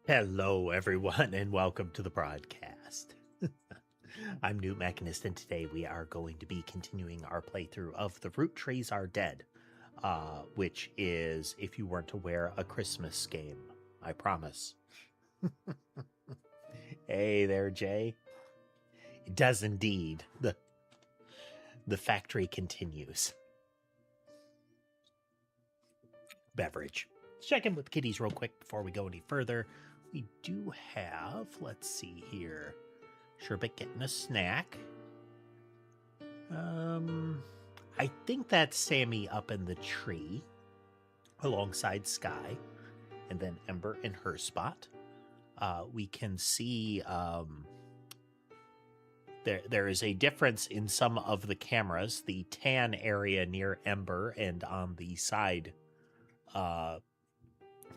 Hello, everyone, and welcome to the broadcast. I'm newtmechanist, and today we are going to be continuing our playthrough of The Roottrees Are Dead, which is, if you weren't aware, a Christmas game. I promise. Hey there, Jay. It does indeed. The factory continues. Beverage. Let's check in with kitties real quick before we go any further. We do have, let's see here, Sherbet getting a snack. I think that's Sammy up in the tree alongside Sky, and then Ember in her spot. We can see there is a difference in some of the cameras. The tan area near Ember and on the side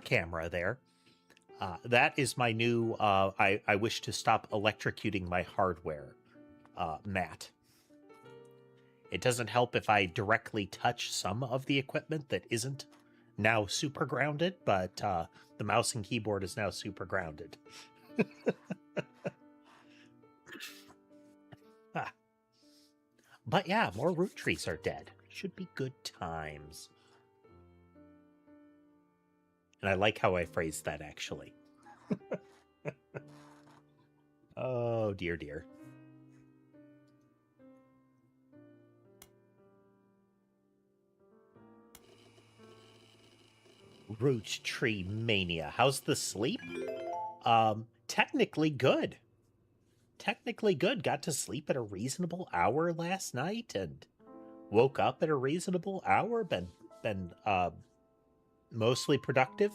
camera there. That is my new I wish to stop electrocuting my hardware mat. It doesn't help if I directly touch some of the equipment that isn't now super grounded, but the mouse and keyboard is now super grounded. But yeah, more Roottrees are dead. Should be good times. And I like how I phrased that, actually. Oh, dear, dear. Roottree mania. How's the sleep? Technically good. Technically good. Got to sleep at a reasonable hour last night and woke up at a reasonable hour. Been mostly productive.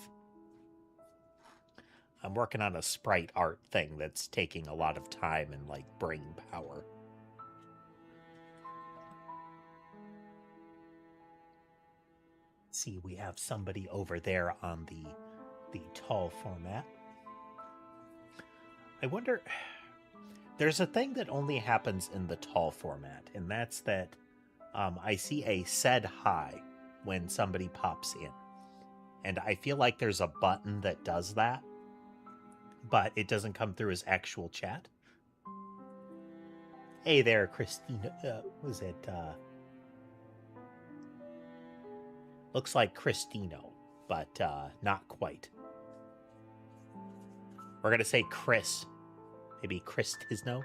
I'm working on a sprite art thing that's taking a lot of time and like brain power. See, we have somebody over there on the tall format. I wonder, there's a thing that only happens in the tall format, and that's that I see a said hi when somebody pops in. And I feel like there's a button that does that, but it doesn't come through as actual chat. Hey there, Christina. Was it? Looks like Christino, but not quite. We're going to say Chris. Maybe Chris Tisno?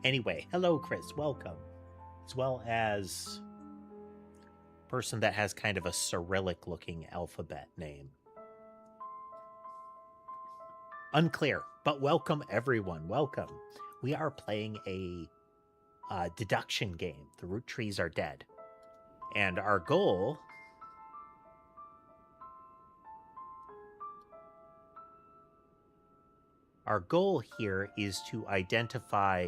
Anyway, hello, Chris. Welcome. As well as person that has kind of a Cyrillic-looking alphabet name. Unclear, but welcome, everyone. Welcome. We are playing a deduction game. The Roottrees Are Dead. And our goal... Our goal here is to identify...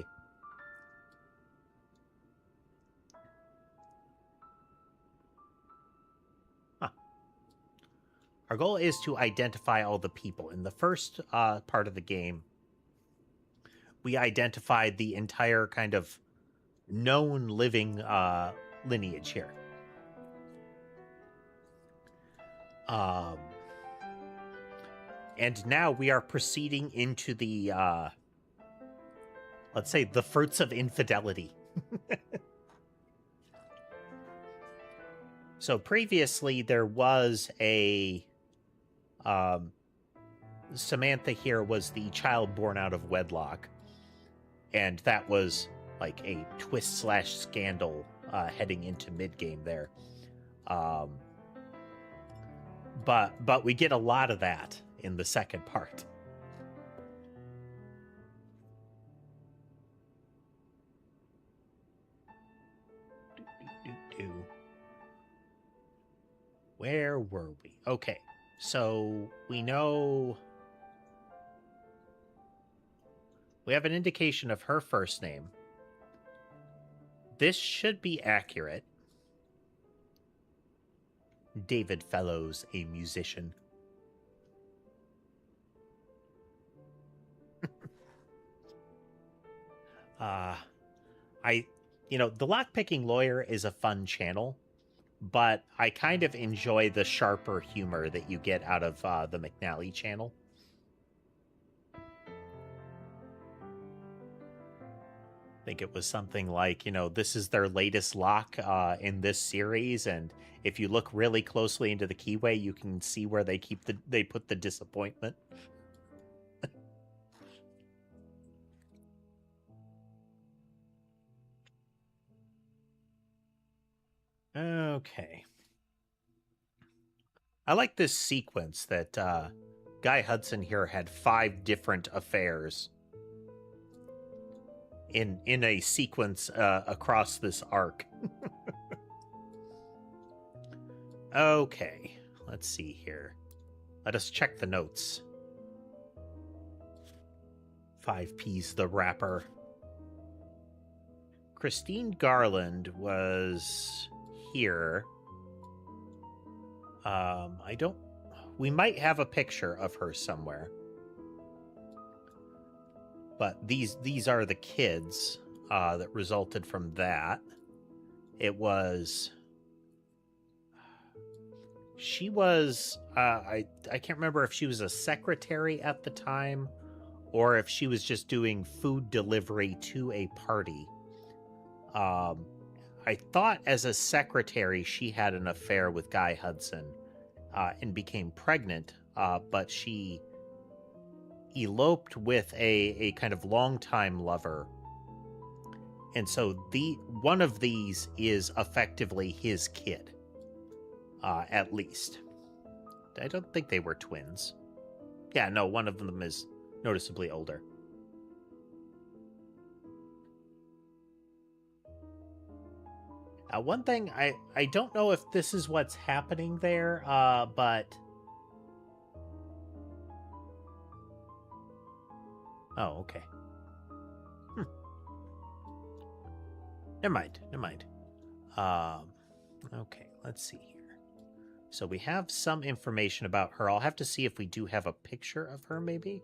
Our goal is to identify all the people. In the first part of the game, we identified the entire kind of known living lineage here. And now we are proceeding into the, let's say, the fruits of infidelity. So previously there was a... Samantha here was the child born out of wedlock. And that was like a twist/scandal heading into mid-game there. But we get a lot of that in the second part. Where were we? Okay, so we know... We have an indication of her first name. This should be accurate. David Fellows, a musician. The lockpicking lawyer is a fun channel, but I kind of enjoy the sharper humor that you get out of the McNally channel. I think it was something like, this is their latest lock in this series, and if you look really closely into the keyway, you can see where they put the disappointment. Okay. I like this sequence that Guy Hudson here had 5 different affairs in a sequence across this arc. Okay, let's see here. Let us check the notes. 5P's the rapper. Christine Garland was here. We might have a picture of her somewhere. But these are the kids that resulted from that. It was... She was... I can't remember if she was a secretary at the time or if she was just doing food delivery to a party. I thought as a secretary she had an affair with Guy Hudson and became pregnant, but she eloped with a kind of longtime lover. And so one of these is effectively his kid, at least. I don't think they were twins. Yeah, no, one of them is noticeably older. One thing, I don't know if this is what's happening there, but... Oh, okay. Never mind. Okay, let's see here. So we have some information about her. I'll have to see if we do have a picture of her, maybe?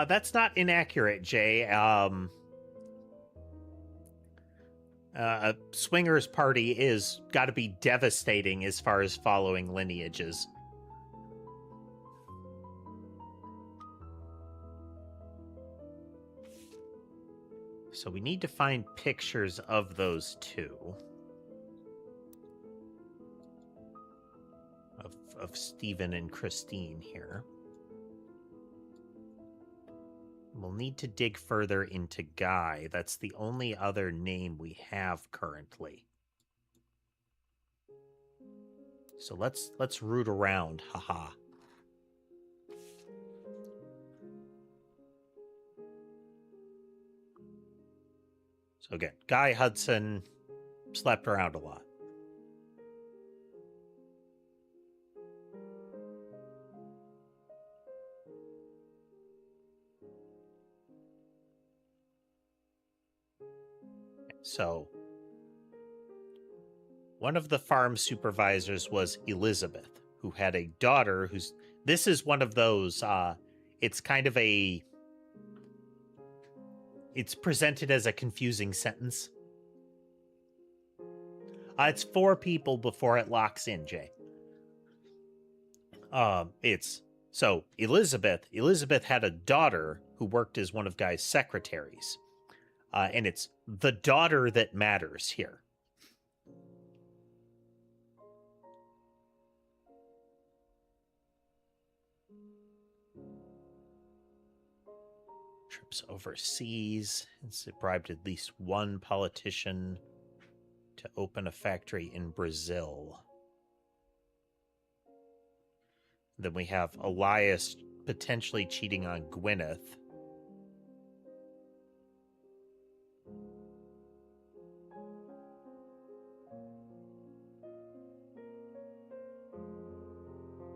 That's not inaccurate, Jay. A swingers party is got to be devastating as far as following lineages. So we need to find pictures of those two. Of Stephen and Christine here. We'll need to dig further into Guy. That's the only other name we have currently. So let's root around, haha. So again, Guy Hudson slept around a lot. So, one of the farm supervisors was Elizabeth, who had a daughter who's... This is one of those, it's kind of a... It's presented as a confusing sentence. It's 4 people before it locks in, Jay. So, Elizabeth had a daughter who worked as one of Guy's secretaries. And it's the daughter that matters here. Trips overseas. It's bribed at least one politician to open a factory in Brazil. Then we have Elias potentially cheating on Gwyneth.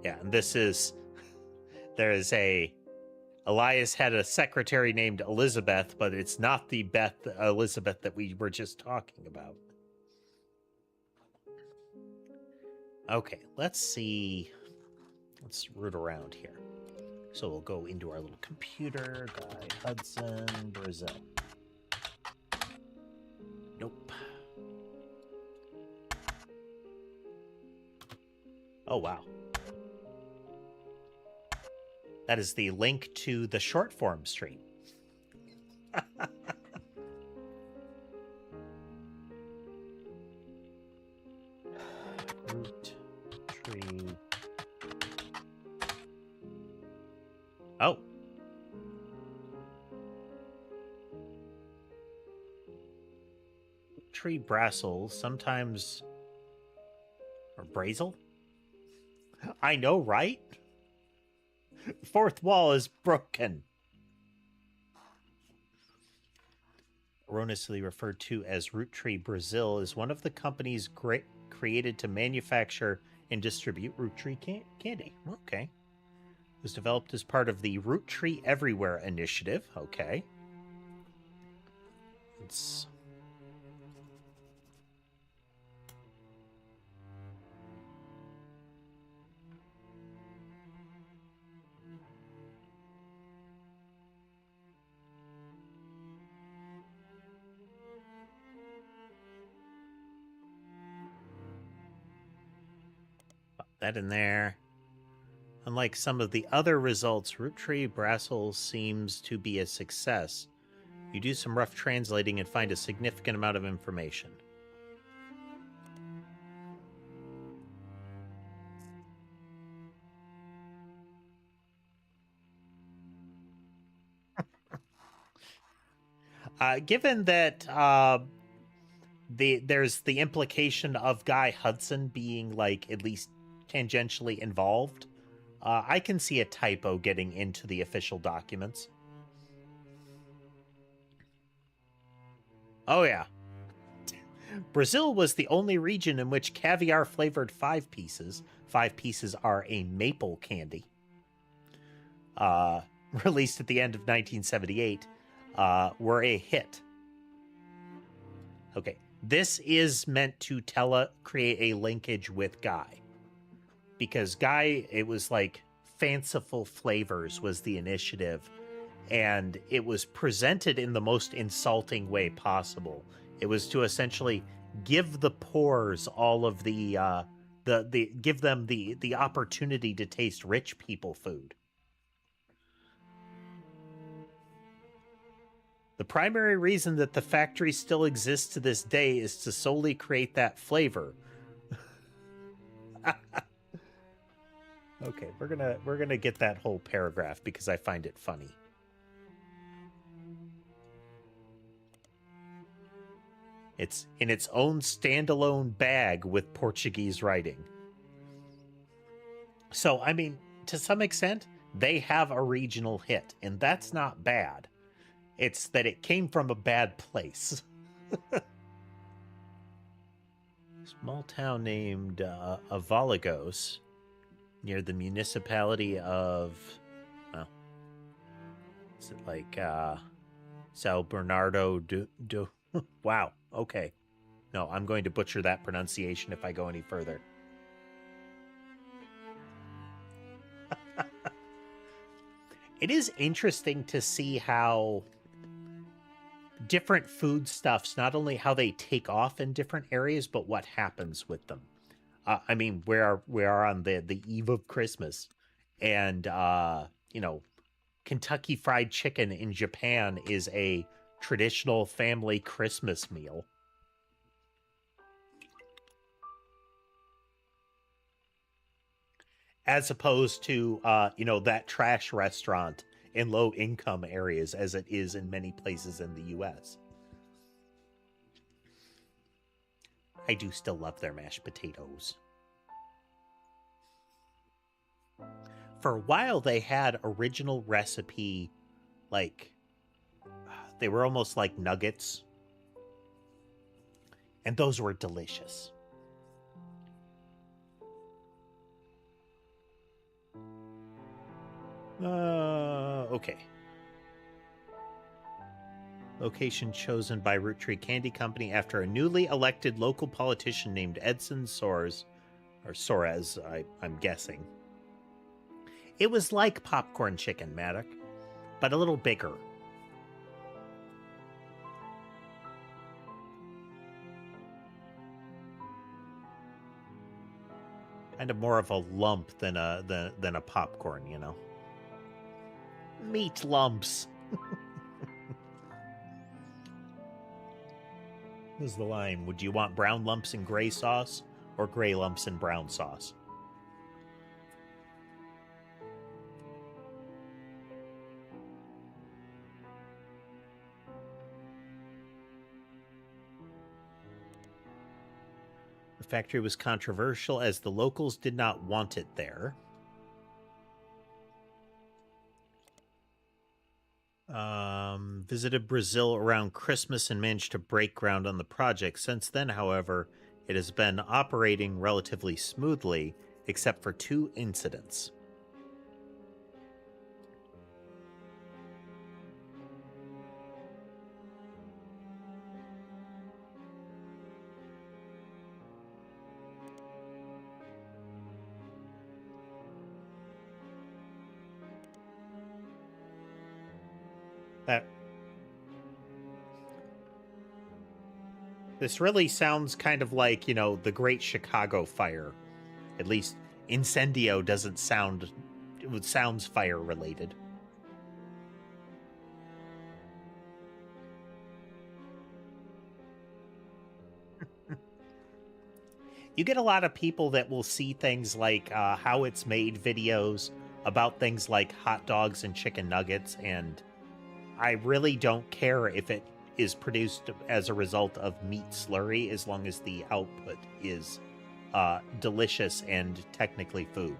Yeah, and Elias had a secretary named Elizabeth, but it's not the Elizabeth that we were just talking about. Okay, let's see Let's root around here. So we'll go into our little computer. Guy Hudson, Brazil. Nope. Oh, wow. That is the link to the short form stream. Roottree. Oh. Tree Brassel, sometimes... Or Brazel? I know, right? Fourth wall is broken. Erroneously referred to as Roottrees Brazil is one of the companies created to manufacture and distribute Roottrees candy. Okay. It was developed as part of the Roottrees Everywhere initiative. Okay. It's... Pop that in there. Unlike some of the other results, Roottrees Brassel seems to be a success. You do some rough translating and find a significant amount of information. Given that there's the implication of Guy Hudson being like at least tangentially involved, I can see a typo getting into the official documents. Oh yeah. Brazil was the only region in which caviar flavored 5 pieces. 5 pieces are a maple candy. Released at the end of 1978, were a hit. Okay, this is meant to create a linkage with Guy. Because Guy, it was like fanciful flavors was the initiative, and it was presented in the most insulting way possible. It was to essentially give the poors all of the give them the opportunity to taste rich people food. The primary reason that the factory still exists to this day is to solely create that flavor. Okay, we're gonna get that whole paragraph because I find it funny. It's in its own standalone bag with Portuguese writing. So, I mean, to some extent, they have a regional hit, and that's not bad. It's that it came from a bad place. Small town named Avalagos, near the municipality of, well, is it like São Bernardo do wow, okay. No, I'm going to butcher that pronunciation if I go any further. It is interesting to see how different foodstuffs, not only how they take off in different areas, but what happens with them. I mean, we are on the eve of Christmas, and you know, Kentucky Fried Chicken in Japan is a traditional family Christmas meal. As opposed to you know, that trash restaurant in low income areas as it is in many places in the US. I do still love their mashed potatoes. For a while, they had original recipe, like, they were almost like nuggets. And those were delicious. Okay. Location chosen by Roottrees Candy Company after a newly elected local politician named Edson Soares, or Soares, I'm guessing. It was like popcorn chicken, Maddock, but a little bigger. Kind of more of a lump than a popcorn, you know. Meat lumps. This is the line. Would you want brown lumps in gray sauce or gray lumps in brown sauce? The factory was controversial as the locals did not want it there. Visited Brazil around Christmas and managed to break ground on the project. Since then, however, it has been operating relatively smoothly, except for 2 incidents. This really sounds kind of like, you know, the Great Chicago Fire. At least incendio doesn't sound... It sounds fire-related. You get a lot of people that will see things like how it's made videos about things like hot dogs and chicken nuggets, and I really don't care if it is produced as a result of meat slurry, as long as the output is delicious and technically food.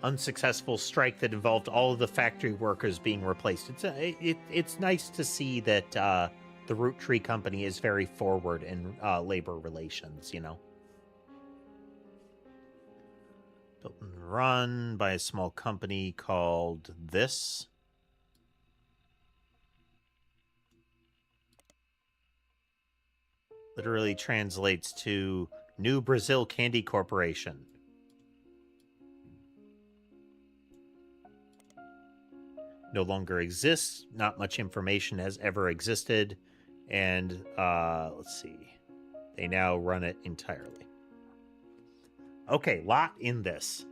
Unsuccessful strike that involved all of the factory workers being replaced. It's nice to see that the Roottrees company is very forward in labor relations, you know. Built and run by a small company called This. Literally translates to New Brazil Candy Corporation. No longer exists. Not much information has ever existed. And let's see. They now run it entirely. Okay, lot in this.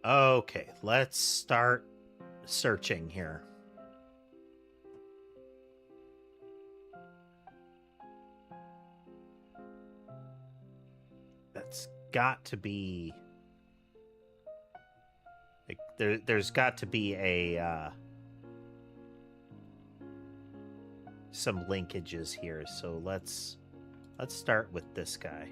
Okay, let's start searching here. That's got to be... Like, there's got to be a... some linkages here, so let's start with this guy.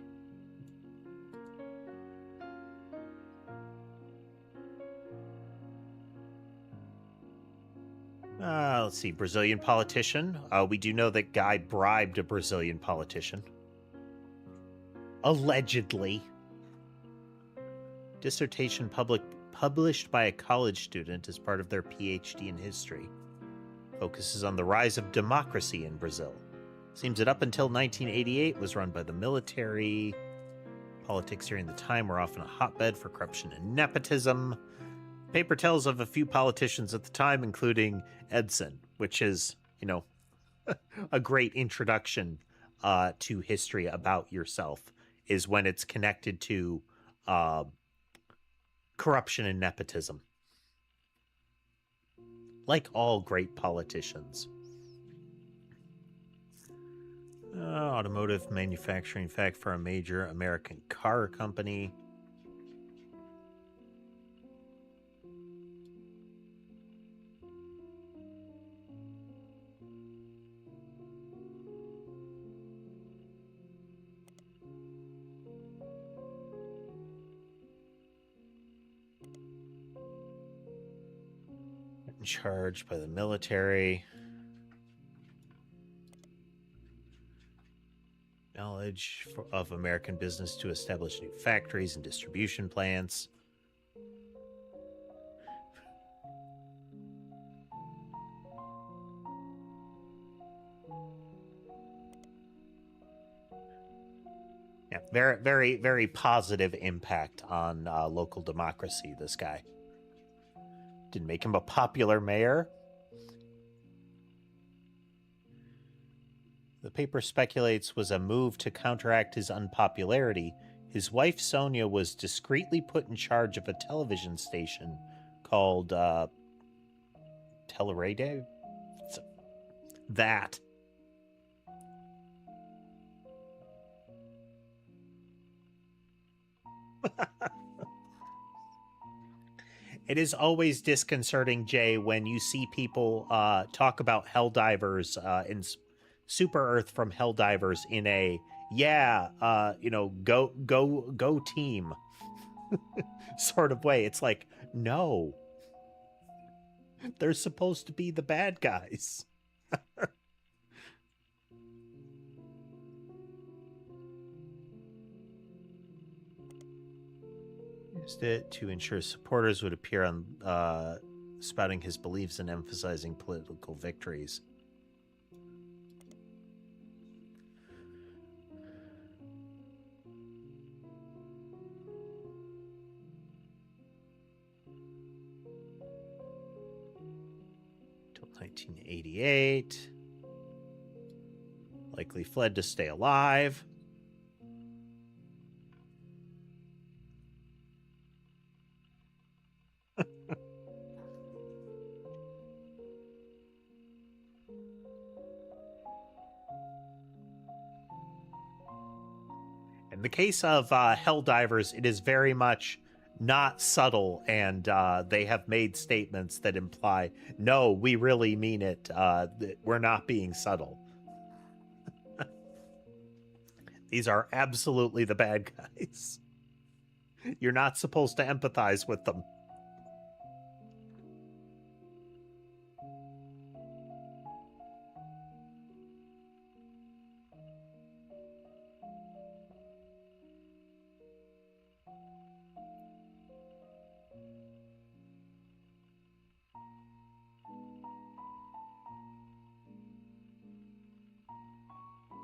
Let's see, Brazilian politician. We do know that guy bribed a Brazilian politician. Allegedly. Dissertation published by a college student as part of their PhD in history. Focuses on the rise of democracy in Brazil. Seems that up until 1988 was run by the military. Politics during the time were often a hotbed for corruption and nepotism. Paper tells of a few politicians at the time, including Edson, which is, you know, a great introduction to history about yourself, is when it's connected to corruption and nepotism. Like all great politicians. Automotive manufacturing fact for a major American car company. in charge by the military. Knowledge of American business to establish new factories and distribution plants. Yeah, very, very, very positive impact on local democracy, this guy. Didn't make him a popular mayor. The paper speculates was a move to counteract his unpopularity. His wife, Sonia, was discreetly put in charge of a television station called Teleradio? That. It is always disconcerting, Jay, when you see people talk about Helldivers in Super Earth from Helldivers in a go team sort of way. It's like, no, they're supposed to be the bad guys. Used it to ensure supporters would appear on spouting his beliefs and emphasizing political victories. Till 1988. Likely fled to stay alive. In the case of Helldivers, it is very much not subtle, and they have made statements that imply, no, we really mean it. We're not being subtle. These are absolutely the bad guys. You're not supposed to empathize with them.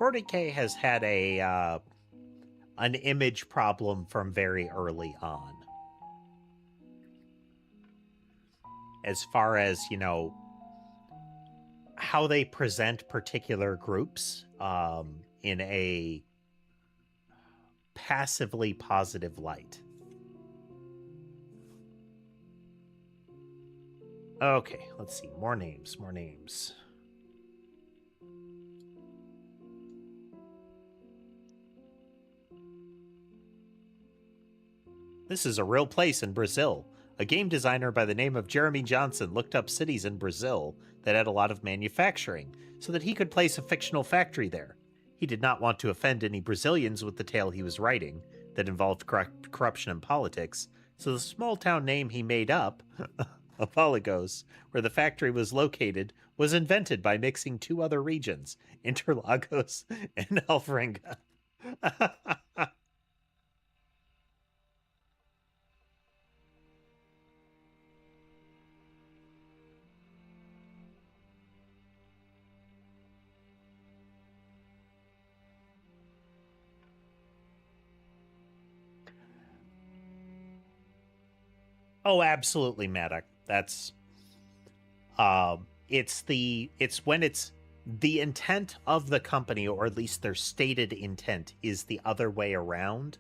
40K has had an image problem from very early on. As far as, how they present particular groups in a passively positive light. Okay, let's see. More names. This is a real place in Brazil. A game designer by the name of Jeremy Johnson looked up cities in Brazil that had a lot of manufacturing, so that he could place a fictional factory there. He did not want to offend any Brazilians with the tale he was writing, that involved corruption and politics, so the small town name he made up, Apologos, where the factory was located, was invented by mixing two other regions, Interlagos and Alvarenga. Oh, absolutely, Maddox. That's it's when it's the intent of the company, or at least their stated intent, is the other way around.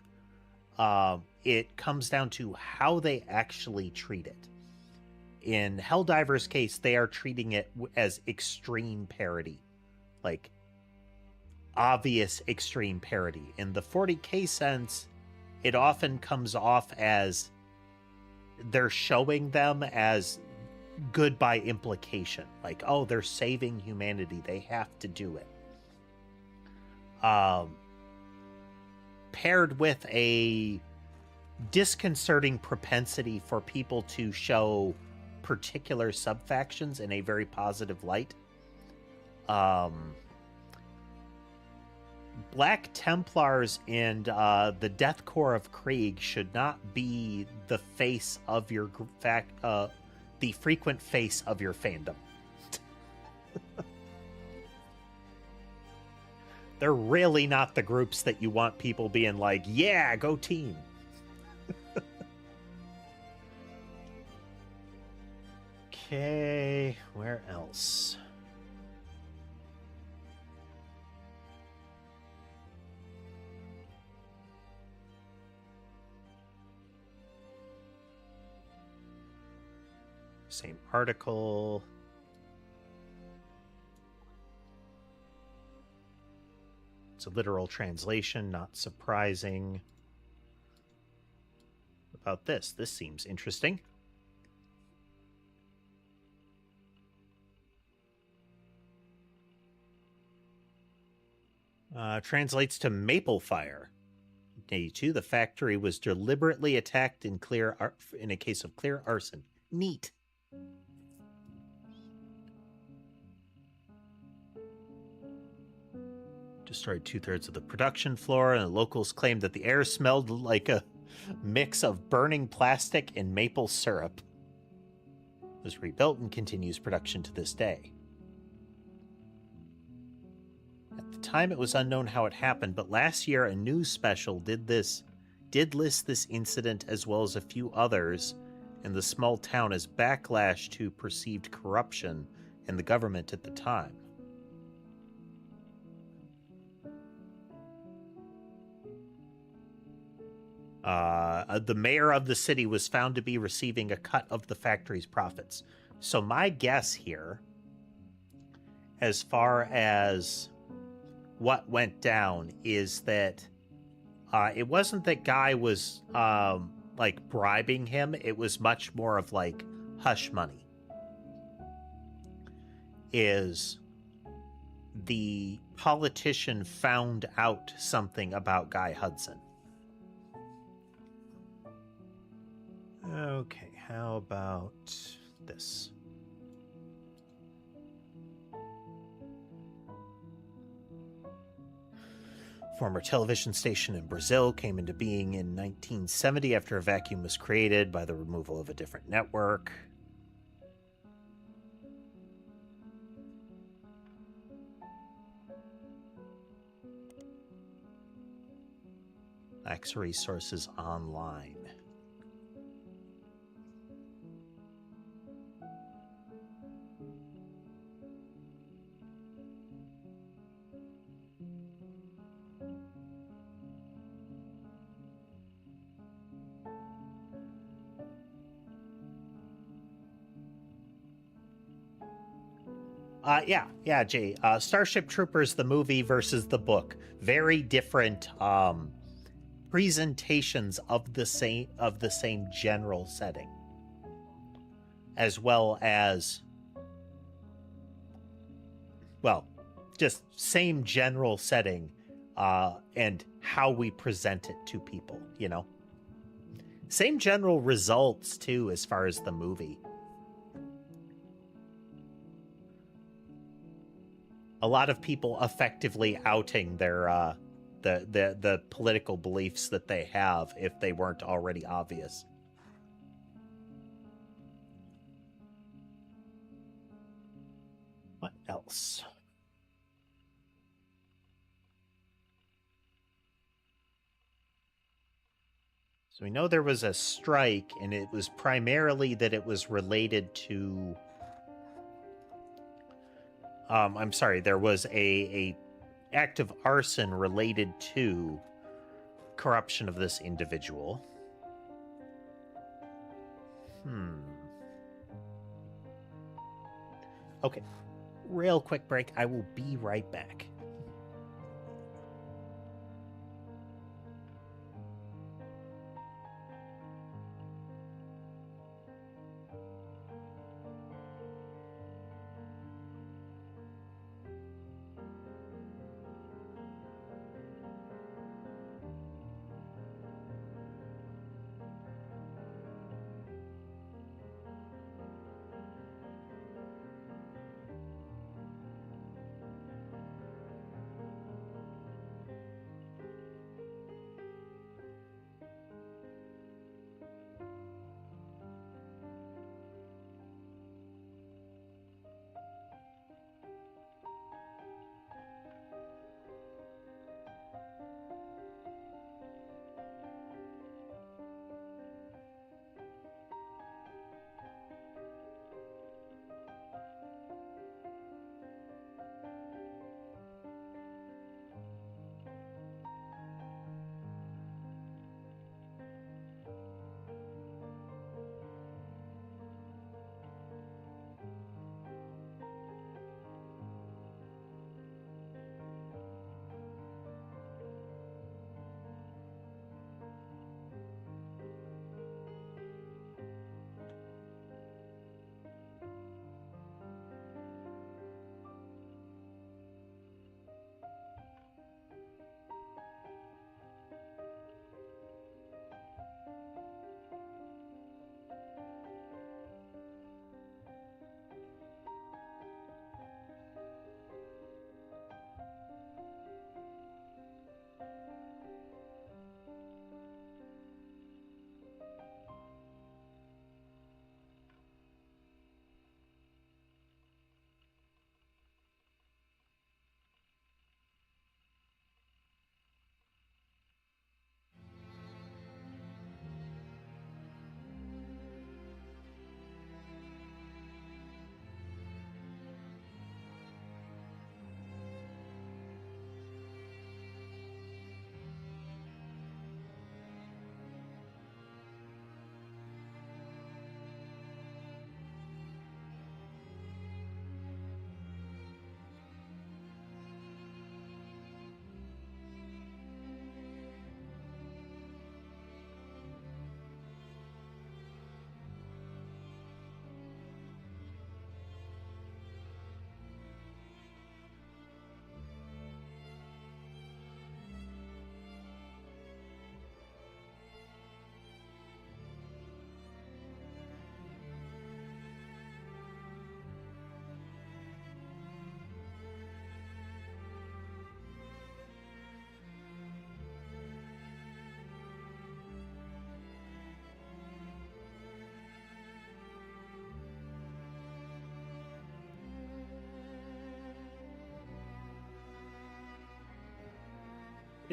It comes down to how they actually treat it. In Helldiver's case, they are treating it as extreme parody, like obvious extreme parody. In the 40K sense, it often comes off as they're showing them as good by implication, like, oh, they're saving humanity, they have to do it, paired with a disconcerting propensity for people to show particular subfactions in a very positive light. Black Templars and the Death Corps of Krieg should not be the face of your the frequent face of your fandom. They're really not the groups that you want people being like, yeah, go team. Okay, where else? Same article. It's a literal translation, not surprising. About this seems interesting. Translates to Maple Fire. 82, the factory was deliberately attacked in a case of clear arson. Neat. Destroyed 2/3 of the production floor, and the locals claimed that the air smelled like a mix of burning plastic and maple syrup. It was rebuilt and continues production to this day. At the time, it was unknown how it happened, but last year a news special did list this incident as well as a few others in the small town as backlash to perceived corruption in the government at the time. The mayor of the city was found to be receiving a cut of the factory's profits. So my guess here, as far as what went down, is that it wasn't that guy was like bribing him. It was much more of like hush money. Is the politician found out something about Guy Hudson? Okay, how about this? Former television station in Brazil came into being in 1970 after a vacuum was created by the removal of a different network. X resources online. Yeah, Jay. Starship Troopers, the movie versus the book, very different presentations of the same general setting, as well as, well, just same general setting, and how we present it to people. You know, same general results too, as far as the movie. A lot of people effectively outing their the political beliefs that they have if they weren't already obvious. What else? So we know there was a strike, and it was primarily that it was related to I'm sorry, there was a act of arson related to corruption of this individual. Okay, real quick break. I will be right back.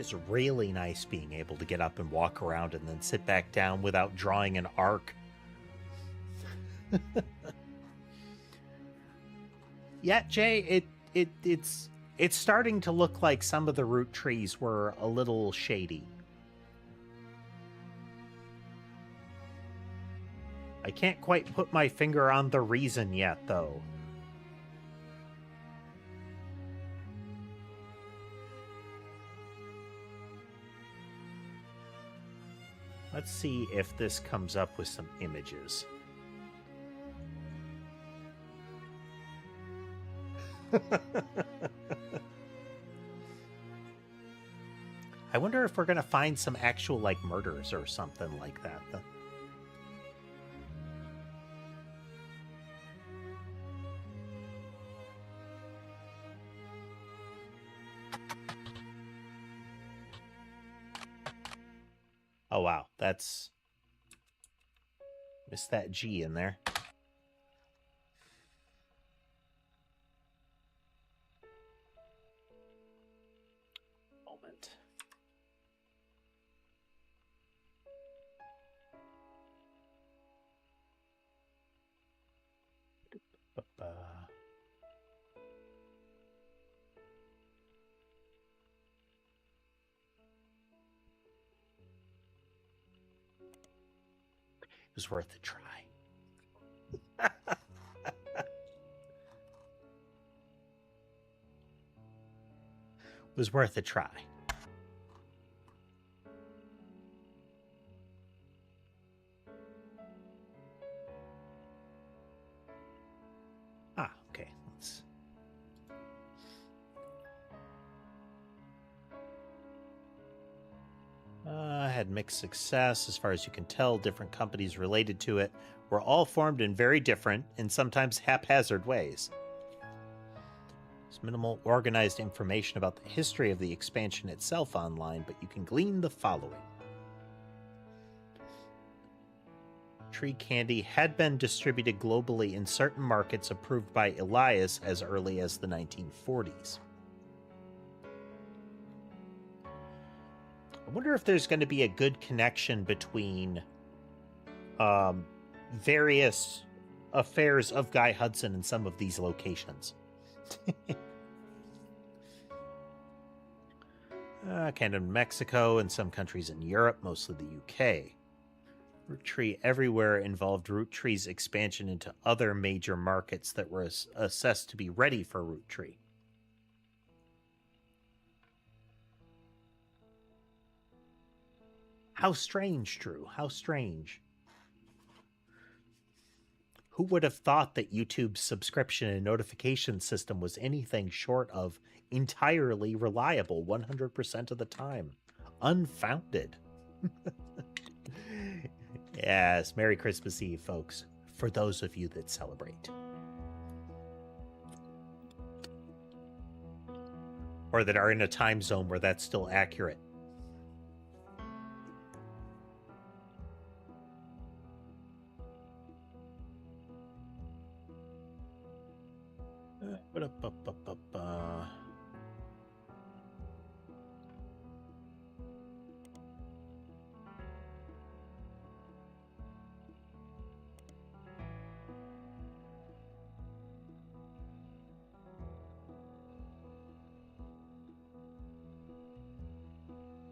is really nice being able to get up and walk around and then sit back down without drawing an arc. Yeah, Jay, it's starting to look like some of the root trees were a little shady. I can't quite put my finger on the reason yet, though. Let's see if this comes up with some images. I wonder if we're going to find some actual, like, murders or something like that. Oh, wow. That's... Missed that G in there. Moment. It was worth a try. It was worth a try. Ah, okay. Let's... had mixed success. As far as you can tell, different companies related to it were all formed in very different and sometimes haphazard ways. There's minimal organized information about the history of the expansion itself online, but you can glean the following. Tree candy had been distributed globally in certain markets approved by Elias as early as the 1940s. I wonder if there's going to be a good connection between various affairs of Guy Hudson in some of these locations. Canada and Mexico and some countries in Europe, mostly the UK. Roottrees everywhere involved Roottrees' expansion into other major markets that were assessed to be ready for Roottrees. How strange, Drew. How strange. Who would have thought that YouTube's subscription and notification system was anything short of entirely reliable 100% of the time? Unfounded. Yes, Merry Christmas Eve, folks, for those of you that celebrate. Or that are in a time zone where that's still accurate.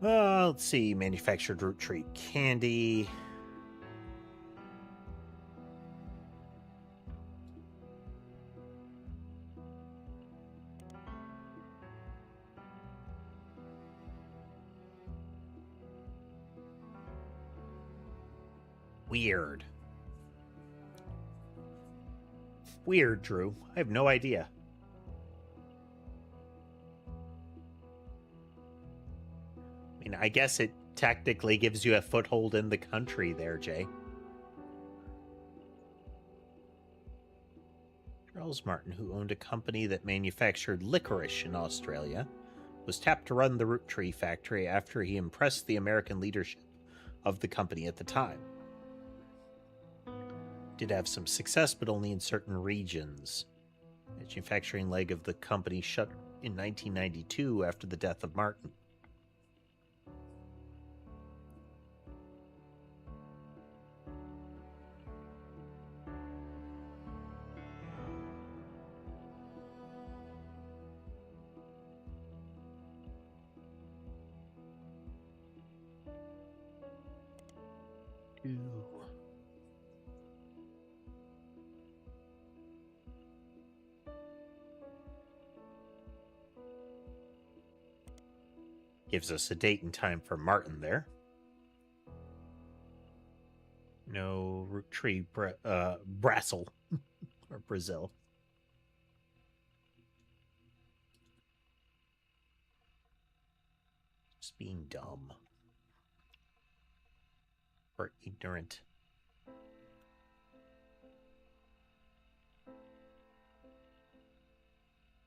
Let's see, manufactured Roottrees candy. Weird. Weird, Drew. I have no idea. I mean, I guess it technically gives you a foothold in the country there, Jay. Charles Martin, who owned a company that manufactured licorice in Australia, was tapped to run the Roottrees factory after he impressed the American leadership of the company at the time. Did have some success, but only in certain regions. The manufacturing leg of the company shut in 1992 after the death of Martin. Gives us a date and time for Martin there. No Roottrees Brassel or Brazil. Just being dumb. Or ignorant.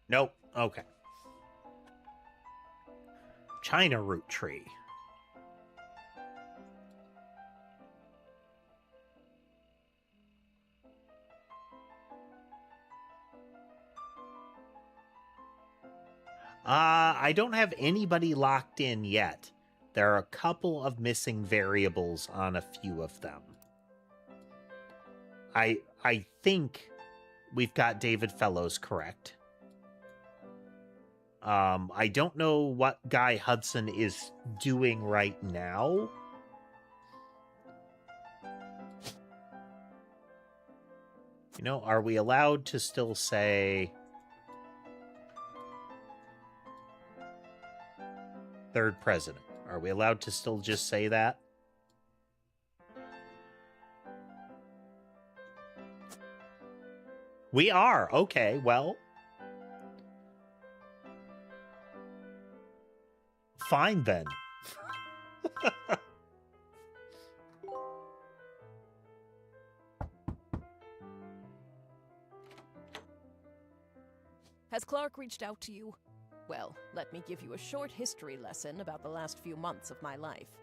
Nope. Okay. China Roottrees. I don't have anybody locked in yet. There are a couple of missing variables on a few of them. I think we've got David Fellows correct. I don't know what Guy Hudson is doing right now. You know, are we allowed to still say third president? Are we allowed to still just say that? We are. Okay, well. Fine then. Has Clark reached out to you? Well, let me give you a short history lesson about the last few months of my life.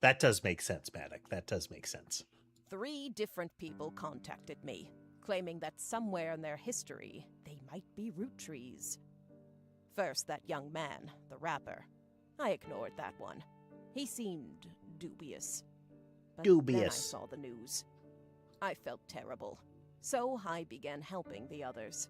That does make sense, Maddox. That does make sense. 3 different people contacted me, claiming that somewhere in their history, they might be Roottrees. First, that young man, the rapper. I ignored that one. He seemed dubious. But then I saw the news. I felt terrible. So I began helping the others.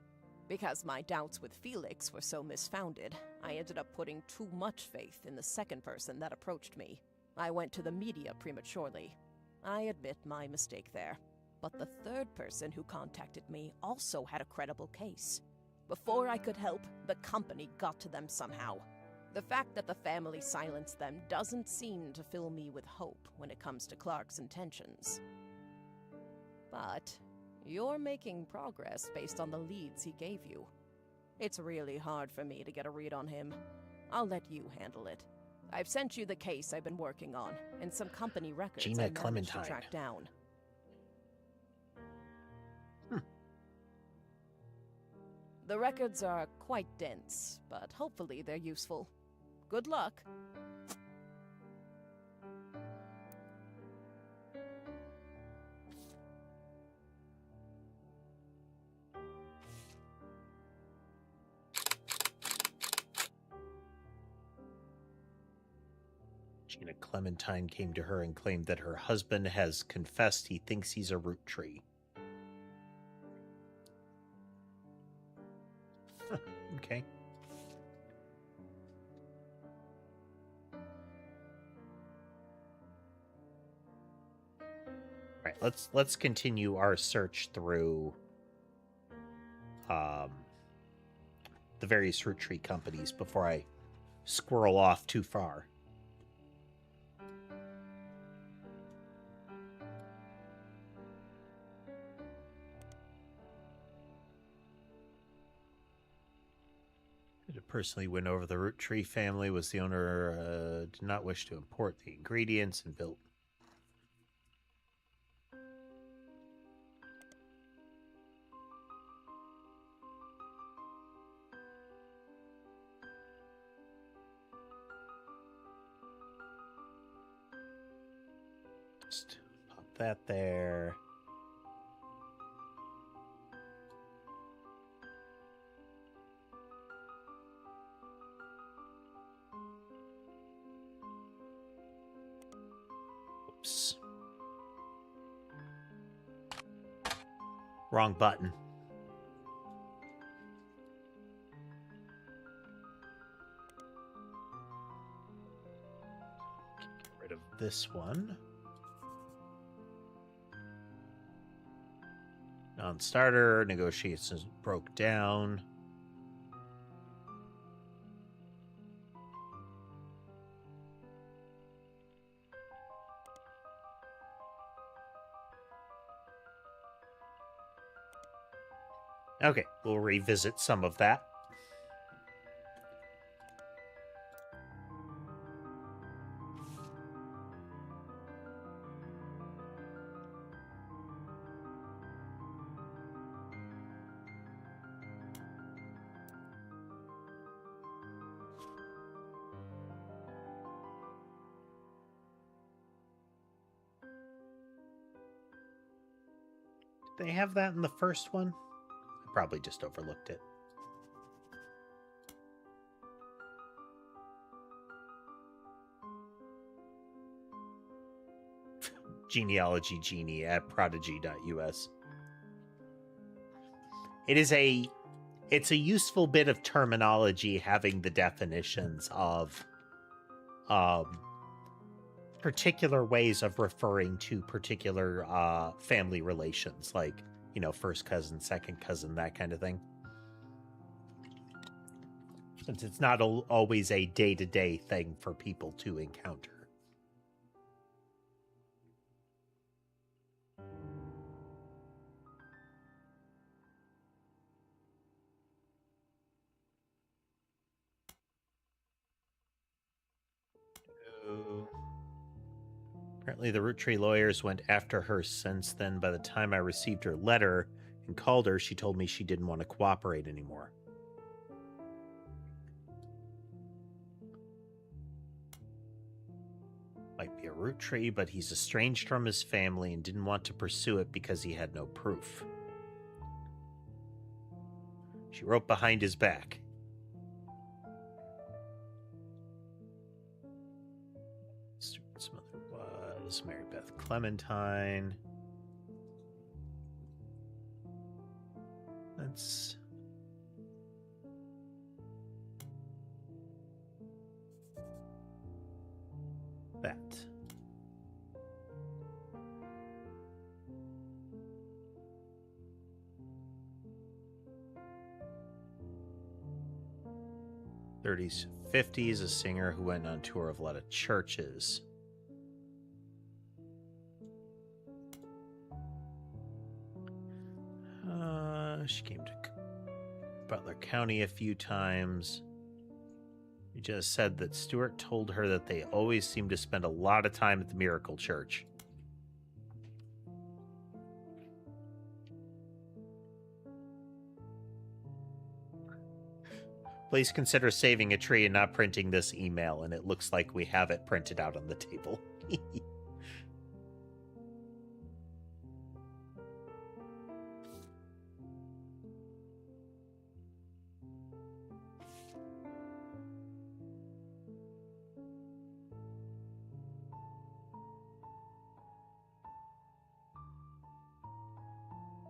Because my doubts with Felix were so misfounded, I ended up putting too much faith in the second person that approached me. I went to the media prematurely. I admit my mistake there. But the third person who contacted me also had a credible case. Before I could help, the company got to them somehow. The fact that the family silenced them doesn't seem to fill me with hope when it comes to Clark's intentions. But you're making progress based on the leads he gave you. It's really hard for me to get a read on him. I'll let you handle it. I've sent you the case I've been working on, and some company records I managed to track down. The records are quite dense, but hopefully they're useful. Good luck. Gina Clementine came to her and claimed that her husband has confessed he thinks he's a Roottrees. Okay. All right, let's continue our search through the various Roottrees companies before I squirrel off too far. Personally went over the Roottrees family, was the owner, did not wish to import the ingredients and built. Just pop that there. Wrong button. rid of this one. Non-starter, negotiations broke down. Okay, we'll revisit some of that. Did they have that in the first one? I probably just overlooked it. Genealogy Genie at prodigy.us. It's a useful bit of terminology having the definitions of particular ways of referring to particular family relations, like, you know, first cousin, second cousin, that kind of thing. Since it's not always a day-to-day thing for people to encounter. Apparently the Roottrees lawyers went after her since then. By the time I received her letter and called her, she told me she didn't want to cooperate anymore. Might be a Roottrees, but he's estranged from his family and didn't want to pursue it because he had no proof. She wrote behind his back. Stuart's mother was Mary Beth Clementine. That's... that. '30s, '50s, a singer who went on tour of a lot of churches. She came to Butler County a few times. She just said that Stuart told her that they always seem to spend a lot of time at the Miracle Church. Please consider saving a tree and not printing this email, and it looks like we have it printed out on the table.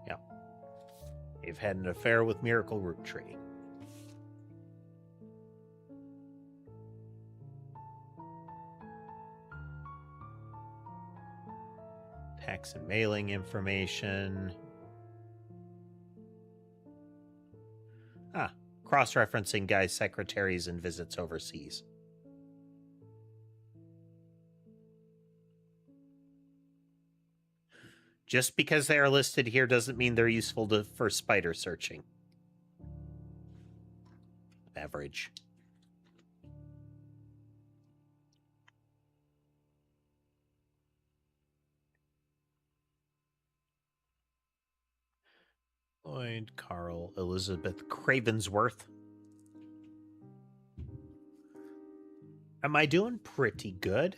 Yeah. They've had an affair with Miracle Roottrees. Tax and mailing information. Cross-referencing guys' secretaries and visits overseas. Just because they are listed here doesn't mean they're useful for spider searching. Average. Lloyd, Carl, Elizabeth Cravensworth. Am I doing pretty good?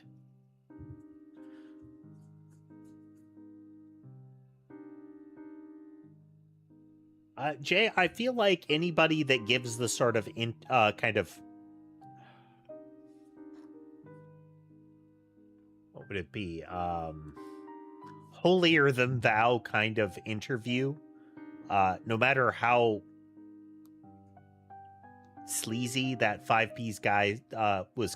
Jay, I feel like anybody that gives the sort of kind of, what would it be? Holier than thou kind of interview. No matter how sleazy that 5P's guy was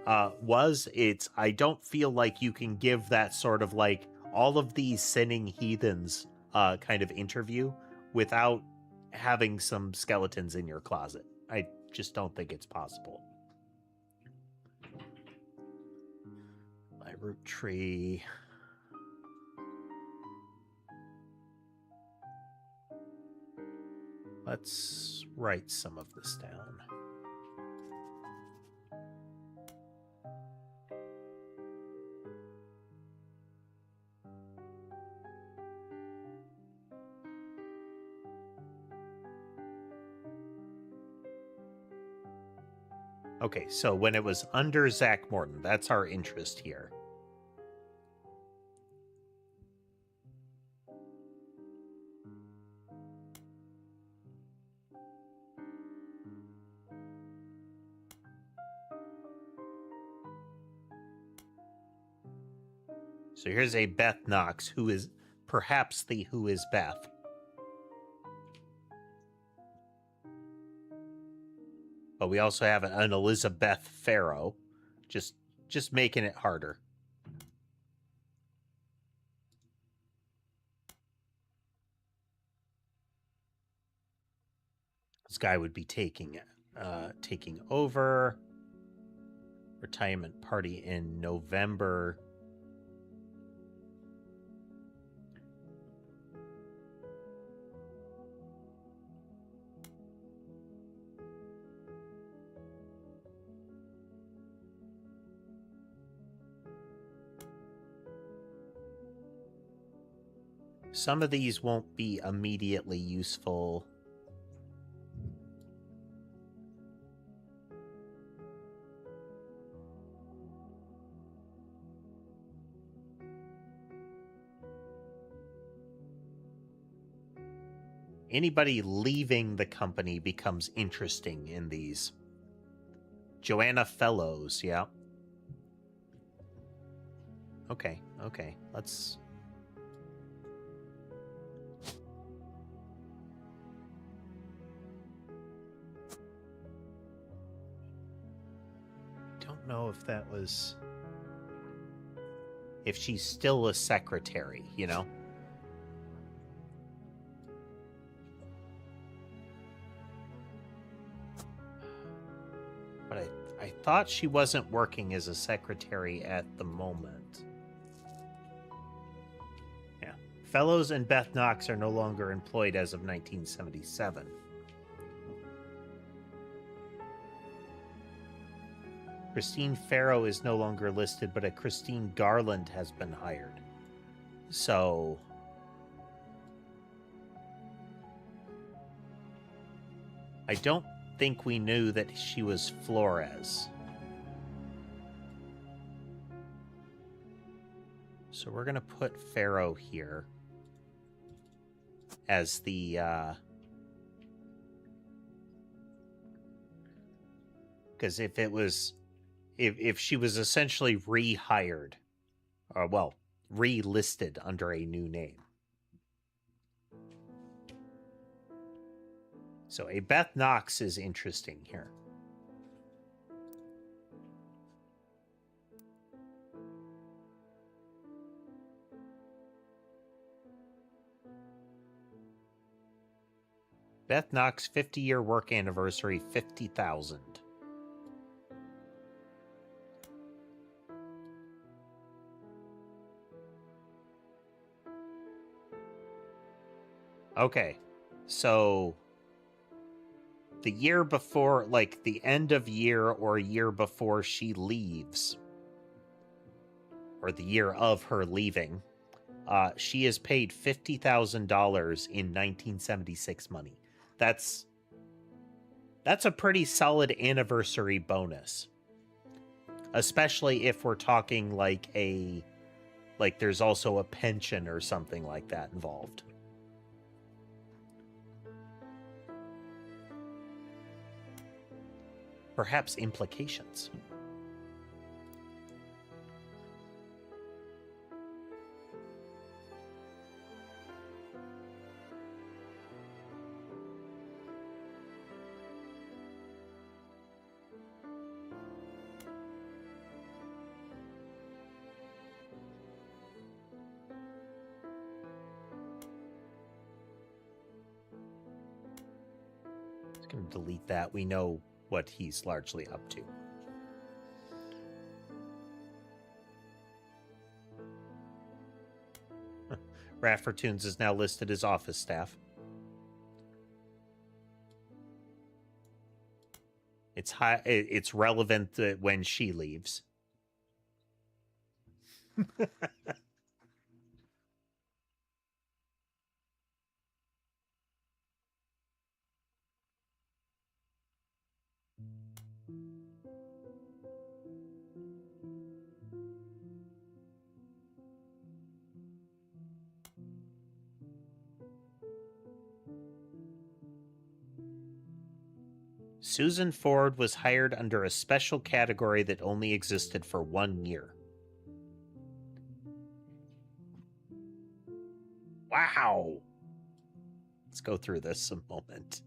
I don't feel like you can give that sort of like all of these sinning heathens kind of interview without having some skeletons in your closet. I just don't think it's possible. My root tree. Let's write some of this down. Okay, so when it was under Zach Morton, that's our interest here. So here's a Beth Knox, who is perhaps the Who is Beth. But we also have an Elizabeth Farrow, just making it harder. This guy would be taking over. Retirement party in November. Some of these won't be immediately useful. Anybody leaving the company becomes interesting in these. Joanna Fellows, yeah. Okay, let's... Don't know if that was... If she's still a secretary, you know? But I thought she wasn't working as a secretary at the moment. Yeah. Fellows and Beth Knox are no longer employed as of 1977. Christine Farrow is no longer listed, but a Christine Garland has been hired. So... I don't think we knew that she was Flores. So we're going to put Farrow here as the... Because if it was... If she was essentially rehired, or well, relisted under a new name. So a Beth Knox is interesting here. Beth Knox 50-year work anniversary, 50,000. Okay, so the year before, like the end of year or a year before she leaves, or the year of her leaving, she is paid $50,000 in 1976 money. That's a pretty solid anniversary bonus, especially if we're talking like there's also a pension or something like that involved. Perhaps implications. and delete that. We know what he's largely up to. Raffertoons is now listed as office staff. It's relevant that when she leaves. Susan Ford was hired under a special category that only existed for 1 year. Wow. Let's go through this a moment.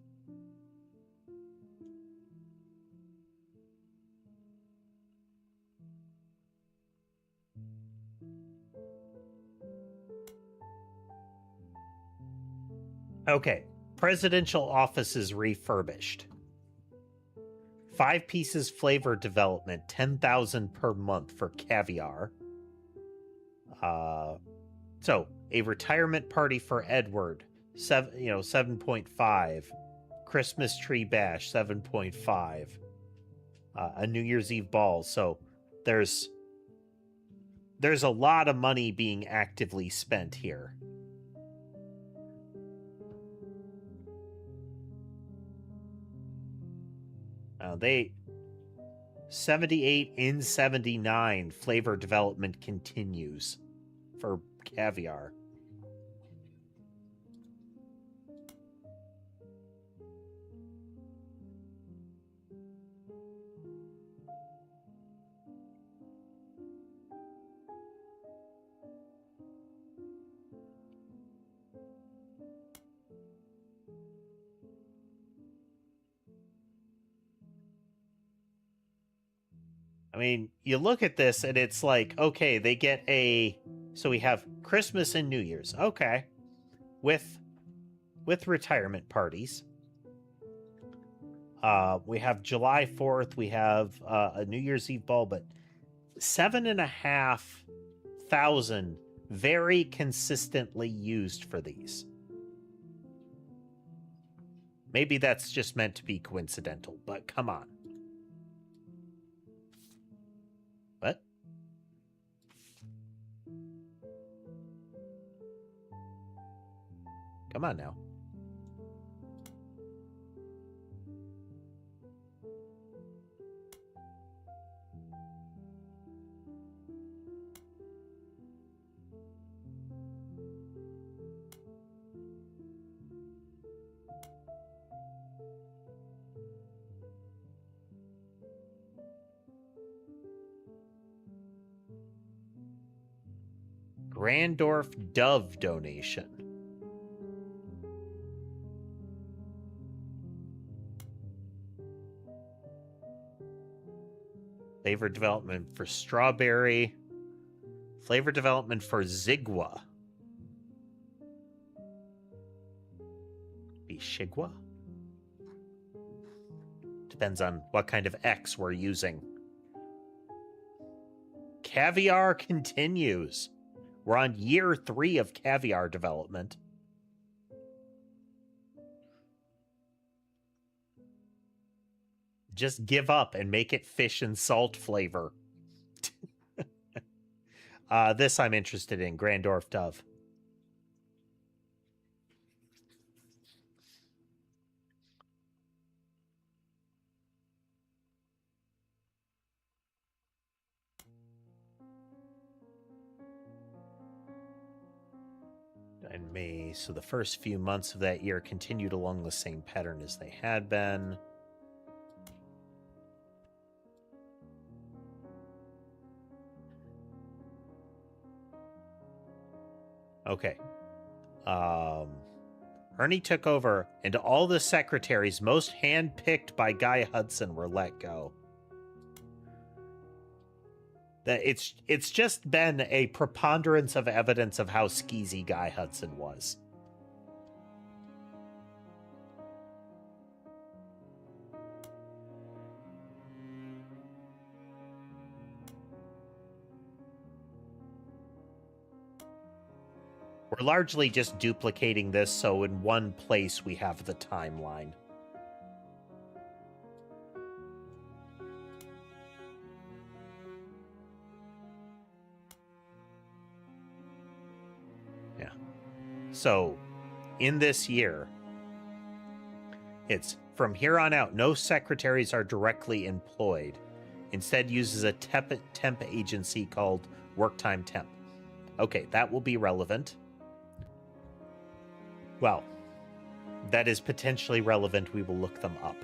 Okay. Presidential office is refurbished. 5 pieces flavor development, 10,000 per month for caviar. So a retirement party for Edward, 7.5. Christmas tree bash, 7.5. A New Year's Eve ball. So there's a lot of money being actively spent here. They 78 in 79 flavor development continues for caviar. I mean, you look at this and it's like, okay, they get so we have Christmas and New Year's. Okay. With retirement parties. We have July 4th, we have a New Year's Eve ball, but 7,500 very consistently used for these. Maybe that's just meant to be coincidental, but come on. What? Come on now. Grandorf Dove donation. Flavor development for strawberry. Flavor development for Zigwa. Bishigwa? Depends on what kind of X we're using. Caviar continues. We're on year 3 of caviar development. Just give up and make it fish and salt flavor. This I'm interested in, Grandorf Dove. And May, so the first few months of that year continued along the same pattern as they had been. Okay. Ernie took over, and all the secretaries, most hand-picked by Guy Hudson, were let go. That it's just been a preponderance of evidence of how skeezy Guy Hudson was. We're largely just duplicating this, so in one place we have the timeline. Yeah. So, in this year, it's from here on out, no secretaries are directly employed. Instead, uses a temp agency called Worktime Temp. Okay, that will be relevant. Well, that is potentially relevant. We will look them up.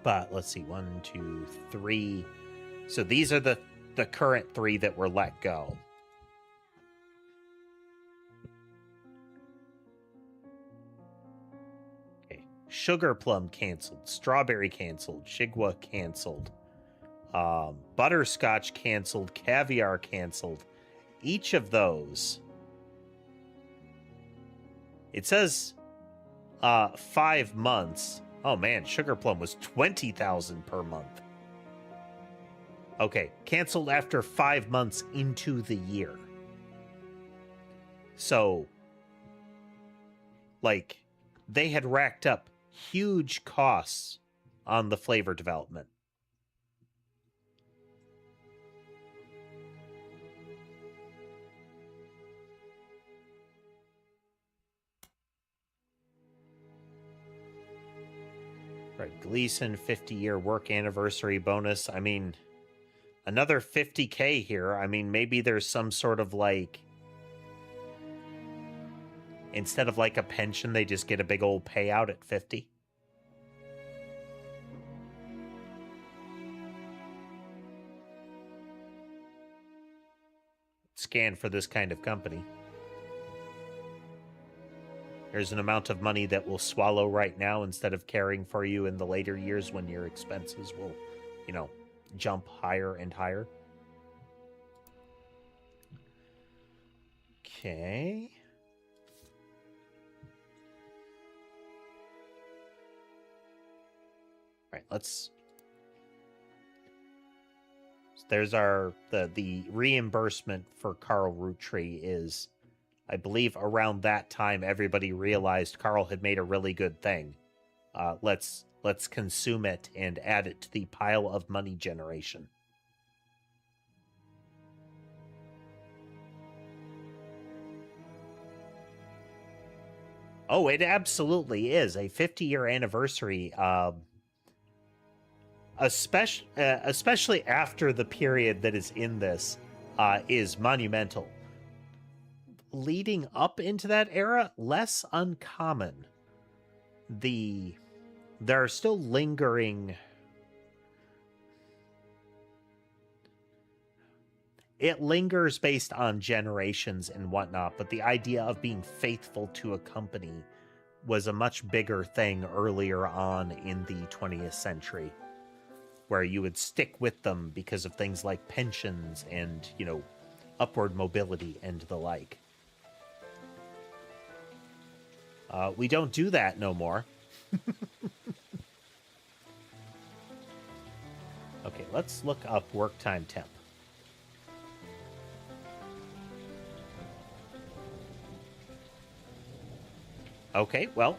But let's see, 1, 2, 3. So these are the current 3 that were let go. Okay, Sugar Plum canceled, Strawberry canceled, Shigwa canceled, Butterscotch canceled, Caviar canceled. Each of those, it says 5 months. Oh man, Sugar Plum was 20,000 per month. Okay, canceled after 5 months into the year. So, like, they had racked up huge costs on the flavor development. Right, Gleason 50-year work anniversary bonus. I mean, another 50K here. I mean, maybe there's some sort of like, instead of like a pension, they just get a big old payout at 50. Scan for this kind of company. There's an amount of money that will swallow right now instead of caring for you in the later years when your expenses will, you know, jump higher and higher. Okay. All right, let's... There's our... The reimbursement for Carl Roottrees is... I believe around that time, everybody realized Carl had made a really good thing. Let's consume it and add it to the pile of money generation. Oh, it absolutely is a 50-year anniversary. Especially after the period that is in this, is monumental. Leading up into that era, less uncommon. There are still lingering... It lingers based on generations and whatnot, but the idea of being faithful to a company was a much bigger thing earlier on in the 20th century, where you would stick with them because of things like pensions and, you know, upward mobility and the like. We don't do that no more. Okay, let's look up work time temp. Okay, well.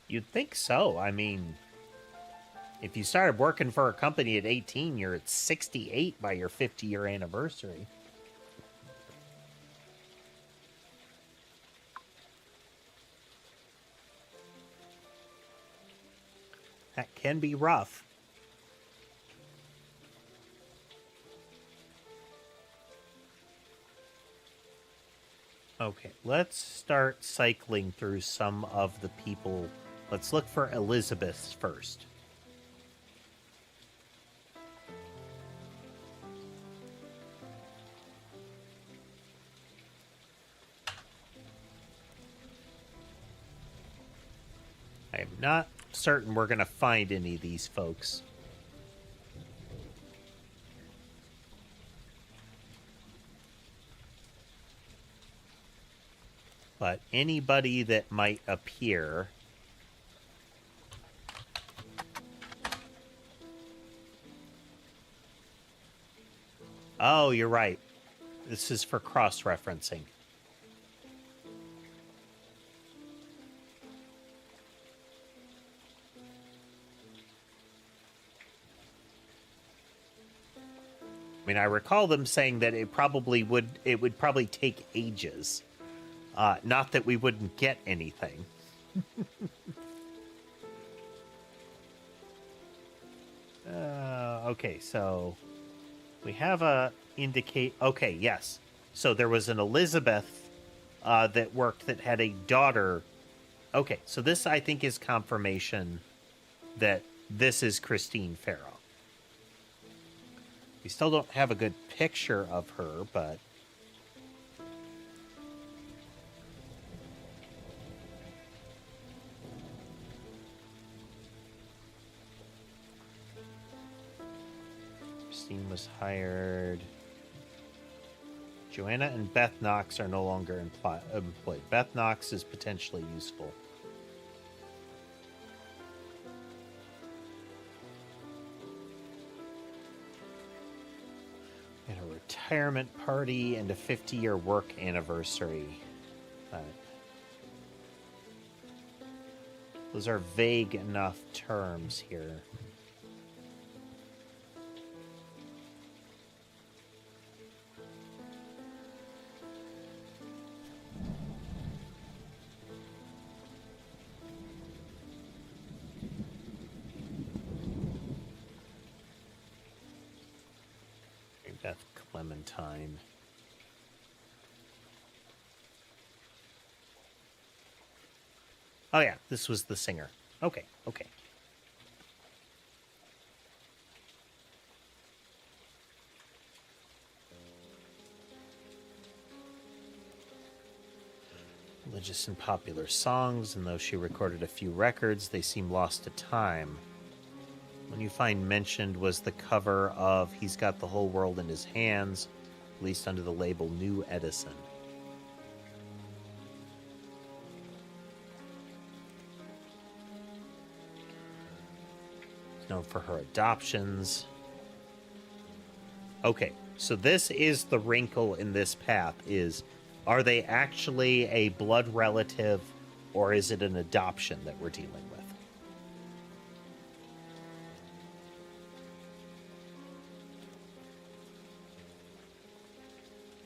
You'd think so. I mean, if you started working for a company at 18, you're at 68 by your 50-year anniversary. That can be rough. Okay, let's start cycling through some of the people. Let's look for Elizabeth's first. I am not certain we're going to find any of these folks. But anybody that might appear... Oh, you're right. This is for cross-referencing. I mean, I recall them saying that it would probably take ages. Not that we wouldn't get anything. Okay, so we have a indicate. Okay, yes. So there was an Elizabeth that worked that had a daughter. Okay, so this I think is confirmation that this is Christine Farrow. We still don't have a good picture of her, but... Christine was hired. Joanna and Beth Knox are no longer employed. Beth Knox is potentially useful. And a retirement party and a 50-year work anniversary. Those are vague enough terms here. Beth Clementine. Oh yeah, this was the singer. Okay, okay. Religious and popular songs, and though she recorded a few records, they seem lost to time. One you find mentioned was the cover of He's Got the Whole World in His Hands, released under the label New Edison. She's known for her adoptions. Okay, so this is the wrinkle in this path, is are they actually a blood relative, or is it an adoption that we're dealing with?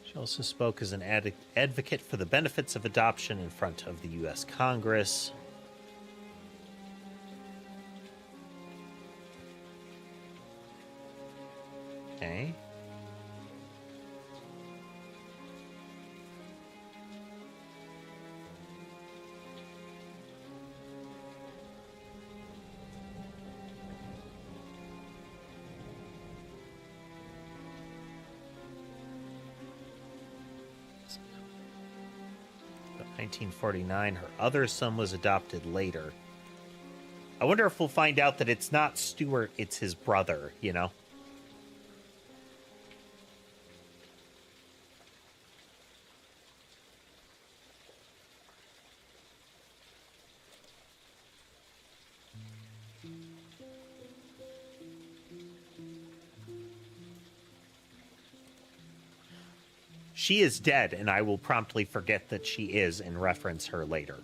She also spoke as an advocate for the benefits of adoption in front of the U.S. Congress. Okay. But 1949, her other son was adopted later. I wonder if we'll find out that it's not Stuart, it's his brother, you know? She is dead, and I will promptly forget that she is and reference her later.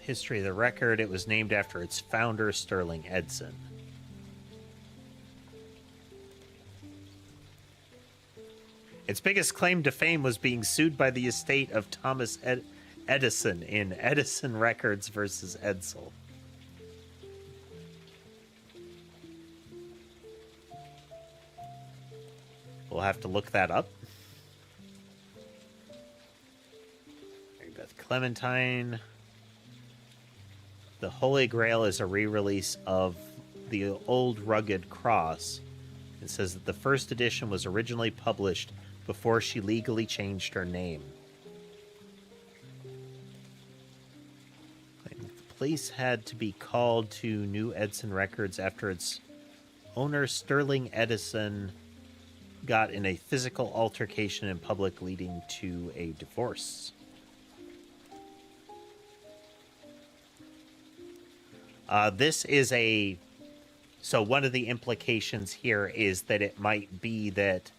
History of the record, it was named after its founder, Sterling Edson. Its biggest claim to fame was being sued by the estate of Thomas Edison in Edison Records versus Edsel. We'll have to look that up. Mary Beth Clementine. The Holy Grail is a re-release of the old rugged cross. It says that the first edition was originally published before she legally changed her name. The police had to be called to New Edison Records after its owner, Sterling Edison, got in a physical altercation in public, leading to a divorce. This is a... So one of the implications here is that it might be that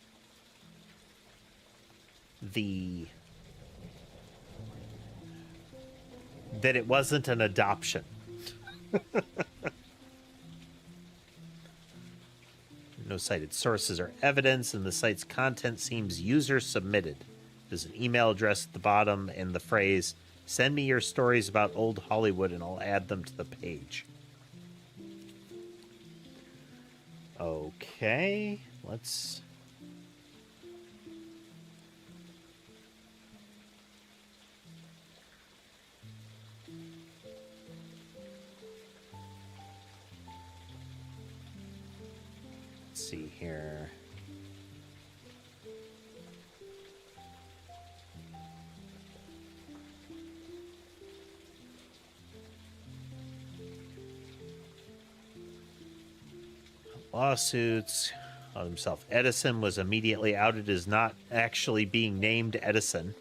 that it wasn't an adoption. No cited sources or evidence, and the site's content seems user-submitted. There's an email address at the bottom and the phrase, "Send me your stories about old Hollywood and I'll add them to the page." Okay, let's... see here. Lawsuits on himself. Edison was immediately outed as not actually being named Edison.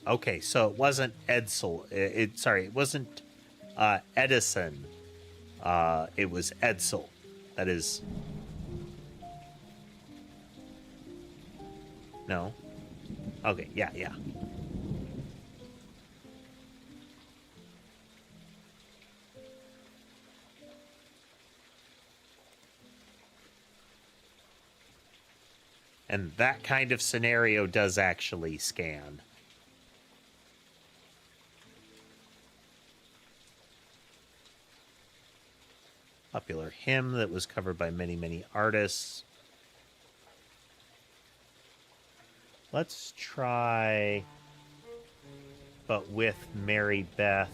Okay, so it wasn't Edsel. It wasn't Edison. It was Edsel. That is... No? Okay, yeah. And that kind of scenario does actually scan. Popular hymn that was covered by many, many artists. Let's try, but with Mary Beth.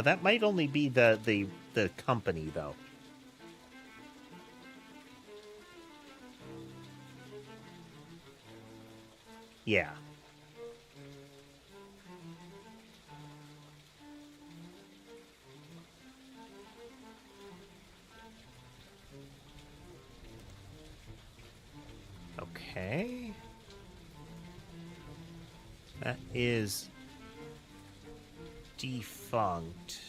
That might only be the company, though. Yeah. Okay. That is defunct.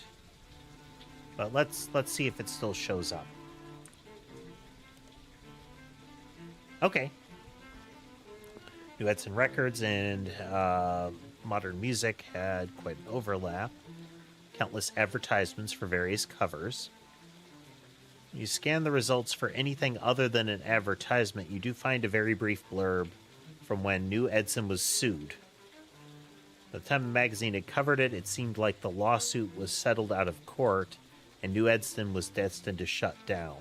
But let's see if it still shows up. Okay. New Edison Records and modern music had quite an overlap. Countless advertisements for various covers. You scan the results for anything other than an advertisement, you do find a very brief blurb from when New Edison was sued. By the time the magazine had covered it, it seemed like the lawsuit was settled out of court, and New Edison was destined to shut down.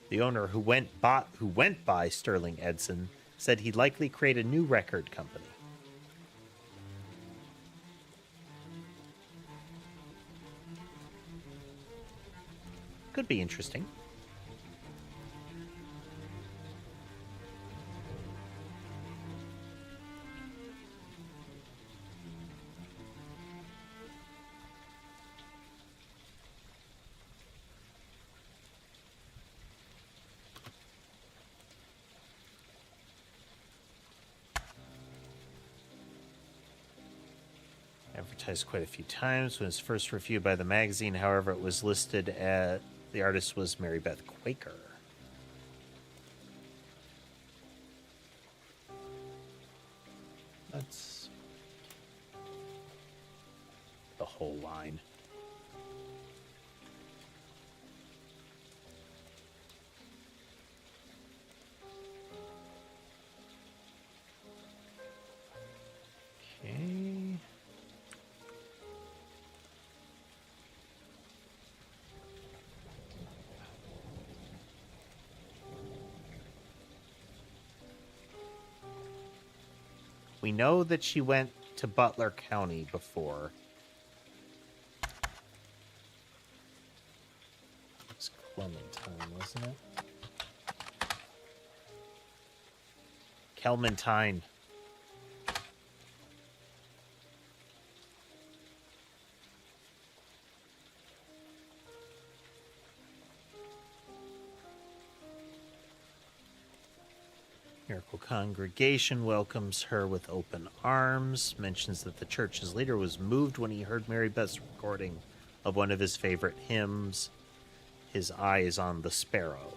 The owner, who went by Sterling Edison, said he'd likely create a new record company. Could be interesting. Advertised quite a few times. When it was first reviewed by the magazine, however, it was listed at... The artist was Mary Beth Quaker. whole line. Okay. We know that she went to Butler County before. It was Clementine, wasn't it? Clementine. Miracle Congregation welcomes her with open arms, mentions that the church's leader was moved when he heard Mary Beth's recording of one of his favorite hymns. His eye is on the sparrow.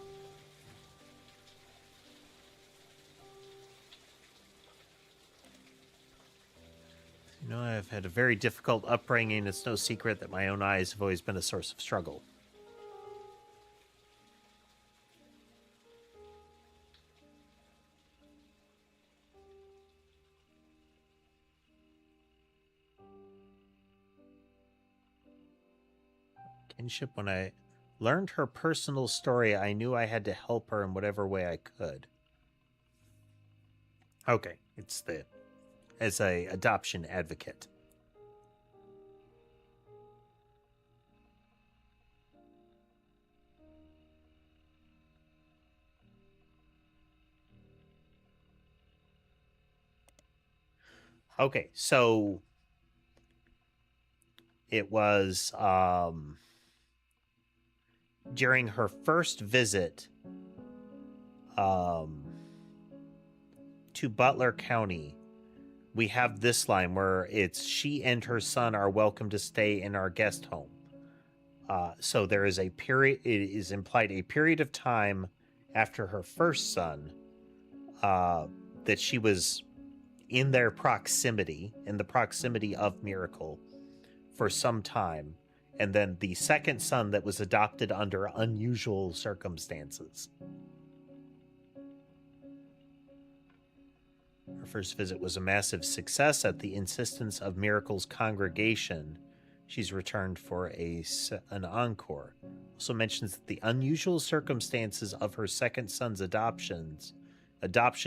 You know, I've had a very difficult upbringing. It's no secret that my own eyes have always been a source of struggle. Kinship, when I learned her personal story, I knew I had to help her in whatever way I could. Okay, it's as a adoption advocate. Okay, so it was during her first visit to Butler County, we have this line where it's she and her son are welcome to stay in our guest home. So there is a period, it is implied a period of time after her first son that she was in their proximity, in the proximity of Miracle for some time. And then the second son that was adopted under unusual circumstances. Her first visit was a massive success at the insistence of Miracle's congregation. She's returned for an encore. Also mentions that the unusual circumstances of her second son's adoption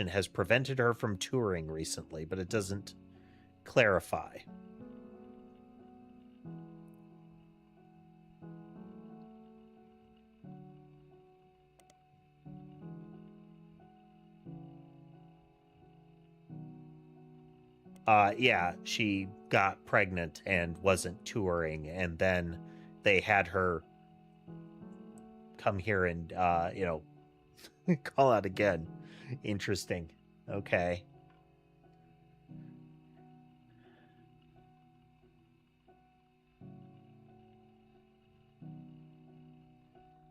has prevented her from touring recently, but it doesn't clarify. Yeah, she got pregnant and wasn't touring, and then they had her come here and, call out again. Interesting. Okay.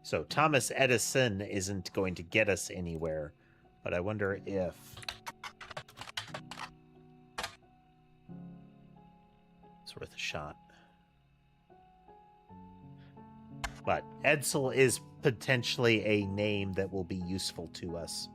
So Thomas Edison isn't going to get us anywhere, but I wonder if... it's worth a shot. But Edsel is potentially a name that will be useful to us.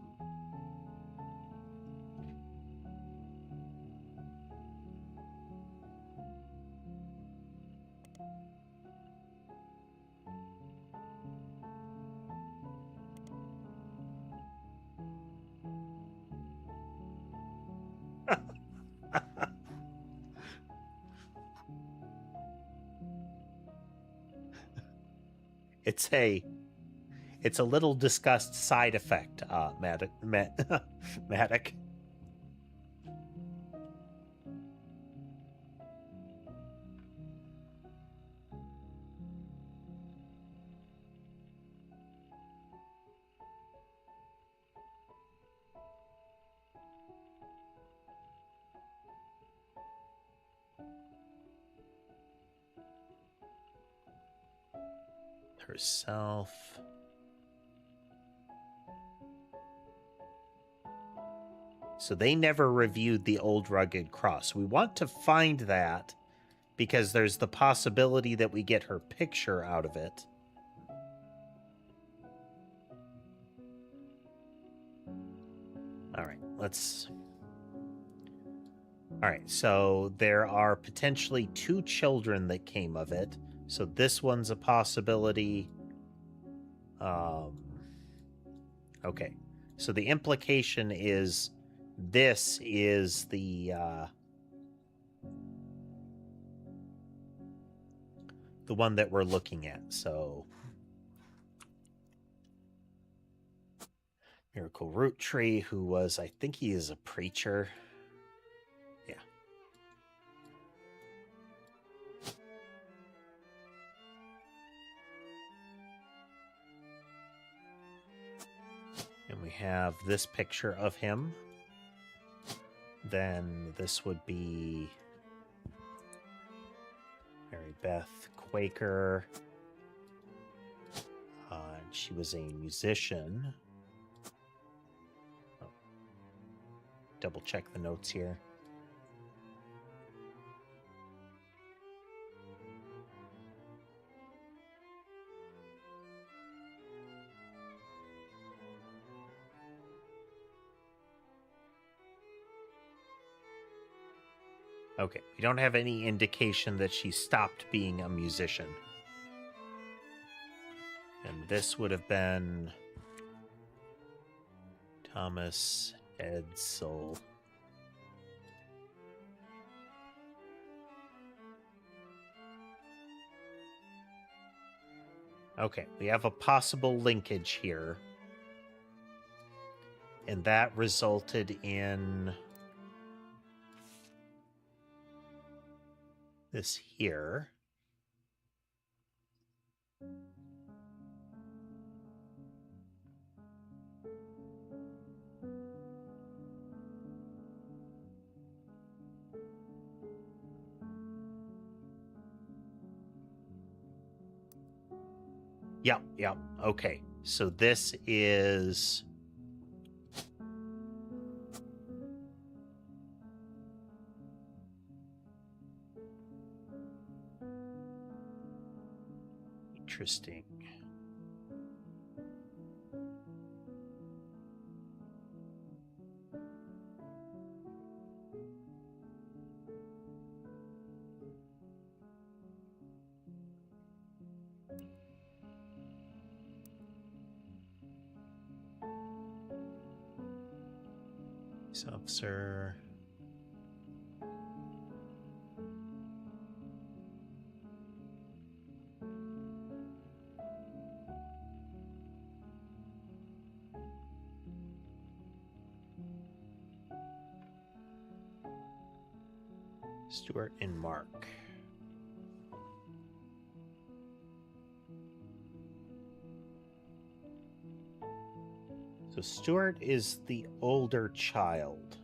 It's a little discussed side effect, Matic. Herself. So they never reviewed the old rugged cross. We want to find that because there's the possibility that we get her picture out of it. All right, let's... All right, so there are potentially 2 children that came of it. So this one's a possibility. Okay, so the implication is this is the one that we're looking at. So Miracle Root Tree, who was, I think he is a preacher. Yeah. And we have this picture of him. Then this would be Mary Beth Quaker. She was a musician. Oh. Double check the notes here. Okay, we don't have any indication that she stopped being a musician. And this would have been Thomas Edsel. Okay, we have a possible linkage here. And that resulted in this here. Yep. Okay, so this is... Interesting. Officer. Stuart and Mark. So Stuart is the older child.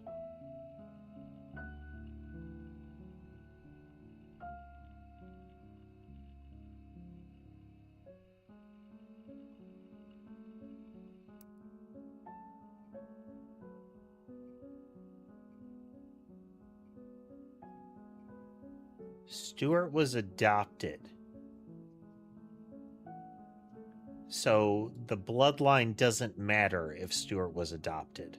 Stuart was adopted. So the bloodline doesn't matter if Stuart was adopted.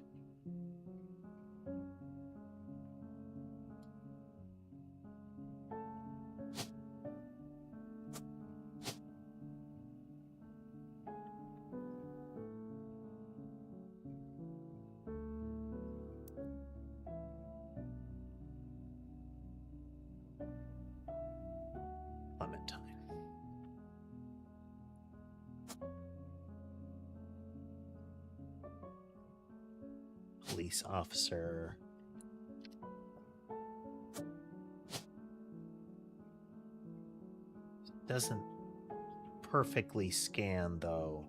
Clementine. Police officer. Doesn't perfectly scan, though.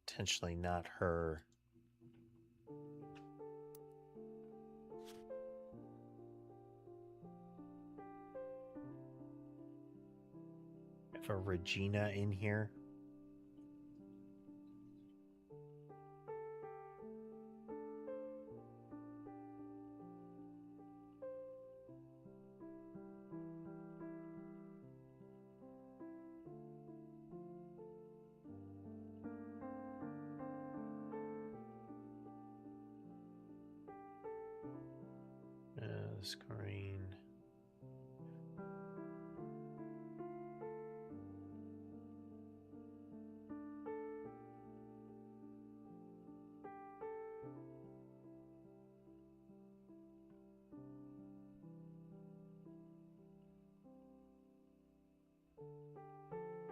Potentially not her. For Regina in here. Screen.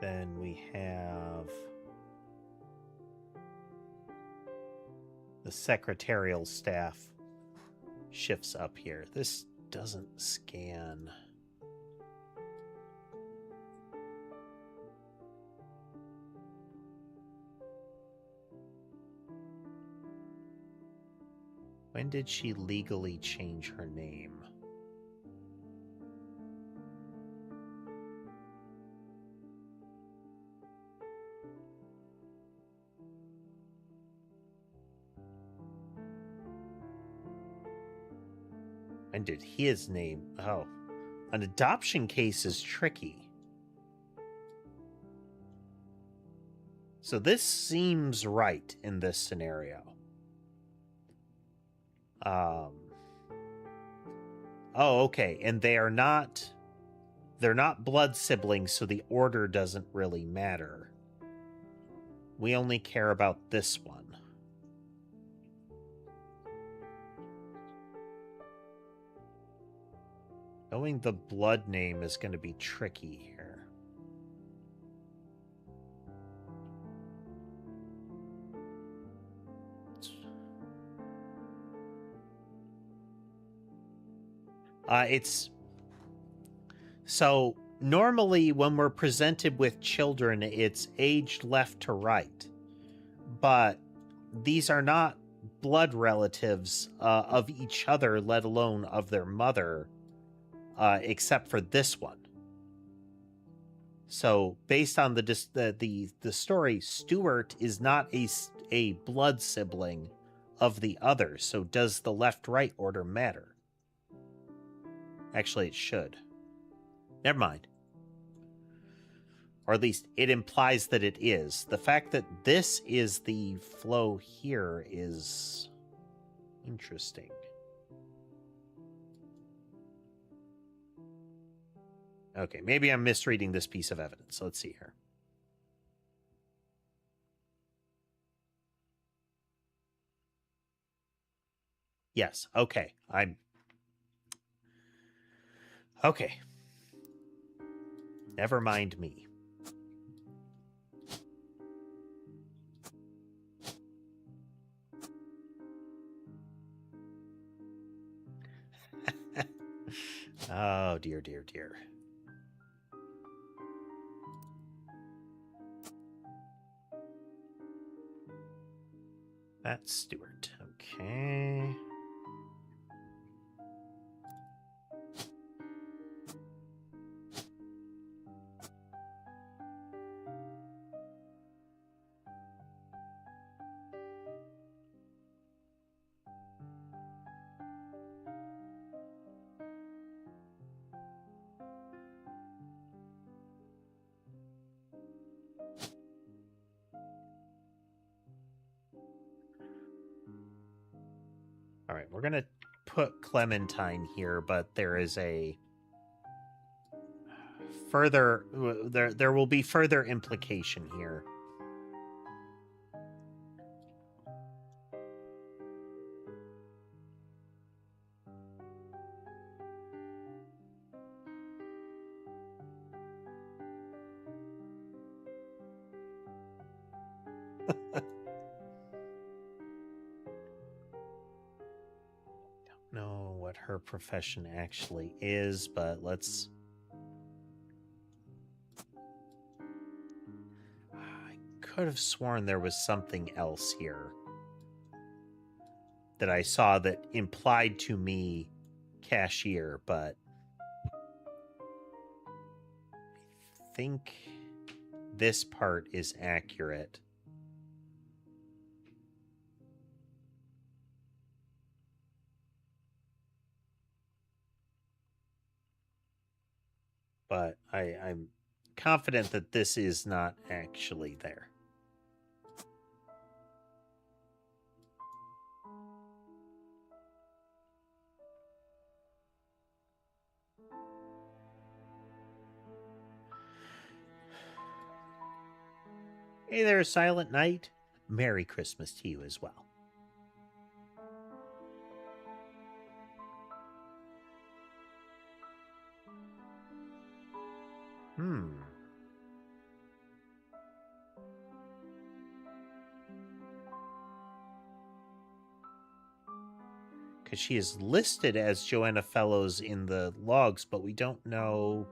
Then we have the secretarial staff shifts up here. This doesn't scan. When did she legally change her name? When did his name? Oh, an adoption case is tricky. So this seems right in this scenario. Oh, okay. And they're not blood siblings, so the order doesn't really matter. We only care about this one. Knowing the blood name is going to be tricky here. It's so normally when we're presented with children, it's aged left to right, but these are not blood relatives of each other, let alone of their mother, except for this one. So based on the story, Stuart is not a blood sibling of the other. So does the left-right order matter? Actually, it should. Never mind. Or at least it implies that it is. The fact that this is the flow here is interesting. Okay, maybe I'm misreading this piece of evidence. Let's see here. Yes, okay. Okay. Never mind me. Oh, dear, dear, dear. That's Stuart. Okay. All right, we're going to put Clementine here, but there is a further there will be further implication here. Don't know what her profession actually is, but let's... I could have sworn there was something else here that I saw that implied to me cashier, but I think this part is accurate. But I'm confident that this is not actually there. Hey there, Silent Night. Merry Christmas to you as well. Because she is listed as Joanna Fellows in the logs, but we don't know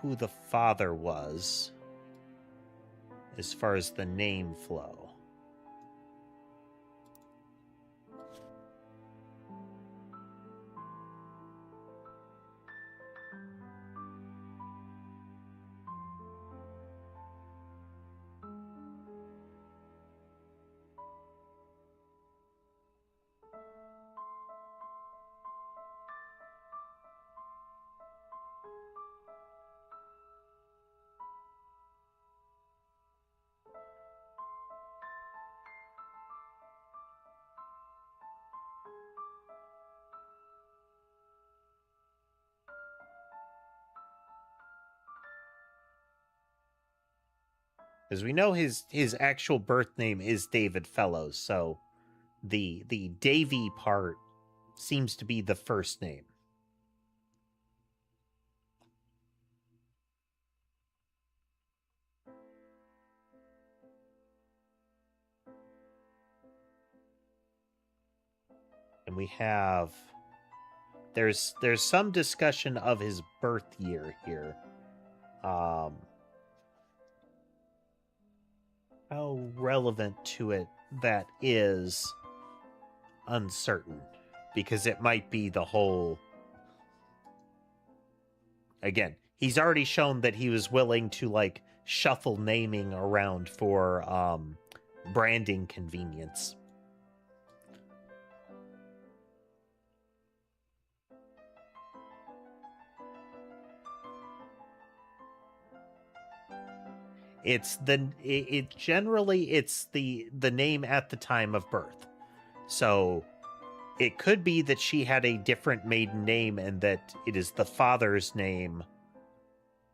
who the father was as far as the name flow. Because we know his actual birth name is David Fellows, so the Davy part seems to be the first name. And we have there's some discussion of his birth year here. How relevant to it that is uncertain, because it might be the whole. Again, he's already shown that he was willing to like shuffle naming around for branding convenience. It's generally it's the name at the time of birth. So it could be that she had a different maiden name and that it is the father's name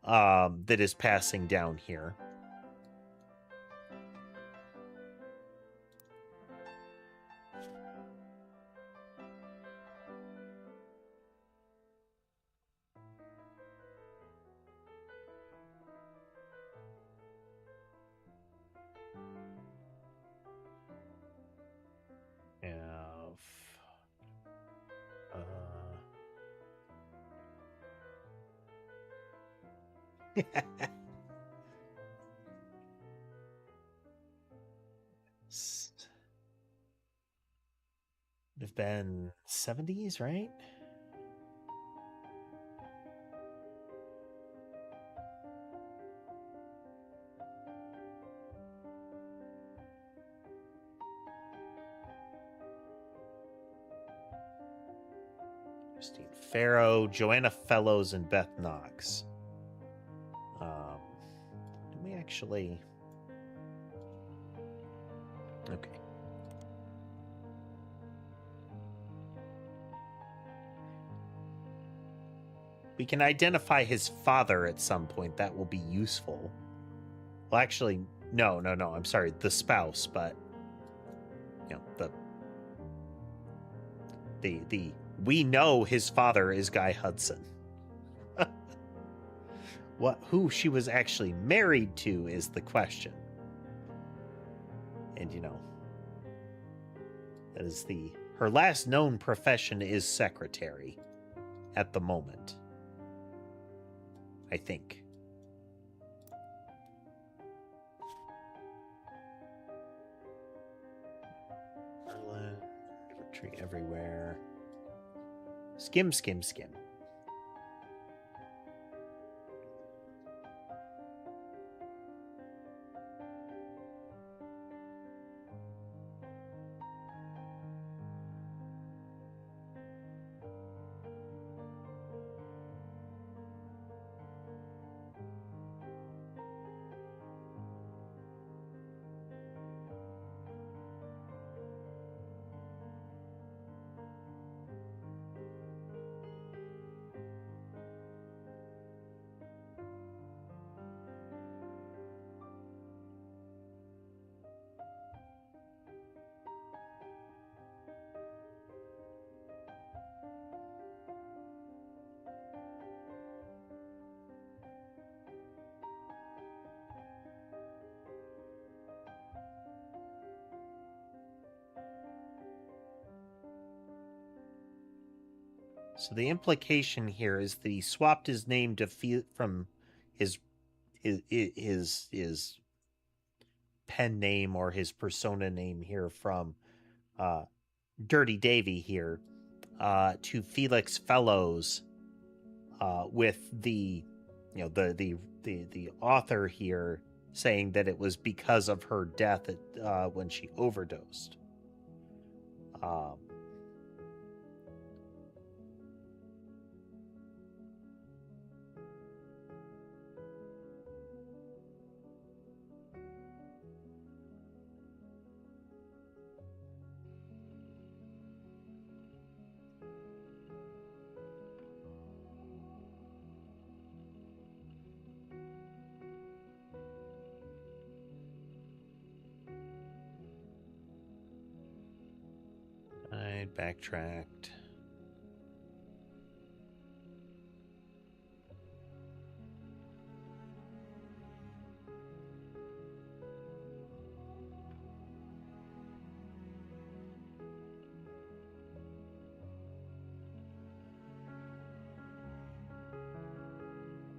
that is passing down here. Would have been 70s, right? Christine Farrow, Joanna Fellows, and Beth Knox. Do we actually? Okay. We can identify his father at some point. That will be useful. Well, actually, no. I'm sorry, the spouse, but you know, the we know his father is Guy Hudson. Who she was actually married to is the question. And that is her last known profession is secretary at the moment, I think. Berlin, retreat everywhere. Skim. So the implication here is that he swapped his name to from his pen name or his persona name here from Dirty Davy here to Felix Fellows, with the author here saying that it was because of her death when she overdosed. I backtracked.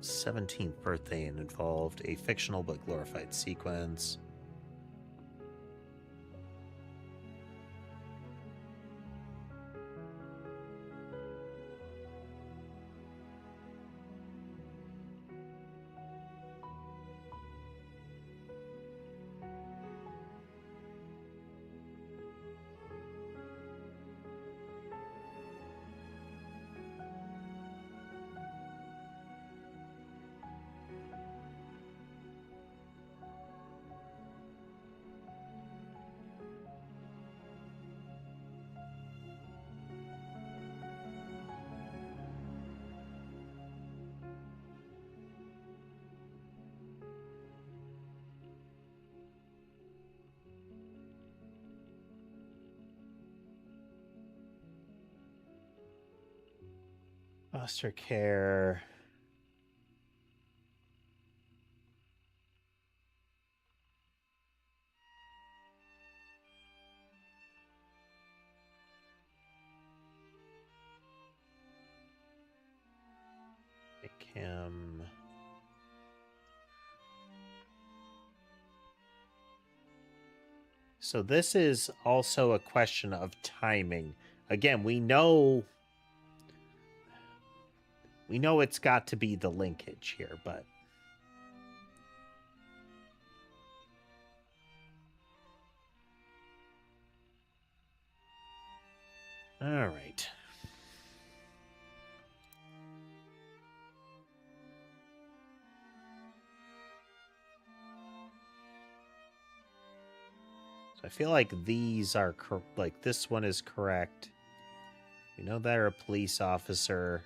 '17th birthday and involved a fictional but glorified sequence. Foster care. Make him. So this is also a question of timing. Again, we know it's got to be the linkage here, but all right. So I feel like these are like this one is correct. We know they're a police officer.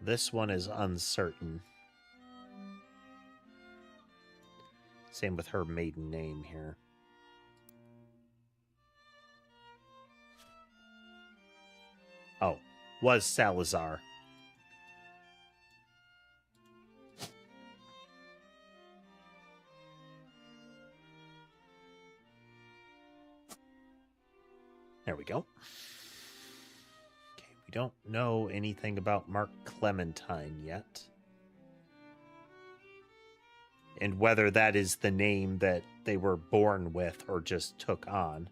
This one is uncertain. Same with her maiden name here. Oh, was Salazar. There we go. Okay, we don't know anything about Mark Clementine yet. And whether that is the name that they were born with or just took on.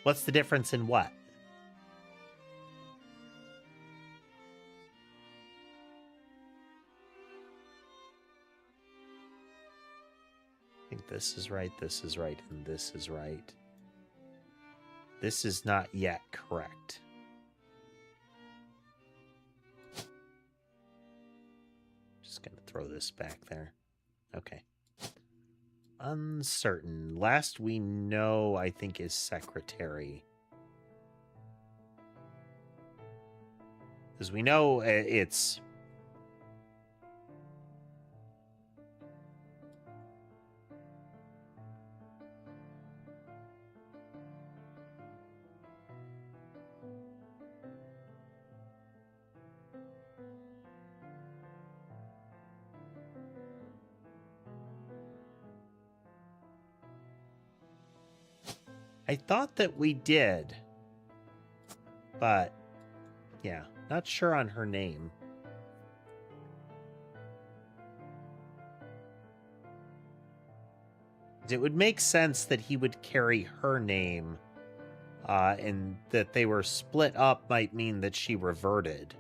What's the difference in what? I think this is right, and this is right. This is not yet correct. Just gonna throw this back there. Okay. Uncertain. Last we know, I think, is secretary. Because we know it's... I thought that we did. But, yeah, not sure on her name. It would make sense that he would carry her name, and that they were split up might mean that she reverted.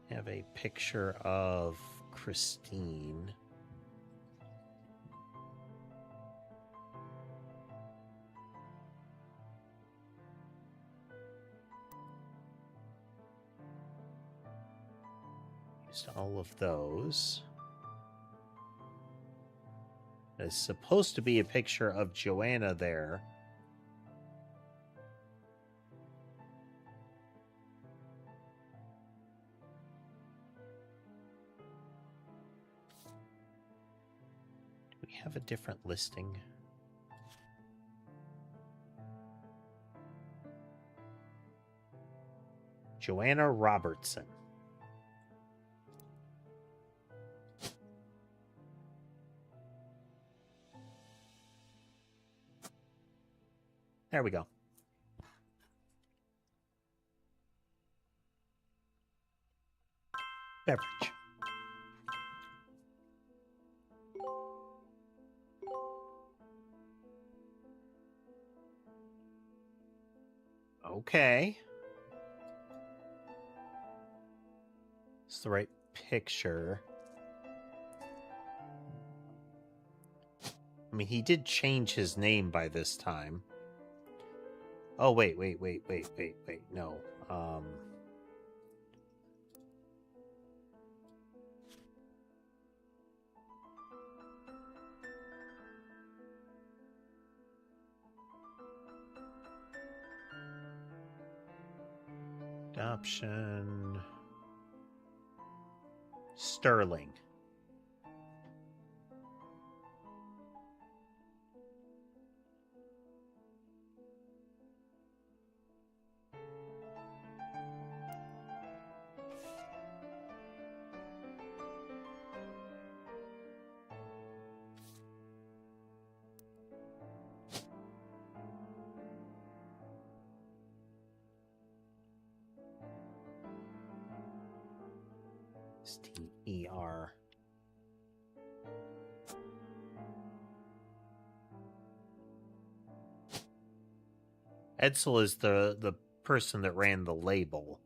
Have a picture of Christine. Used all of those. There's supposed to be a picture of Joanna there. Do we have a different listing? Joanna Robertson. There we go. Beverage. Okay. It's the right picture. I mean, he did change his name by this time. Oh, wait. No. Adoption. Sterling. T-E-R. Edsel is the person that ran the label.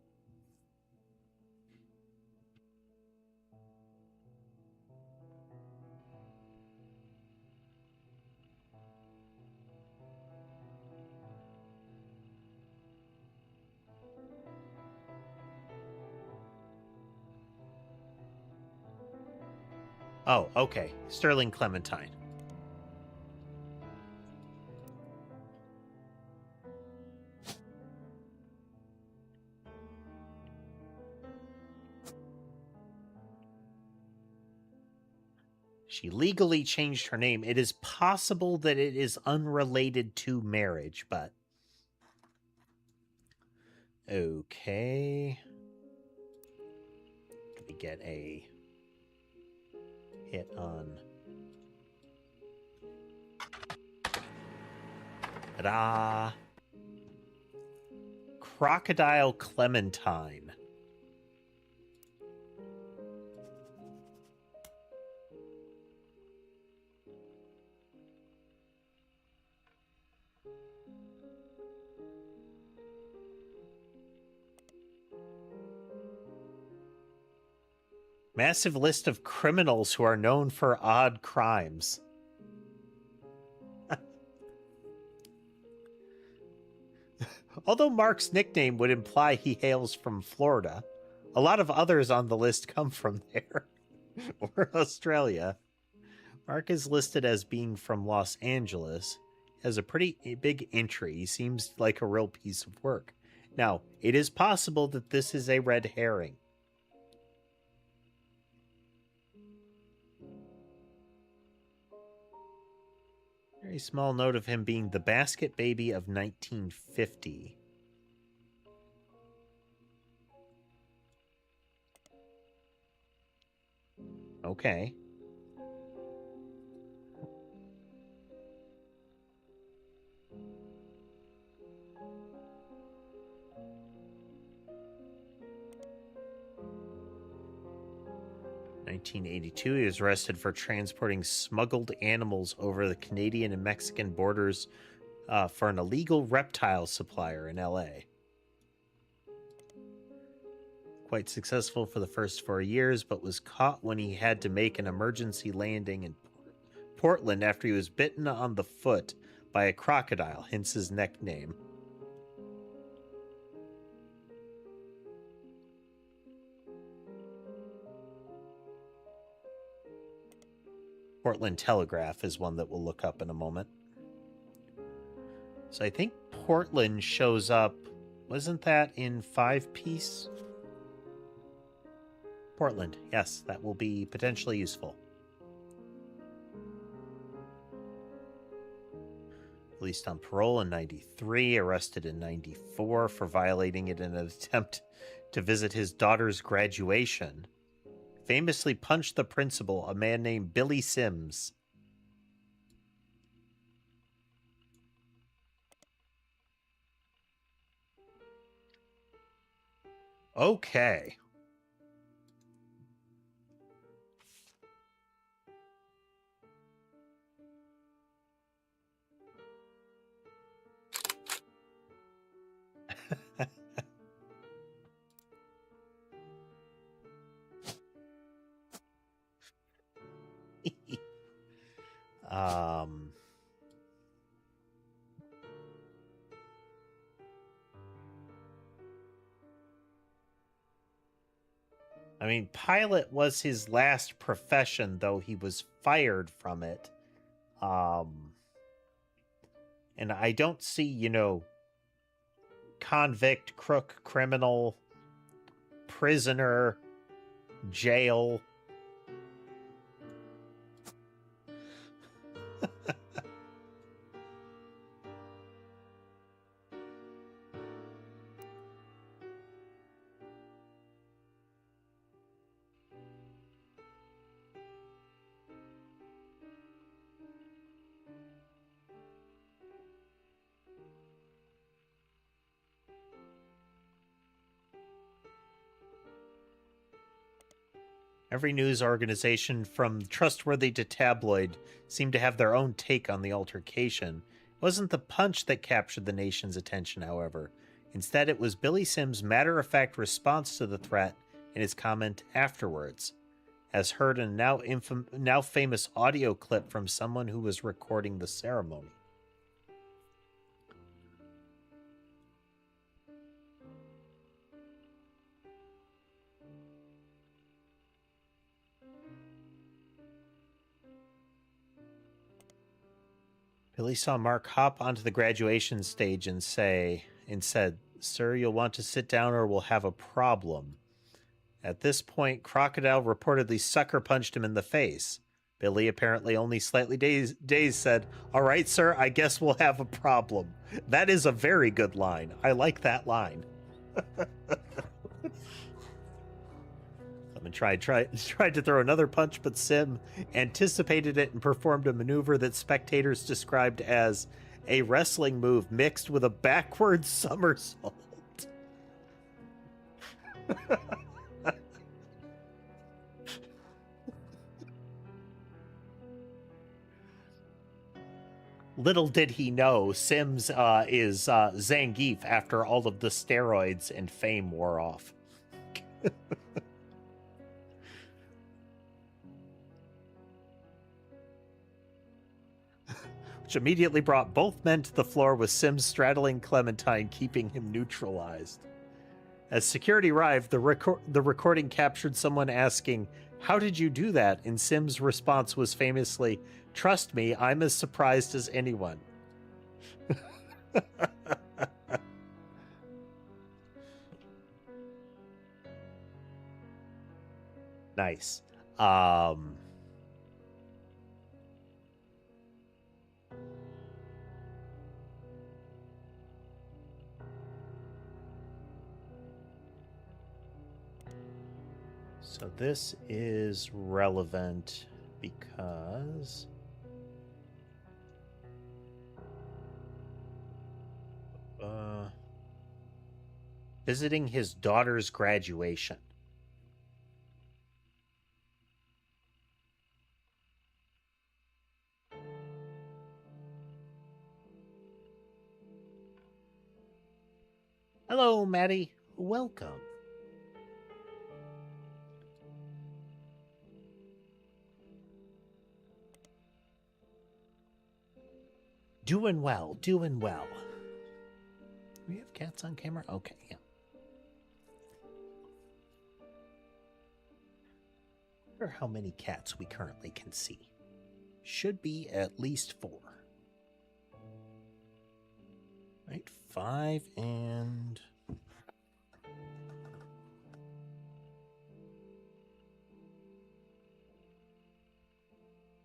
Oh, okay. Sterling Clementine. She legally changed her name. It is possible that it is unrelated to marriage, but... Okay. Can we get a hit on... Ta-da! Crocodile Clementine. Massive list of criminals who are known for odd crimes. Although Mark's nickname would imply he hails from Florida, a lot of others on the list come from there. Or Australia. Mark is listed as being from Los Angeles. He has a pretty big entry. He seems like a real piece of work. Now, it is possible that this is a red herring. Very small note of him being the basket baby of 1950. Okay. 1982, he was arrested for transporting smuggled animals over the Canadian and Mexican borders for an illegal reptile supplier in LA. Quite successful for the first 4 years, but was caught when he had to make an emergency landing in Portland after he was bitten on the foot by a crocodile, hence his nickname. Portland Telegraph is one that we'll look up in a moment. So I think Portland shows up. Wasn't that in 5-piece? Portland, yes, that will be potentially useful. Released on parole in 93, arrested in 94 for violating it in an attempt to visit his daughter's graduation. Famously punched the principal, a man named Billy Sims. Okay. I mean, pilot was his last profession, though he was fired from it. And I don't see, convict, crook, criminal, prisoner, jail. Every news organization, from trustworthy to tabloid, seemed to have their own take on the altercation. It wasn't the punch that captured the nation's attention, however. Instead, it was Billy Sims' matter-of-fact response to the threat and his comment afterwards, as heard in a now famous audio clip from someone who was recording the ceremony. Billy saw Mark hop onto the graduation stage and said, "Sir, you'll want to sit down or we'll have a problem." At this point, Crocodile reportedly sucker punched him in the face. Billy, apparently only slightly dazed, said, "All right, sir, I guess we'll have a problem." That is a very good line. I like that line. Tried to throw another punch, but Sim anticipated it and performed a maneuver that spectators described as a wrestling move mixed with a backward somersault. Little did he know, Sims is Zangief after all of the steroids and fame wore off. Which immediately brought both men to the floor, with Sims straddling Clementine, keeping him neutralized. As security arrived, the recording captured someone asking, "How did you do that?" And Sims' response was famously, "Trust me, I'm as surprised as anyone." Nice. So this is relevant because visiting his daughter's graduation. Hello, Maddie. Welcome. Doing well, doing well. Do we have cats on camera? Okay, yeah. I wonder how many cats we currently can see. Should be at least 4. Right, 5 and...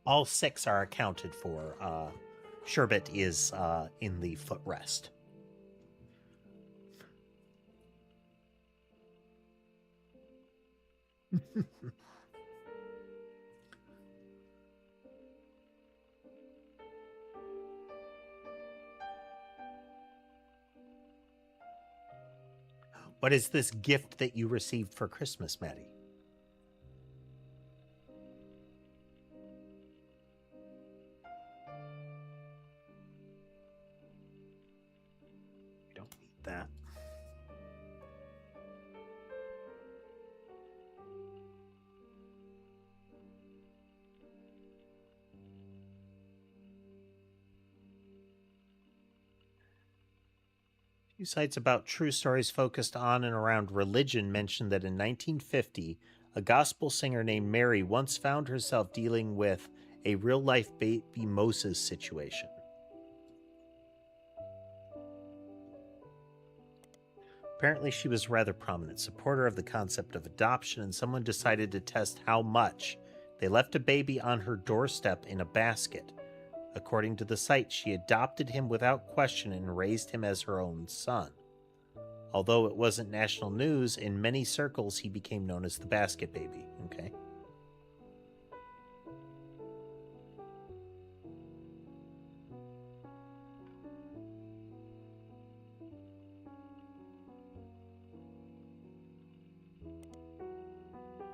all 6 are accounted for. Sherbet is in the footrest. What is this gift that you received for Christmas, Maddie? We don't need that. Few sites about true stories focused on and around religion mentioned that in 1950, a gospel singer named Mary once found herself dealing with a real-life baby Moses situation. Apparently, she was a rather prominent supporter of the concept of adoption, and someone decided to test how much. They left a baby on her doorstep in a basket. According to the site, she adopted him without question and raised him as her own son. Although it wasn't national news, in many circles he became known as the basket baby. Okay.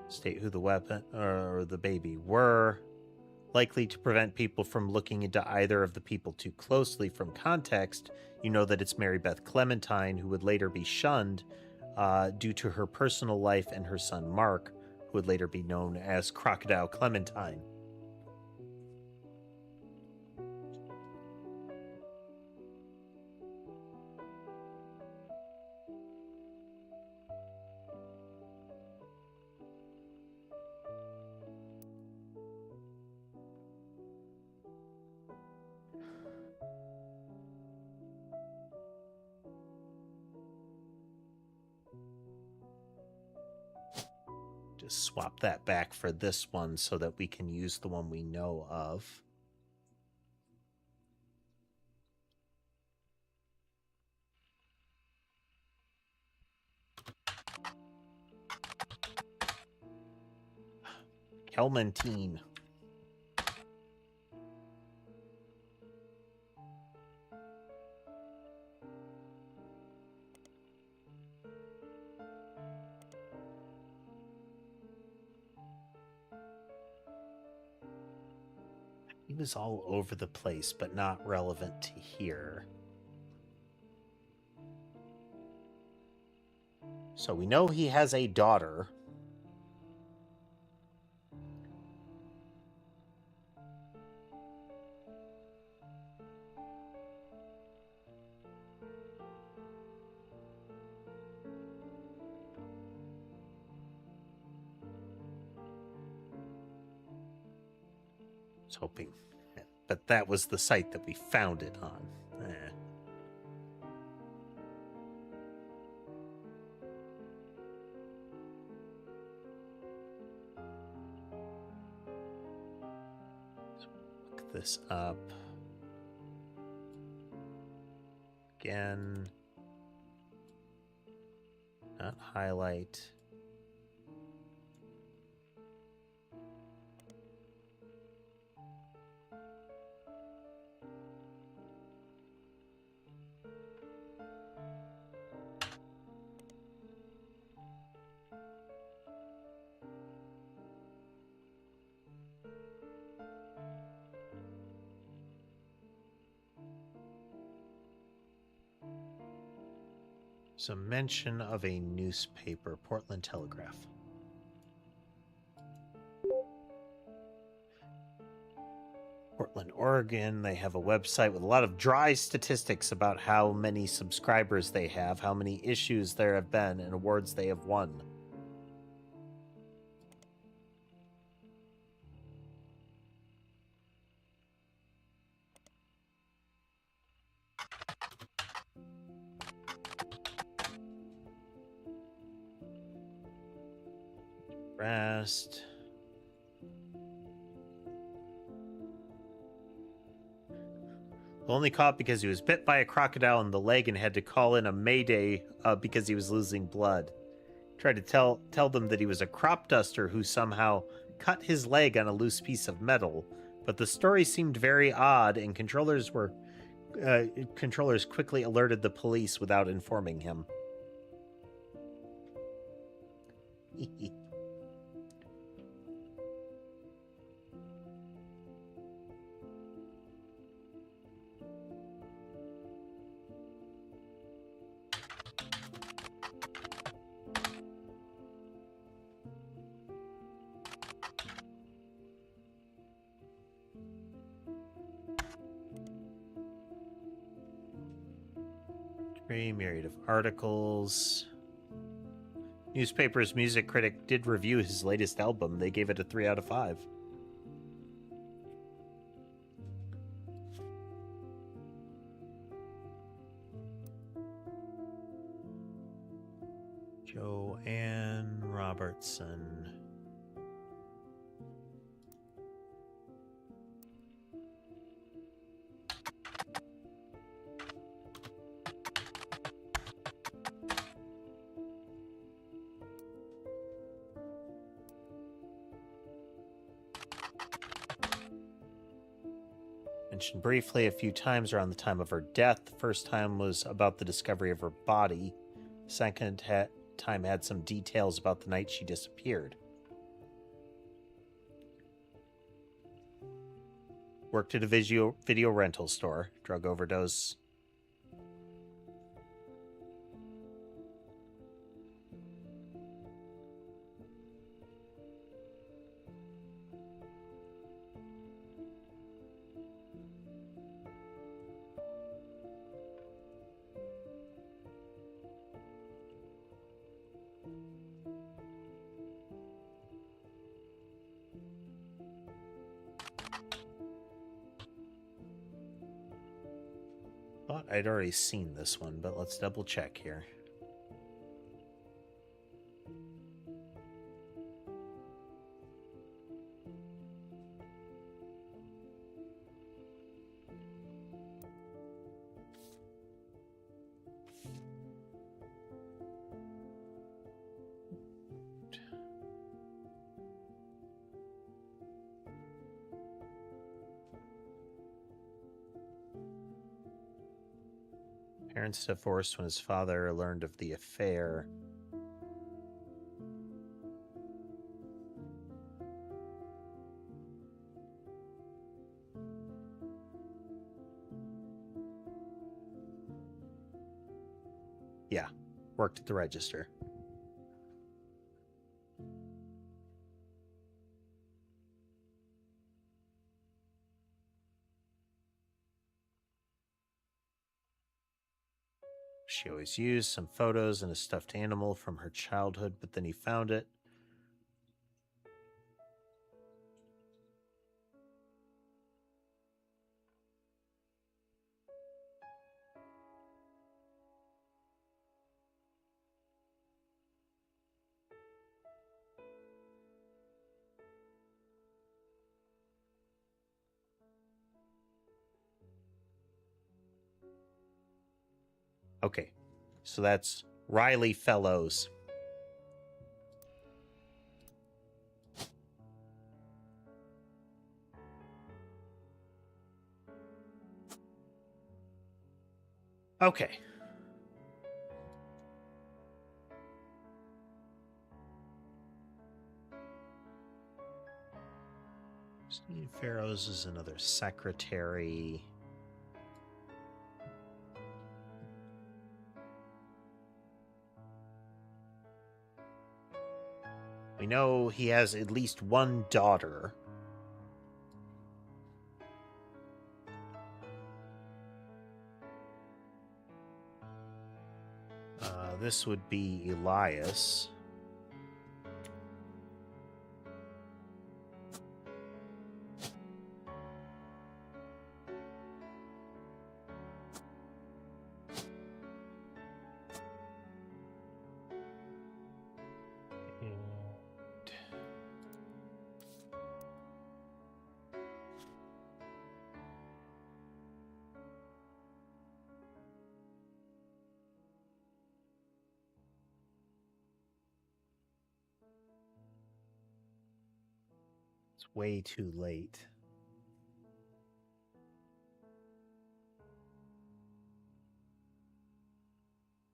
State who the weapon or the baby were. Likely to prevent people from looking into either of the people too closely from context, you know that it's Mary Beth Clementine, who would later be shunned due to her personal life, and her son Mark, who would later be known as Crocodile Clementine. Just swap that back for this one so that we can use the one we know of. Kelmentine. He was all over the place, but not relevant to here. So we know he has a daughter. I was hoping, but that was the site that we found it on. Look this up. Again. Not highlight. There's a mention of a newspaper, Portland Telegraph. Portland, Oregon. They have a website with a lot of dry statistics about how many subscribers they have, how many issues there have been, and awards they have won. Rest. Only caught because he was bit by a crocodile in the leg and had to call in a mayday because he was losing blood. Tried to tell them that he was a crop duster who somehow cut his leg on a loose piece of metal, but the story seemed very odd, and controllers quickly alerted the police without informing him. Myriad of articles. Newspaper's music critic did review his latest album. They gave it a 3 out of 5. Joanne Robertson. Mentioned briefly a few times around the time of her death. The first time was about the discovery of her body. The second time had some details about the night she disappeared. Worked at a video rental store. Drug overdose. Thought I'd already seen this one, but let's double check here. Parents divorced when his father learned of the affair. Yeah, worked at the register. She always used some photos and a stuffed animal from her childhood, but then he found it. Okay, so that's Riley Fellows. Okay. Steve Farrows is another secretary. We know he has at least one daughter. This would be Elias. Way too late.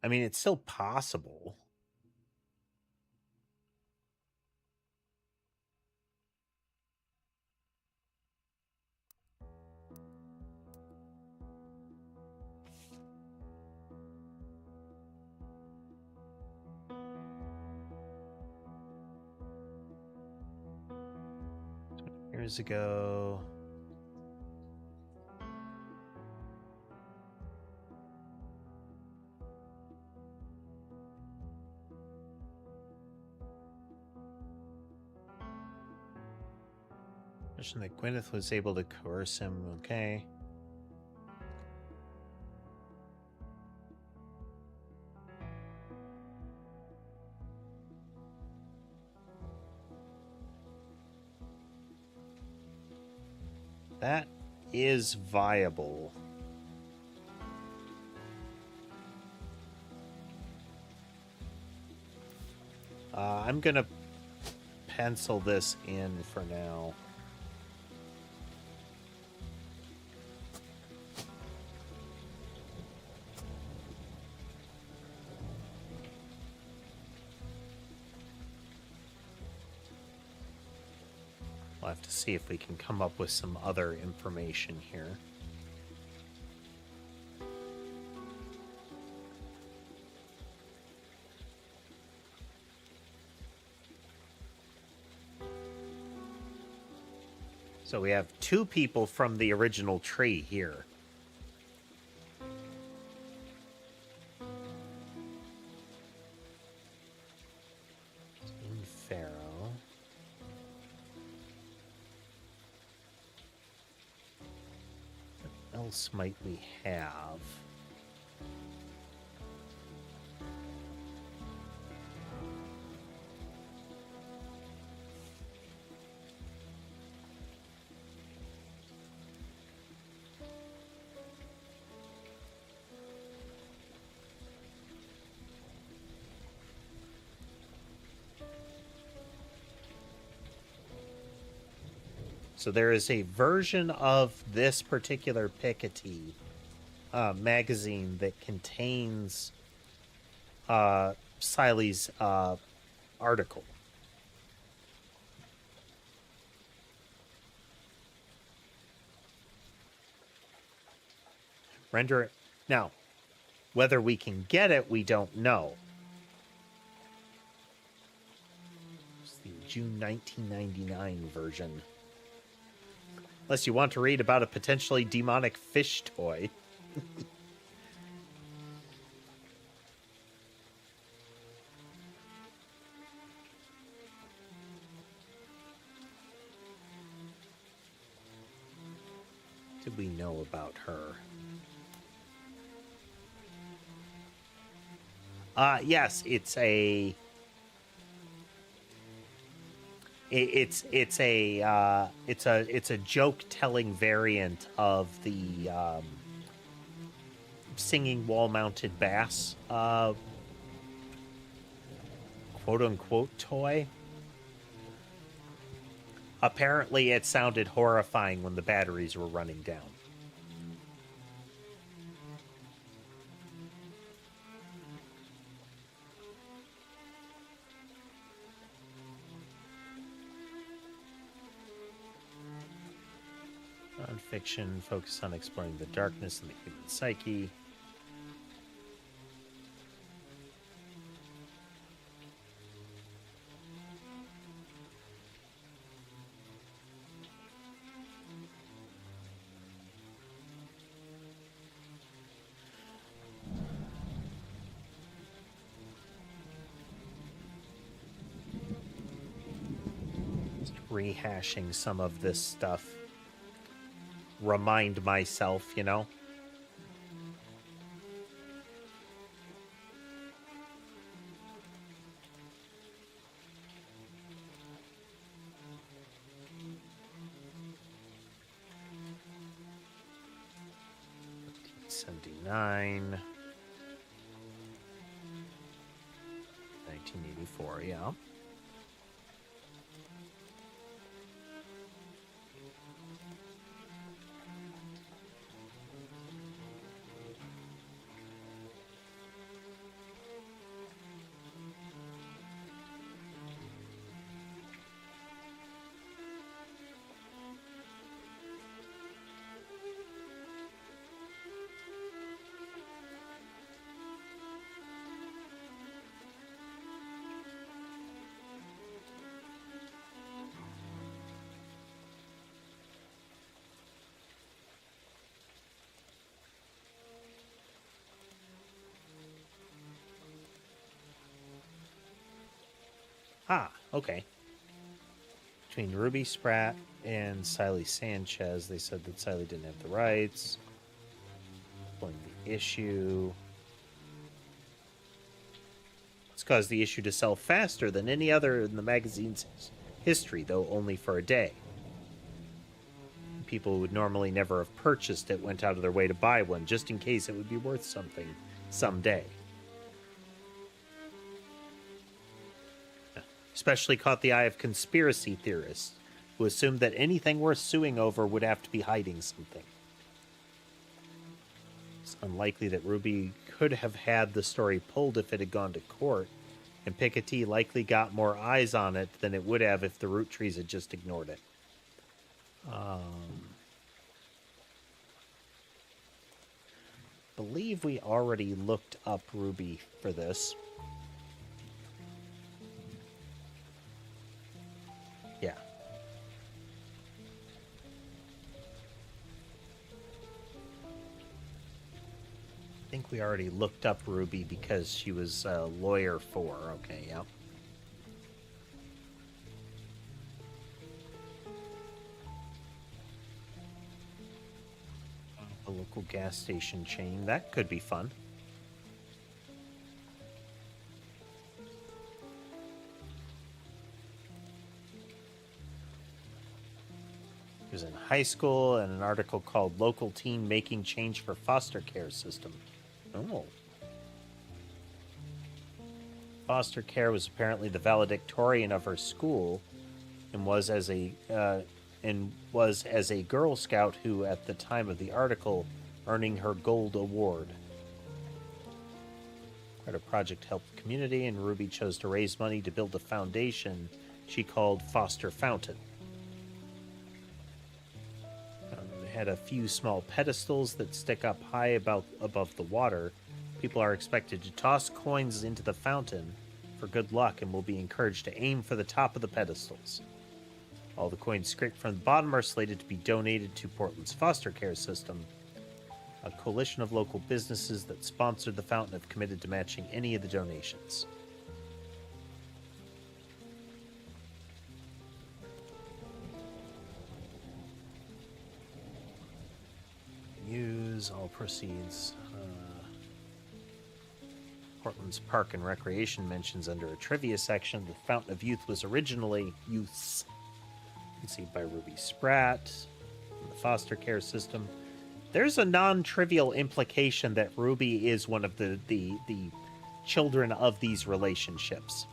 I mean, it's still possible. Years ago. Mentioned that Gwyneth was able to coerce him. Okay. That is viable. I'm gonna pencil this in for now. We'll have to see if we can come up with some other information here. So we have two people from the original tree here. Pharaoh. What else might we have? So there is a version of this particular Piketty magazine that contains Siley's article. Render it. Now, whether we can get it, we don't know. It's the June 1999 version. Unless you want to read about a potentially demonic fish toy. Did we know about her? Yes, it's a... It's a joke telling variant of the singing wall mounted bass quote unquote toy. Apparently it sounded horrifying when the batteries were running down. Nonfiction, focused on exploring the darkness in the human psyche. rehashing some of this stuff. Remind myself, you know? '79, 1984, yeah. Ah, okay. Between Ruby Spratt and Siley Sanchez, they said that Siley didn't have the rights. Pulling the issue. It's caused the issue to sell faster than any other in the magazine's history, though only for a day. People who would normally never have purchased it went out of their way to buy one, just in case it would be worth something someday. Especially caught the eye of conspiracy theorists, who assumed that anything worth suing over would have to be hiding something. It's unlikely that Ruby could have had the story pulled if it had gone to court, and Piketty likely got more eyes on it than it would have if the Roottrees had just ignored it. Believe we already looked up Ruby for this. Yeah. I think we already looked up Ruby because she was a lawyer for. Okay, yep. A local gas station chain. That could be fun. He was in high school and an article called Local Teen Making Change for Foster Care System. Oh. Foster care was apparently the valedictorian of her school and was as a Girl Scout who, at the time of the article, earning her gold award. Quite a project helped the community, and Ruby chose to raise money to build a foundation she called Foster Fountain. It had a few small pedestals that stick up high above the water. People are expected to toss coins into the fountain for good luck and will be encouraged to aim for the top of the pedestals. All the coins scraped from the bottom are slated to be donated to Portland's foster care system. A coalition of local businesses that sponsored the fountain have committed to matching any of the donations. Use all proceeds. Portland's Park and Recreation mentions under a trivia section the Fountain of Youth was originally Youth's. Conceived by Ruby Spratt in the foster care system. There's a non-trivial implication that Ruby is one of the children of these relationships.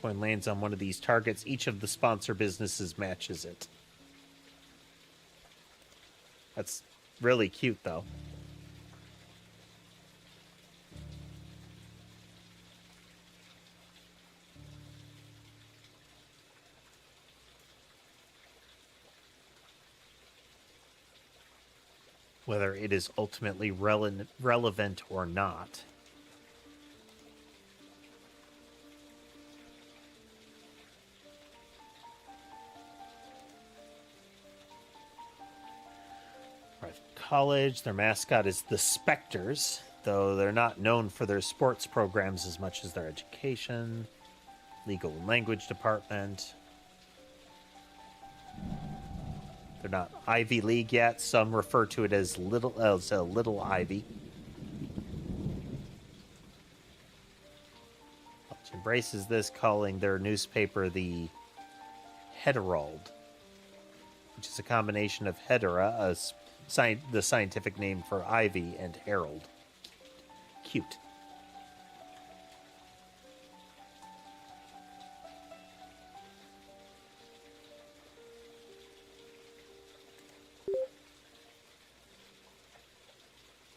Coin lands on one of these targets. Each of the sponsor businesses matches it. That's really cute, though. Whether it is ultimately relevant or not. college. Their mascot is the Spectres, though they're not known for their sports programs as much as their education. Legal and language department. They're not Ivy League yet. Some refer to it as Little Ivy. Which embraces this, calling their newspaper the Herald, which is a combination of Hedera, the scientific name for ivy, and herald. Cute.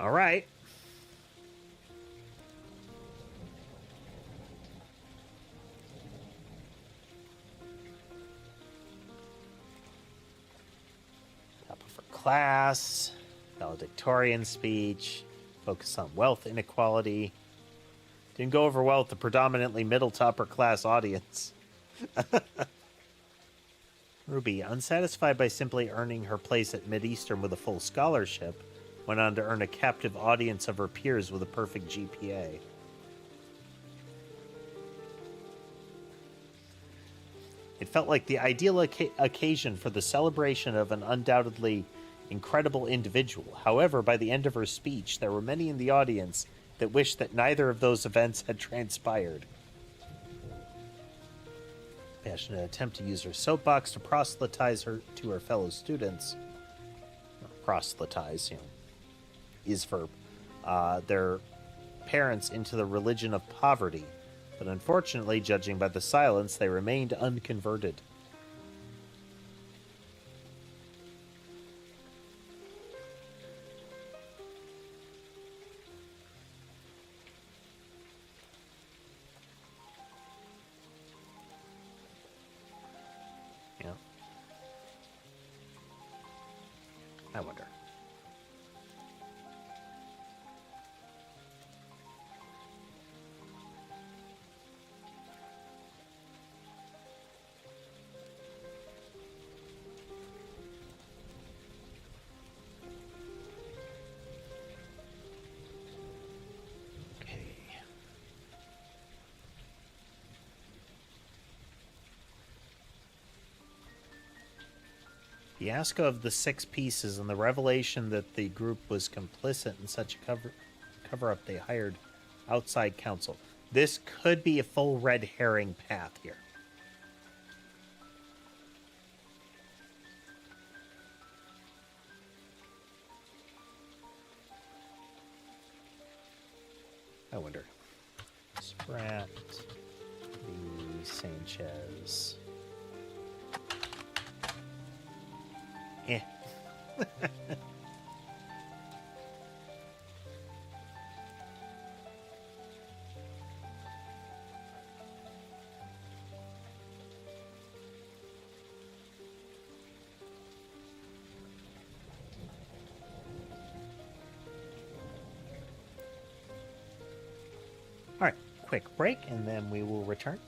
All right. Topic for class, valedictorian speech, focus on wealth inequality. Didn't go over well with the predominantly middle to upper class audience. Ruby, unsatisfied by simply earning her place at Mideastern with a full scholarship, went on to earn a captive audience of her peers with a perfect GPA. It felt like the ideal occasion for the celebration of an undoubtedly incredible individual. However, by the end of her speech, there were many in the audience that wished that neither of those events had transpired. Passionate attempt to use her soapbox to proselytize her to her fellow students. Proselytize, is verb. Their parents into the religion of poverty, but unfortunately, judging by the silence, they remained unconverted. Yeah. I wonder. Fiasco of the Six Pieces and the revelation that the group was complicit in such a cover-up they hired outside counsel. This could be a full red herring path here. I wonder. Sprat, the Sanchez. Eh. All right, quick break, and then we will return.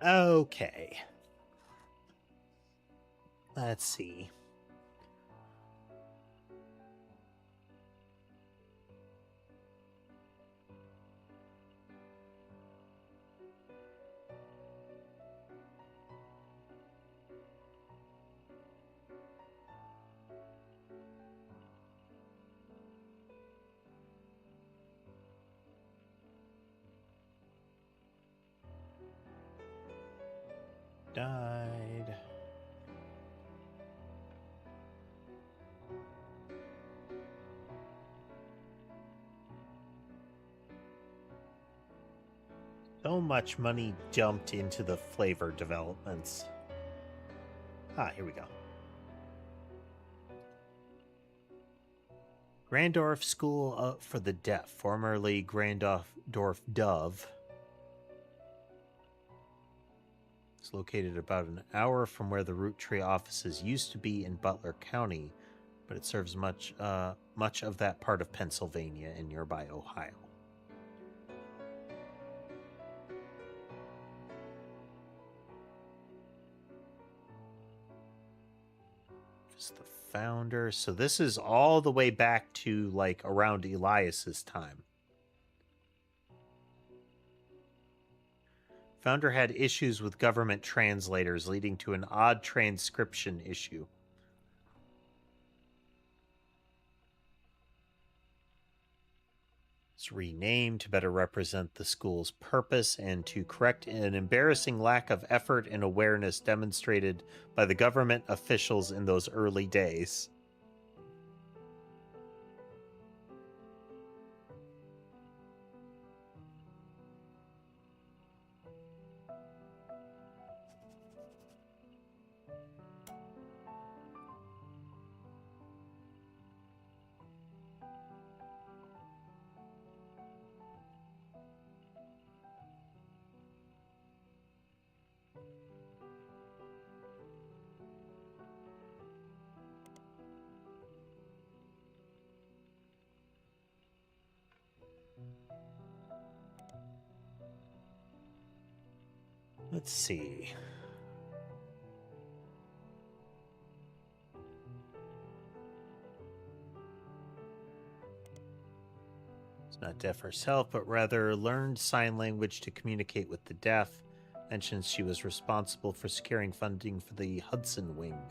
Okay. Let's see. Died. So much money dumped into the flavor developments. Ah, here we go. Grandorf School for the Deaf, formerly Grandorf Dove. It's located about an hour from where the Roottrees offices used to be in Butler County, but it serves much of that part of Pennsylvania and nearby Ohio. Just the founder. So this is all the way back to like around Elias's time. Founder had issues with government translators, leading to an odd transcription issue. It's renamed to better represent the school's purpose and to correct an embarrassing lack of effort and awareness demonstrated by the government officials in those early days. Let's see. She's not deaf herself, but rather learned sign language to communicate with the deaf. Mentions she was responsible for securing funding for the Hudson Wing.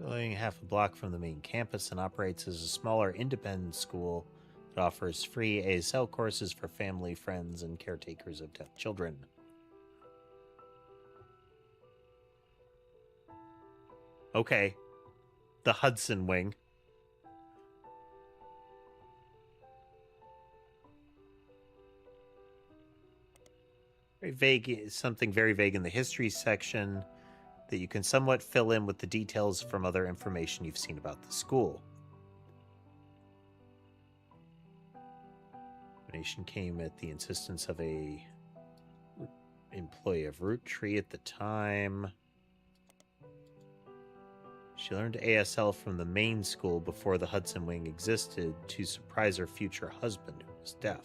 Building half a block from the main campus and operates as a smaller independent school that offers free ASL courses for family, friends, and caretakers of deaf children. Okay. The Hudson Wing. Very vague, something very vague in the history section that you can somewhat fill in with the details from other information you've seen about the school. Donation came at the insistence of a employee of Roottrees at the time. She learned ASL from the main school before the Hudson Wing existed to surprise her future husband, who was deaf.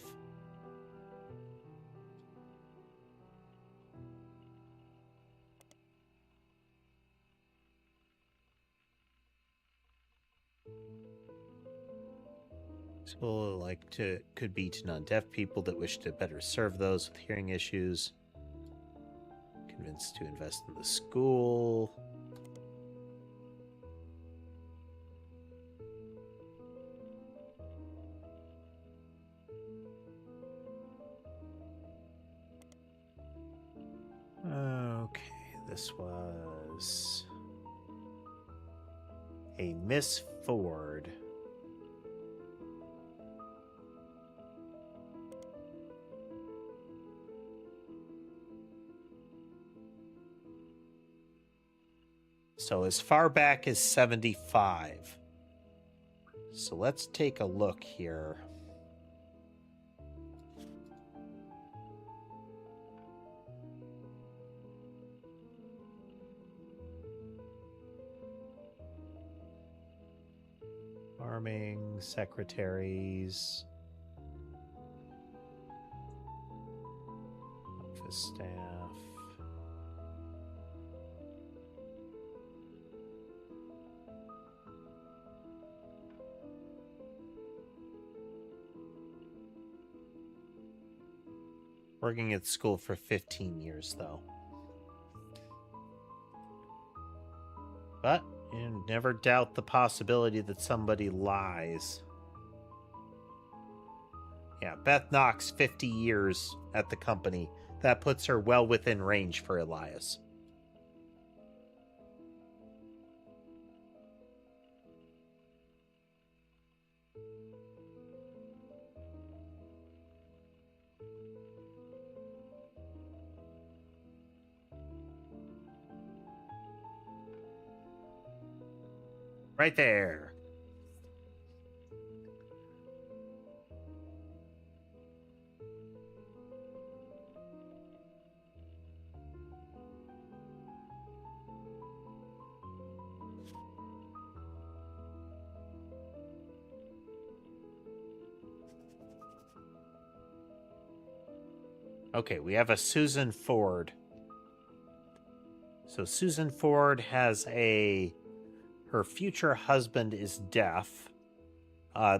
School could be to non-deaf people that wish to better serve those with hearing issues. Convinced to invest in the school. Okay, this was a Miss Ford. So as far back as 75. So let's take a look here. Farming, secretaries, office staff. Working at school for 15 years, though. But you never doubt the possibility that somebody lies. Yeah, Beth Knox, 50 years at the company. That puts her well within range for Elias. Right there. Okay, we have a Susan Ford. So Susan Ford has her future husband is deaf.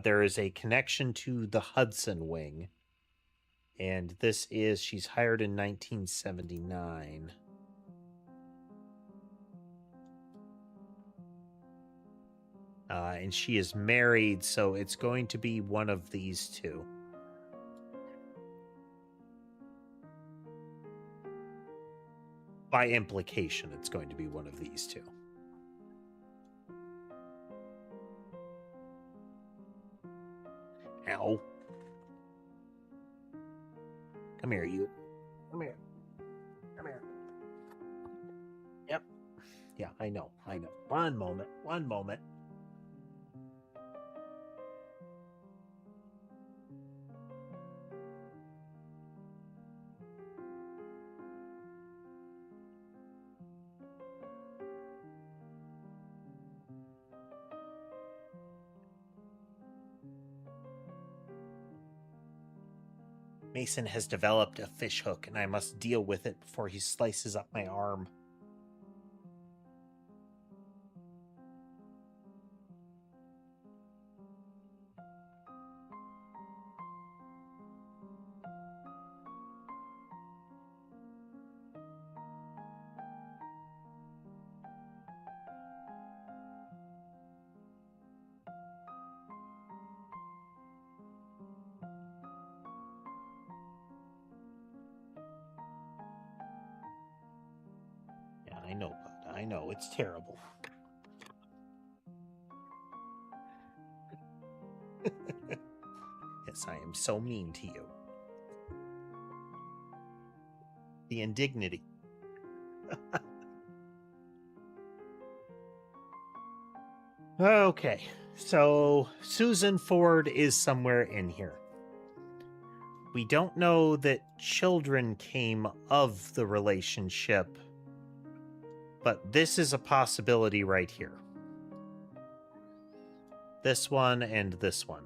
There is a connection to the Hudson Wing. And she's hired in 1979. And she is married, so it's going to be one of these two. By implication, it's going to be one of these two. Ow. Come here, you. Come here. Come here. Yep. Yeah, I know. One moment. Mason has developed a fish hook, and I must deal with it before he slices up my arm. I know, it's terrible. Yes, I am so mean to you. The indignity. Okay, so Susan Ford is somewhere in here. We don't know that children came of the relationship, but this is a possibility right here. This one and this one.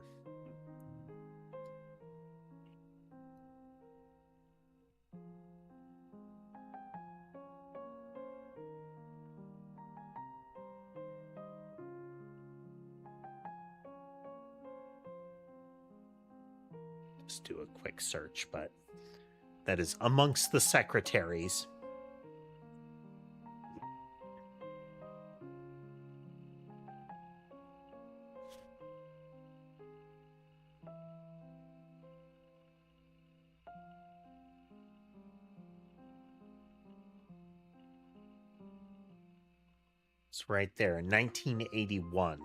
Just do a quick search, but that is amongst the secretaries. It's right there, 1981.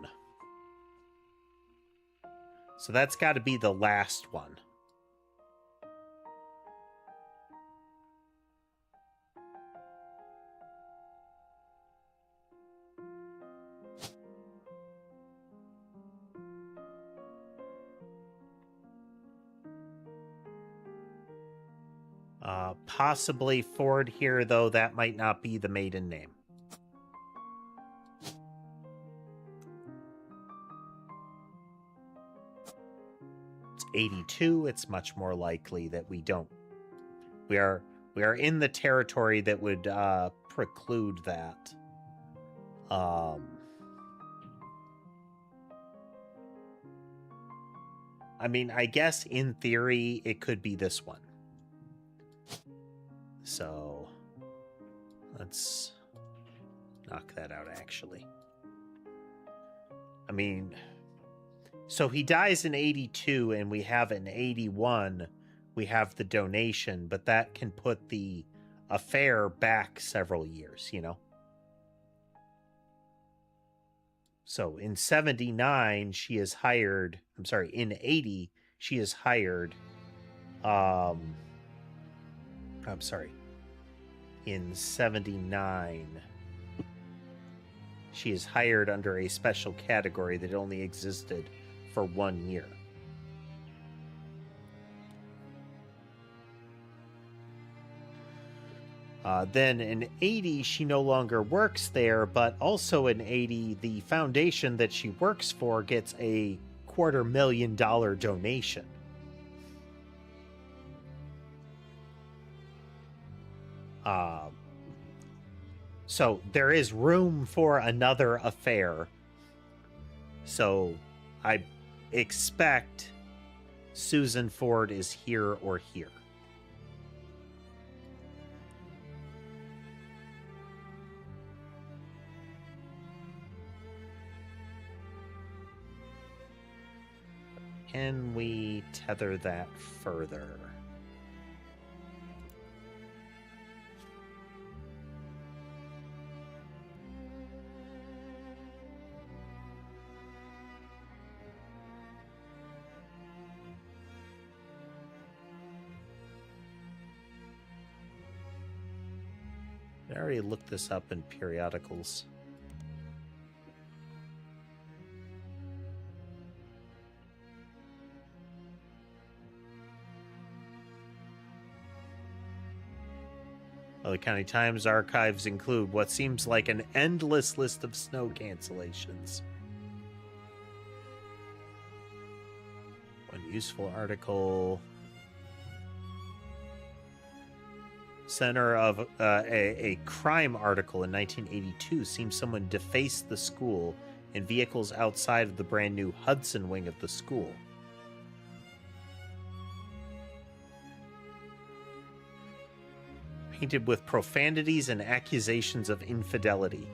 So that's got to be the last one. Possibly Ford here, though that might not be the maiden name. it's 82, it's much more likely that we don't. We are in the territory that would preclude that. I mean, I guess in theory it could be this one. So let's knock that out, actually. I mean, so he dies in 82 and we have in 81, we have the donation, but that can put the affair back several years, you know? So in 79, she is hired. I'm sorry, in 80, she is hired. I'm sorry. In 79, she is hired under a special category that only existed for 1 year. Then in 80, she no longer works there, but also in 80, the foundation that she works for gets a $250,000 donation. So there is room for another affair. So I expect Susan Ford is here or here. Can we tether that further? I already looked this up in periodicals. The County Times archives include what seems like an endless list of snow cancellations. One useful article. Center of a crime article in 1982 seems someone defaced the school in vehicles outside of the brand new Hudson wing of the school. Painted with profanities and accusations of infidelity.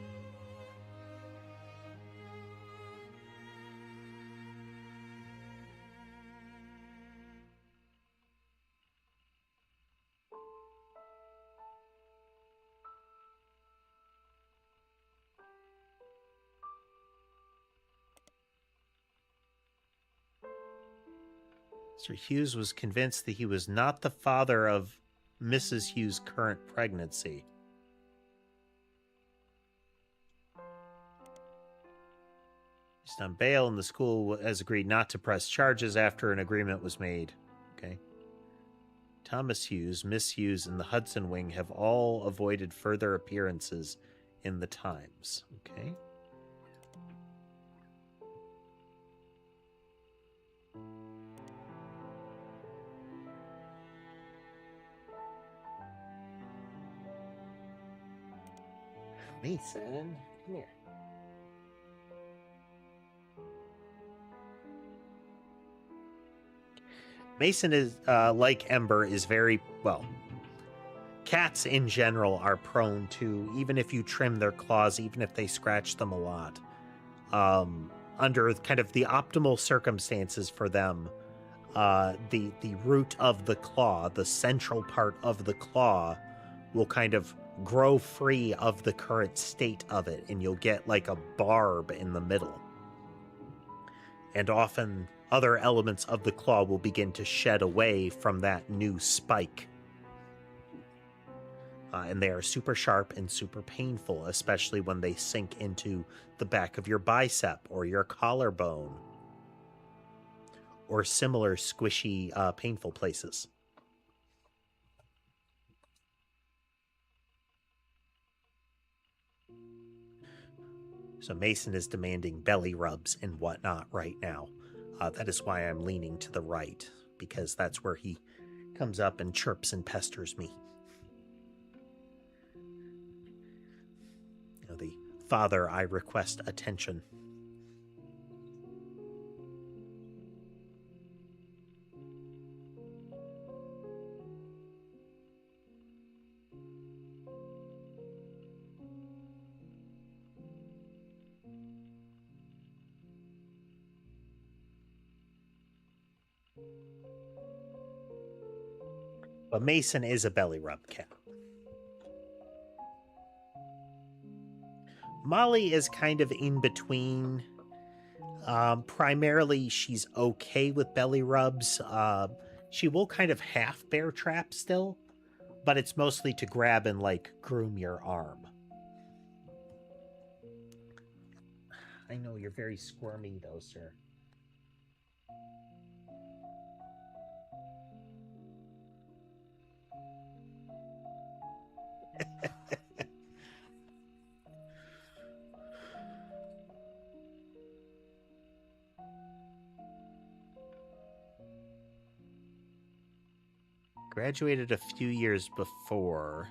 Mr. Hughes was convinced that he was not the father of Mrs. Hughes' current pregnancy. He's on bail, and the school has agreed not to press charges after an agreement was made. Okay. Thomas Hughes, Miss Hughes, and the Hudson Wing have all avoided further appearances in the Times. Okay. Mason, come here. Mason is, like Ember, is very, well, cats in general are prone to, even if you trim their claws, even if they scratch them a lot, under kind of the optimal circumstances for them, the root of the claw, the central part of the claw, will kind of grow free of the current state of it, and you'll get like a barb in the middle. And often other elements of the claw will begin to shed away from that new spike. And they are super sharp and super painful, especially when they sink into the back of your bicep or your collarbone or similar squishy, painful places. So Mason is demanding belly rubs and whatnot right now. That is why I'm leaning to the right, because that's where he comes up and chirps and pesters me. You know, the father, I request attention. But Mason is a belly rub cat. Molly is kind of in between. Primarily, she's okay with belly rubs. She will kind of half bear trap still, but it's mostly to grab and, like, groom your arm. I know you're very squirmy, though, sir. Graduated a few years before.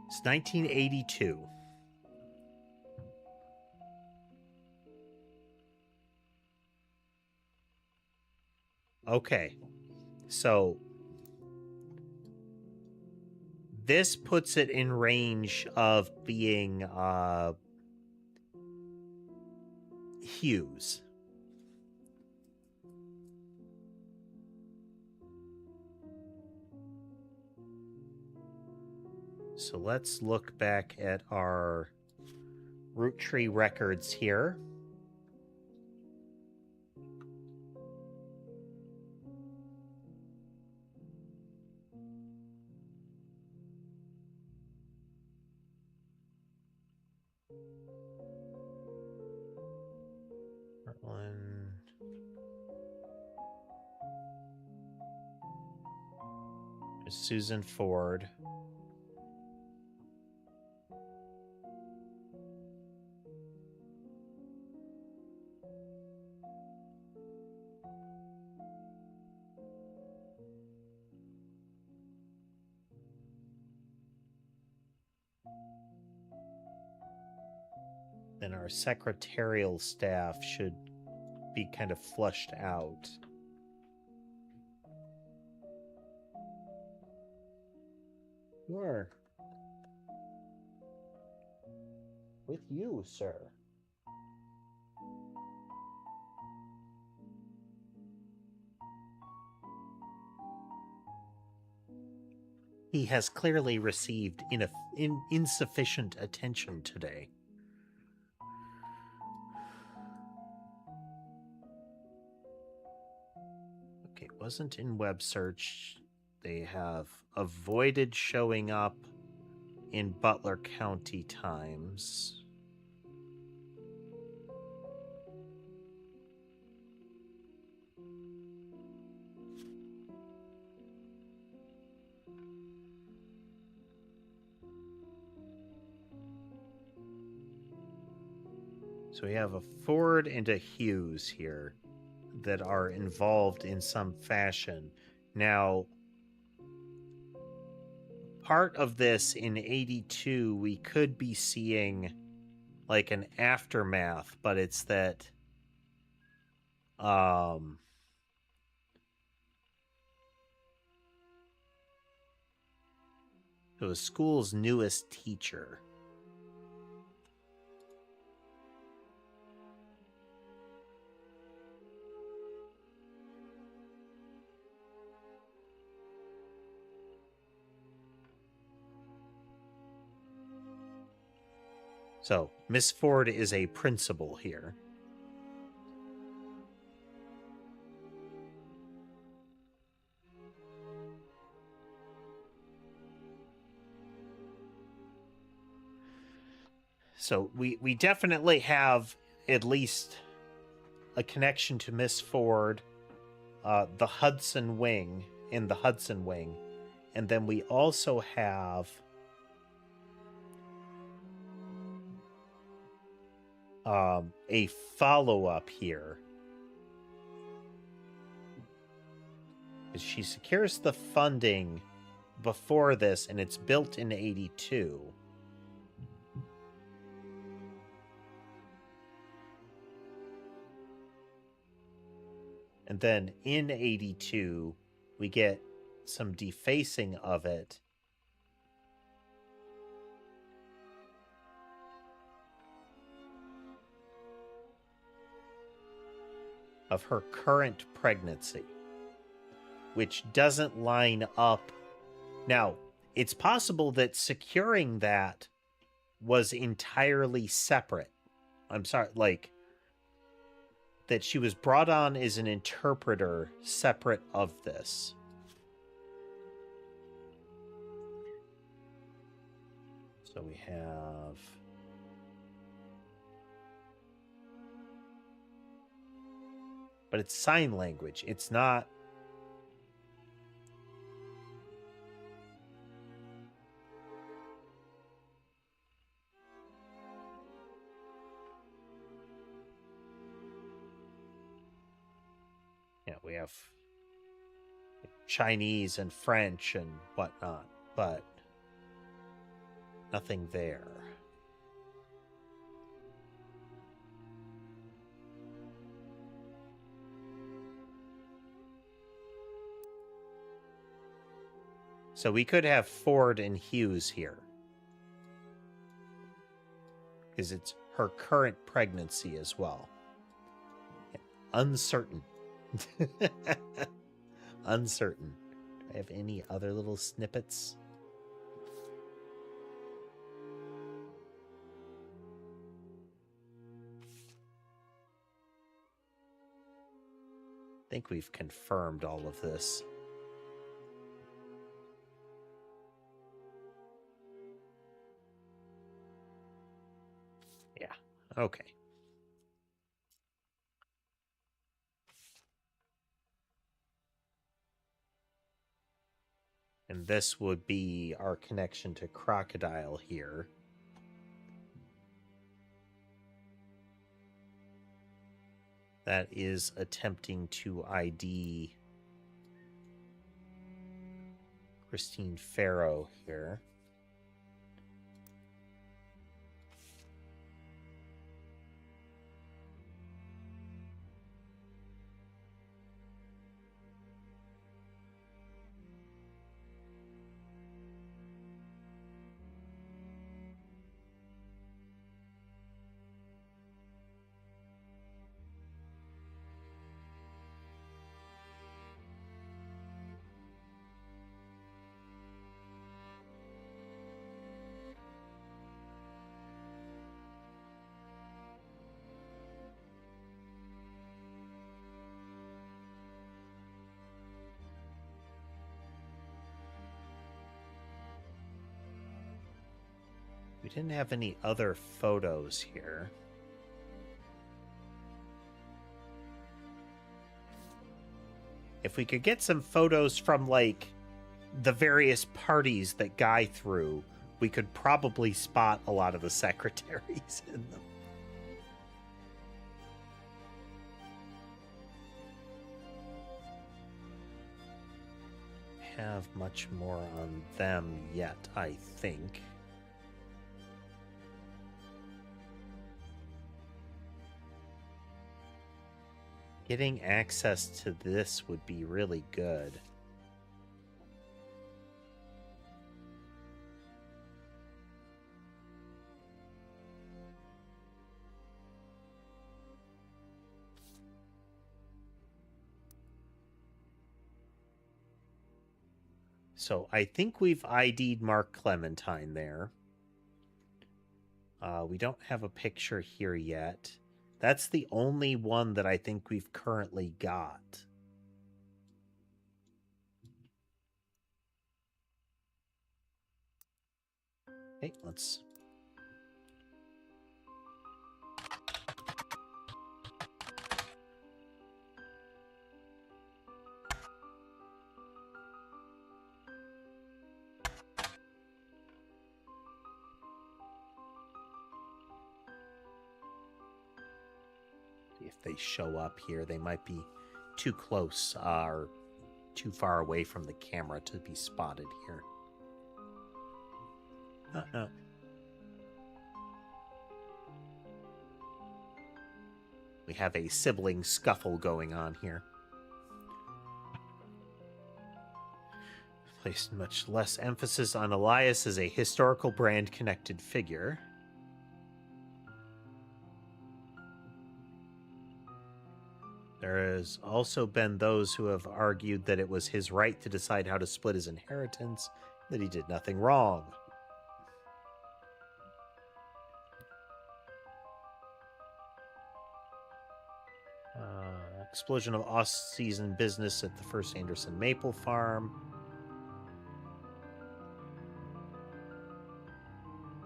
It's 1982. Okay, so this puts it in range of being Hughes. So let's look back at our Roottrees records here. Portland. There's Susan Ford. Then our secretarial staff should be kind of flushed out. Sure. With you, sir. He has clearly received insufficient attention today. Okay, wasn't in web search. They have avoided showing up in Butler County Times. So we have a Ford and a Hughes here that are involved in some fashion. Now, part of this in 82, we could be seeing like an aftermath, but it's that the school's newest teacher. So, Miss Ford is a principal here. So, we definitely have at least a connection to Miss Ford. the Hudson Wing, in the Hudson Wing. And then we also have a follow-up here. She secures the funding before this, and it's built in 82. And then in 82, we get some defacing of it. Of her current pregnancy, which doesn't line up. Now, it's possible that securing that was entirely separate. I'm sorry, like, that she was brought on as an interpreter separate of this. So we have... But it's sign language. It's not... Yeah, we have Chinese and French and whatnot, but nothing there. So we could have Ford and Hughes here. Because it's her current pregnancy as well. Uncertain. Uncertain. Do I have any other little snippets? I think we've confirmed all of this. Yeah, okay. And this would be our connection to Crocodile here. That is attempting to ID Christine Farrow here. We didn't have any other photos here. If we could get some photos from, like, the various parties that Guy threw, we could probably spot a lot of the secretaries in them. Have much more on them yet, I think. Getting access to this would be really good. So I think we've ID'd Mark Clementine there. We don't have a picture here yet. That's the only one that I think we've currently got. Okay, let's... if they show up here. They might be too close or too far away from the camera to be spotted here. Uh-oh. We have a sibling scuffle going on here. Placed much less emphasis on Elias as a historical brand-connected figure. There has also been those who have argued that it was his right to decide how to split his inheritance, that he did nothing wrong. Explosion of off-season business at the First Anderson Maple Farm.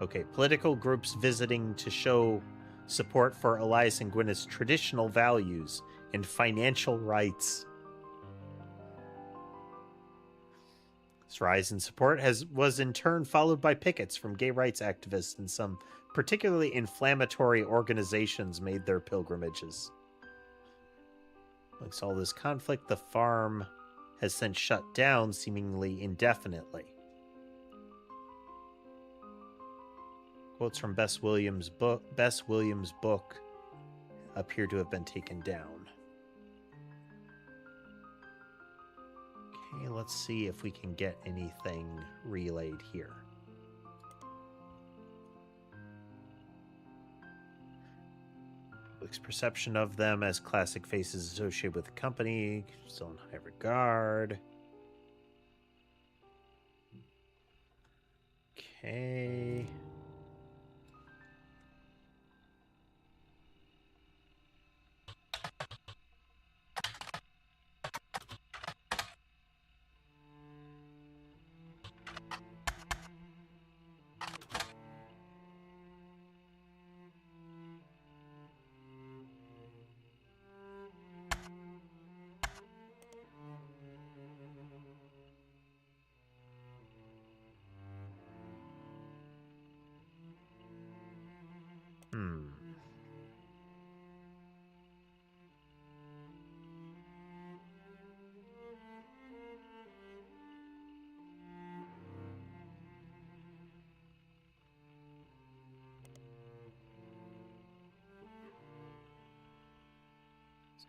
Okay, political groups visiting to show support for Elias and Gwyneth's traditional values and financial rights. This rise in support was in turn followed by pickets from gay rights activists, and some particularly inflammatory organizations made their pilgrimages. Amongst all this conflict, the farm has since shut down, seemingly indefinitely. Quotes from Bess Williams' book appear to have been taken down. Okay, let's see if we can get anything relayed here. Public's perception of them as classic faces associated with the company, still in high regard. Okay.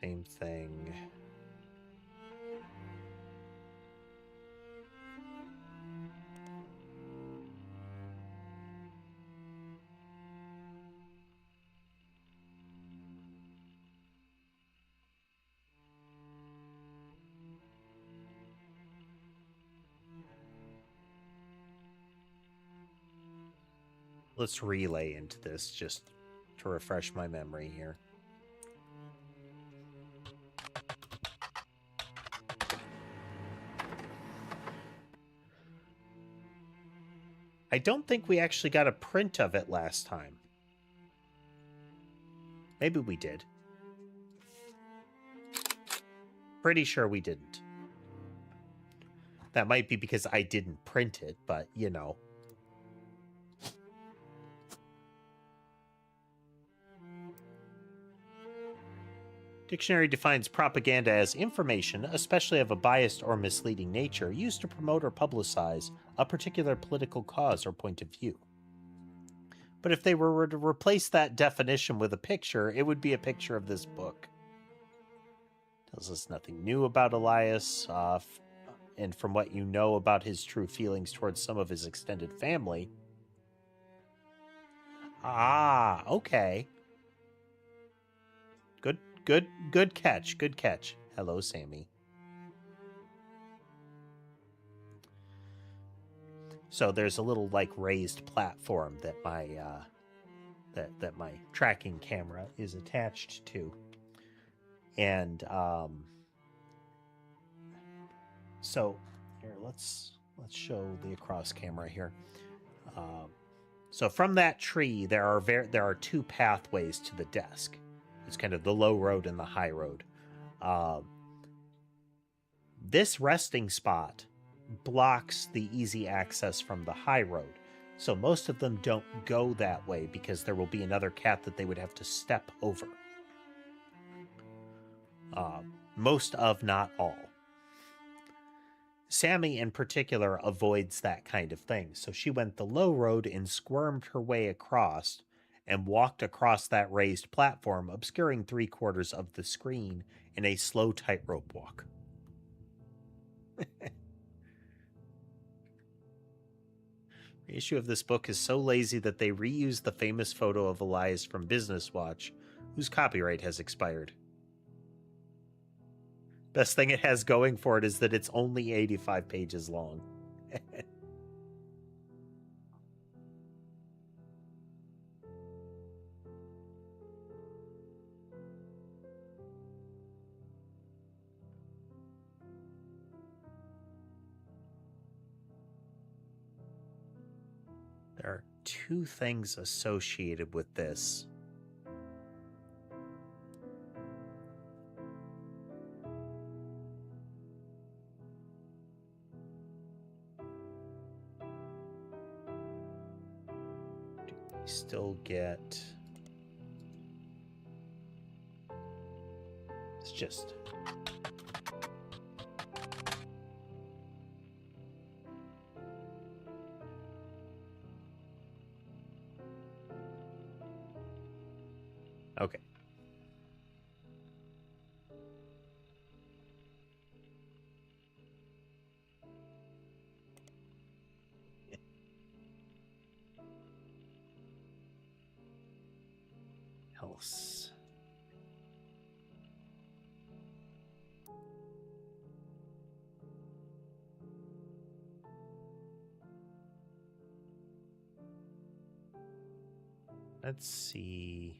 Same thing. Let's relay into this just to refresh my memory here. I don't think we actually got a print of it last time. Maybe we did. Pretty sure we didn't. That might be because I didn't print it, but, you know. Dictionary defines propaganda as information, especially of a biased or misleading nature, used to promote or publicize a particular political cause or point of view. But if they were to replace that definition with a picture, it would be a picture of this book. Tells us nothing new about Elias, and from what you know about his true feelings towards some of his extended family. Ah, okay. Good catch. Good catch. Hello, Sammy. So there's a little like raised platform that my that my tracking camera is attached to, and so here let's show the across camera here. So from that tree, there are two pathways to the desk. It's kind of the low road and the high road. This resting spot blocks the easy access from the high road. So most of them don't go that way because there will be another cat that they would have to step over. Most of, not all. Sammy, in particular, avoids that kind of thing, so she went the low road and squirmed her way across and walked across that raised platform, obscuring 3/4 of the screen in a slow tightrope walk. The issue of this book is so lazy that they reuse the famous photo of Elias from Business Watch, whose copyright has expired. Best thing it has going for it is that it's only 85 pages long. There are 2 things associated with this. Still get... It's just... Okay. Else. Let's see.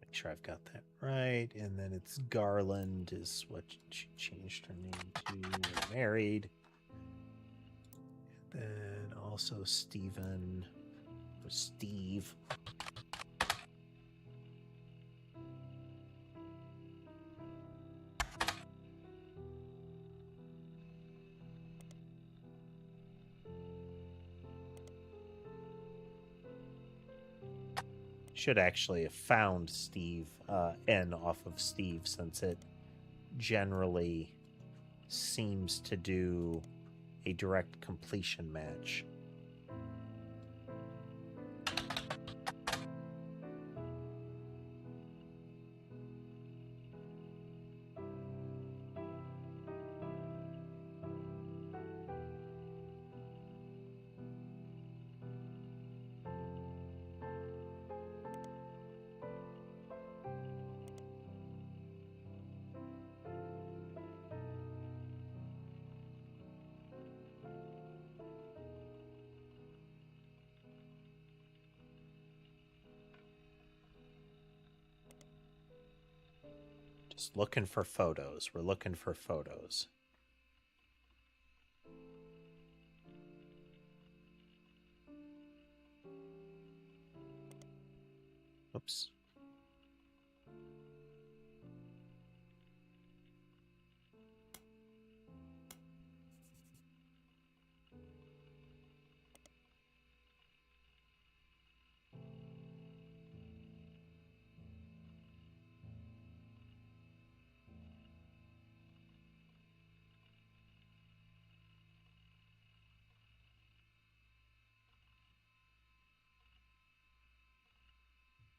Make sure I've got that right. And then it's Garland is what she changed her name to. Married. And then also Stephen or Steve. Should actually have found Steve, N off of Steve, since it generally seems to do a direct completion match. Just looking for photos. We're looking for photos. Oops.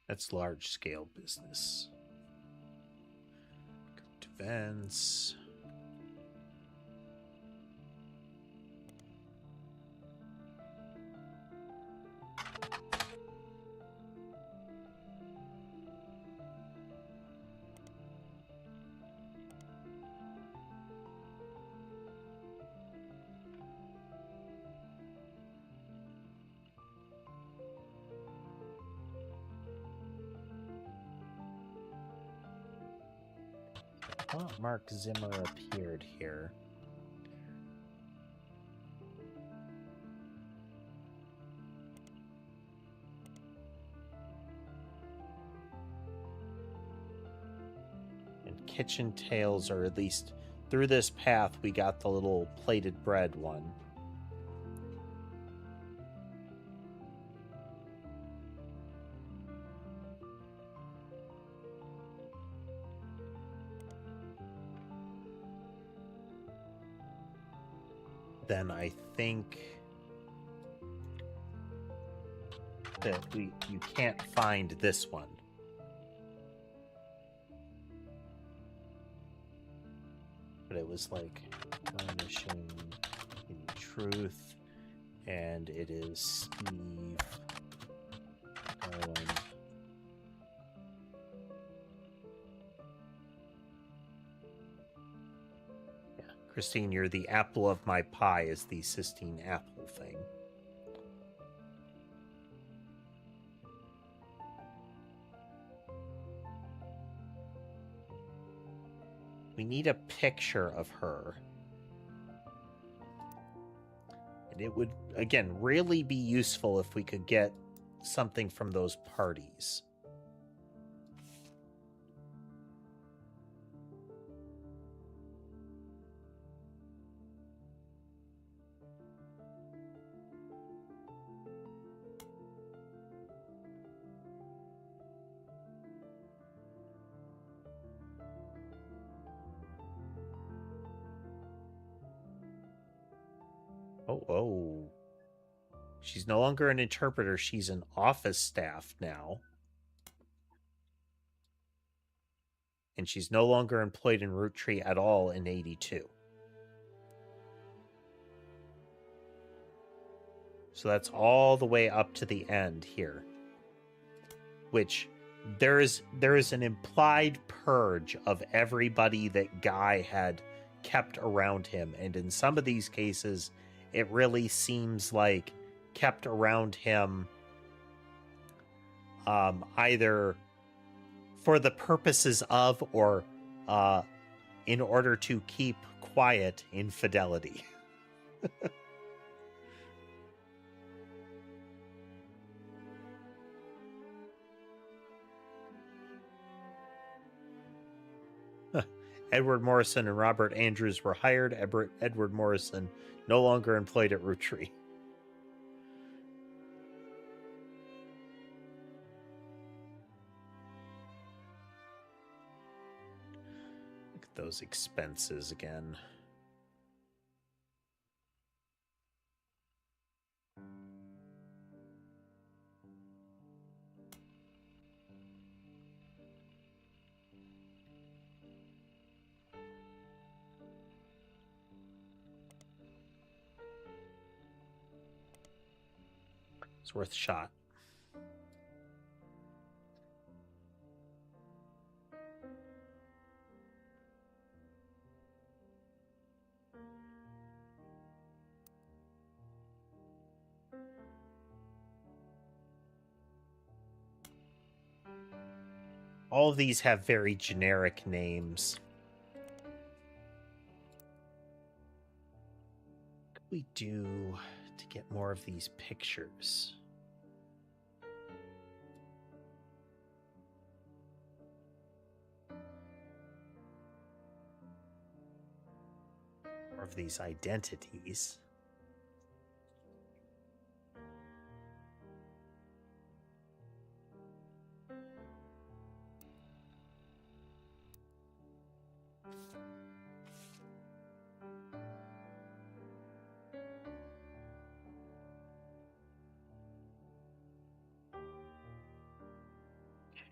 That's large scale business. Events. Oh, Mark Zimmer appeared here. And Kitchen Tales, or at least through this path, we got the little plated bread one. then I think that you can't find this one. But it was like mission in truth, and it is Steve Owen. Yeah, Christine, you're the apple of my pie is the Sistine Apple thing. We need a picture of her. And it would, again, really be useful if we could get something from those parties. Oh. She's no longer an interpreter. She's an office staff now. And she's no longer employed in Roottrees at all in 82. So that's all the way up to the end here. Which there is an implied purge of everybody that Guy had kept around him. And in some of these cases, it really seems like kept around him either for the purposes of or in order to keep quiet infidelity. Edward Morrison and Robert Andrews were hired. Edward Morrison no longer employed at Roottrees. Look at those expenses again. It's worth a shot. All of these have very generic names. What could we do to get more of these pictures? More of these identities.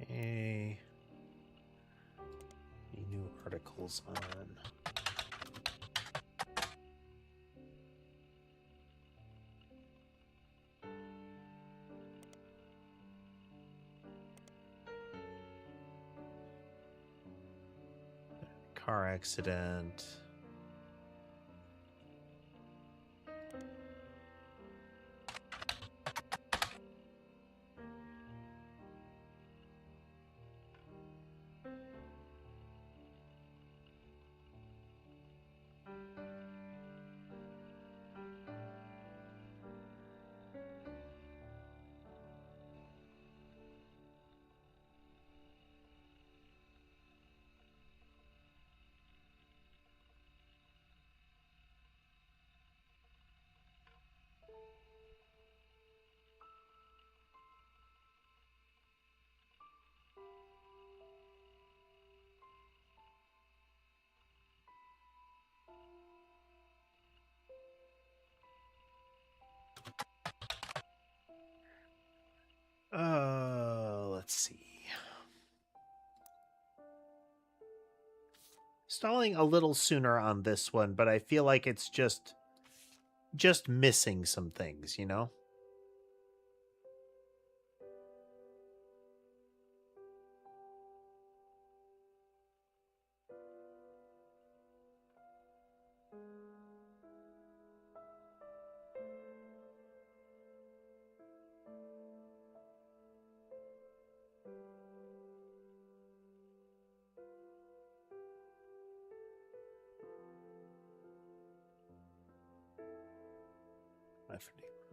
Okay. Any new articles on? Car accident. installing a little sooner on this one, but I feel like it's just missing some things, you know?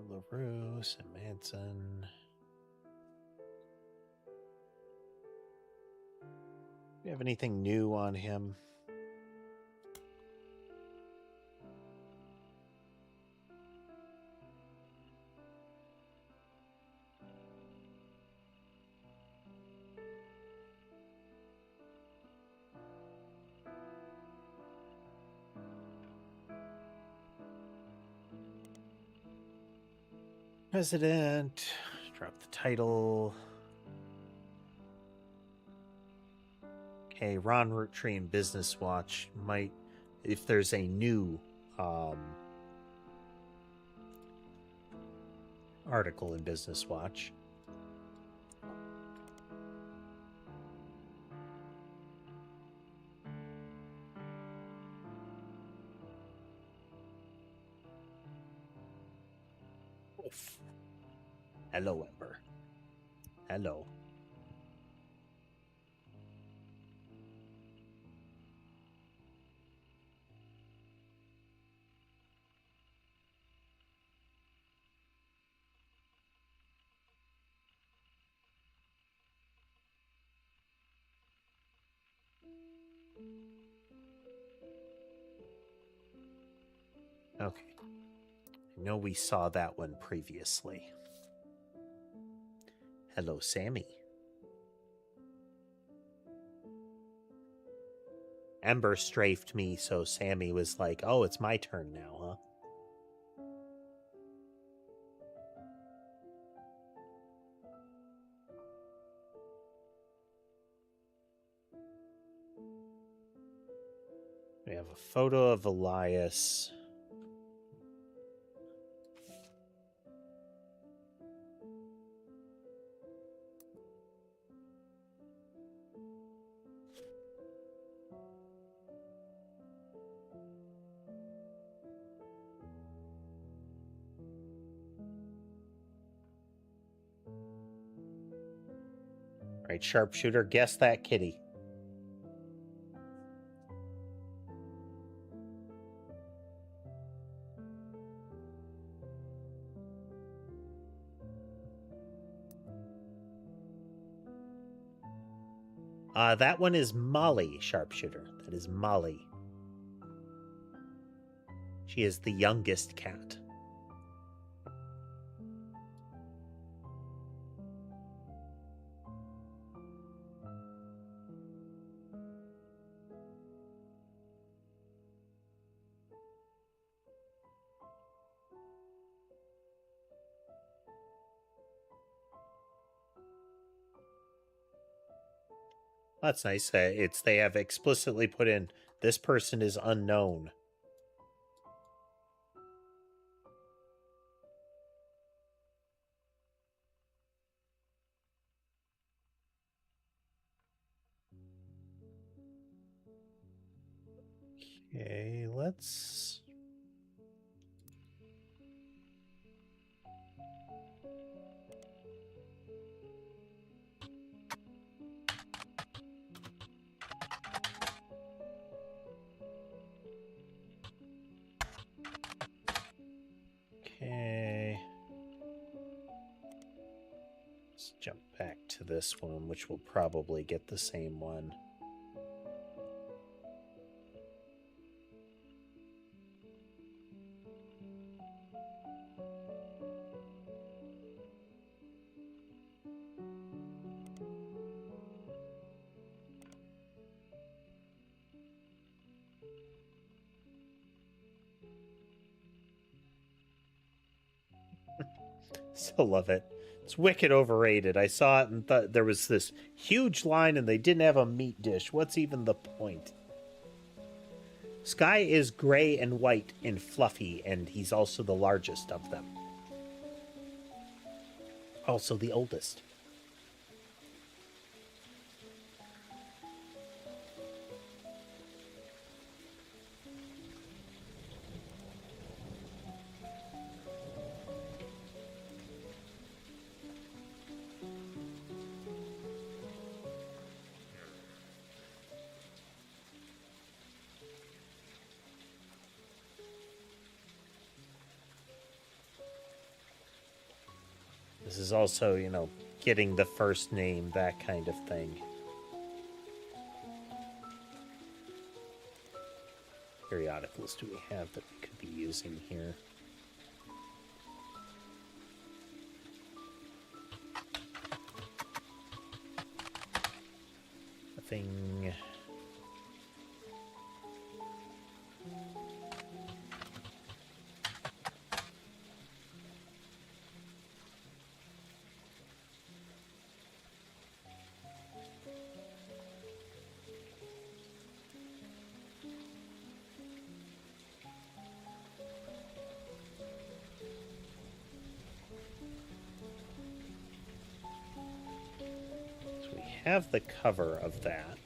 LaRue, Sam Manson. Do you have anything new on him? President. Drop the title. Okay, Ron Roottrees and Business Watch might, if there's a new article in Business Watch. Oof. Hello, Ember. Hello. Okay. I know we saw that one previously. Hello, Sammy. Ember strafed me, so Sammy was like, oh, it's my turn now, huh? We have a photo of Elias. Right, sharpshooter, guess that kitty. That one is Molly, sharpshooter. That is Molly. She is the youngest cat. That's nice. They have explicitly put in, this person is unknown. Okay, let's... Okay. Let's jump back to this one, which will probably get the same one. Still love it. It's wicked overrated. I saw it and thought there was this huge line and they didn't have a meat dish. What's even the point? Sky is gray and white and fluffy, and he's also the largest of them. Also the oldest. This is also, you know, getting the first name, that kind of thing. Periodicals do we have that we could be using here? Nothing. Have the cover of that.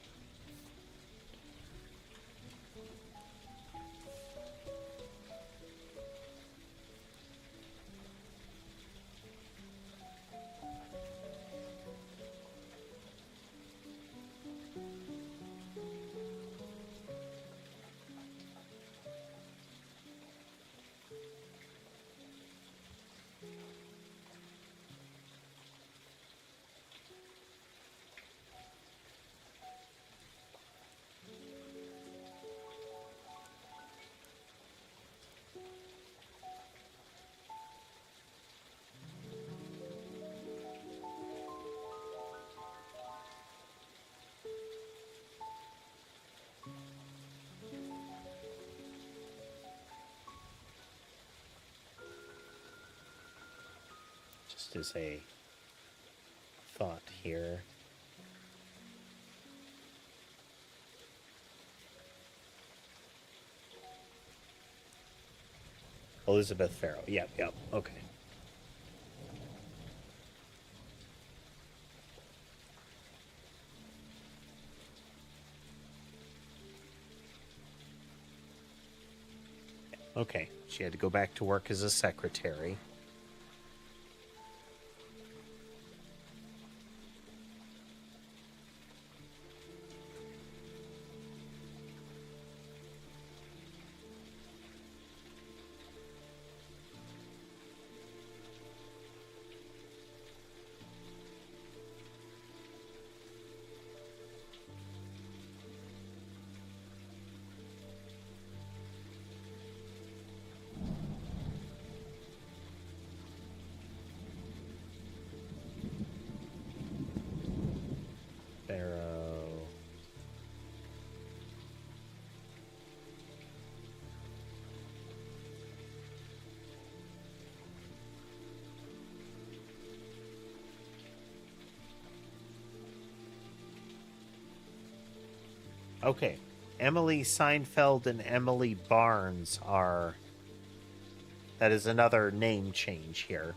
Just as a thought here. Elizabeth Farrow. Yep, okay. Okay, she had to go back to work as a secretary. Okay, Emily Seinfeld and Emily Barnes are... That is another name change here.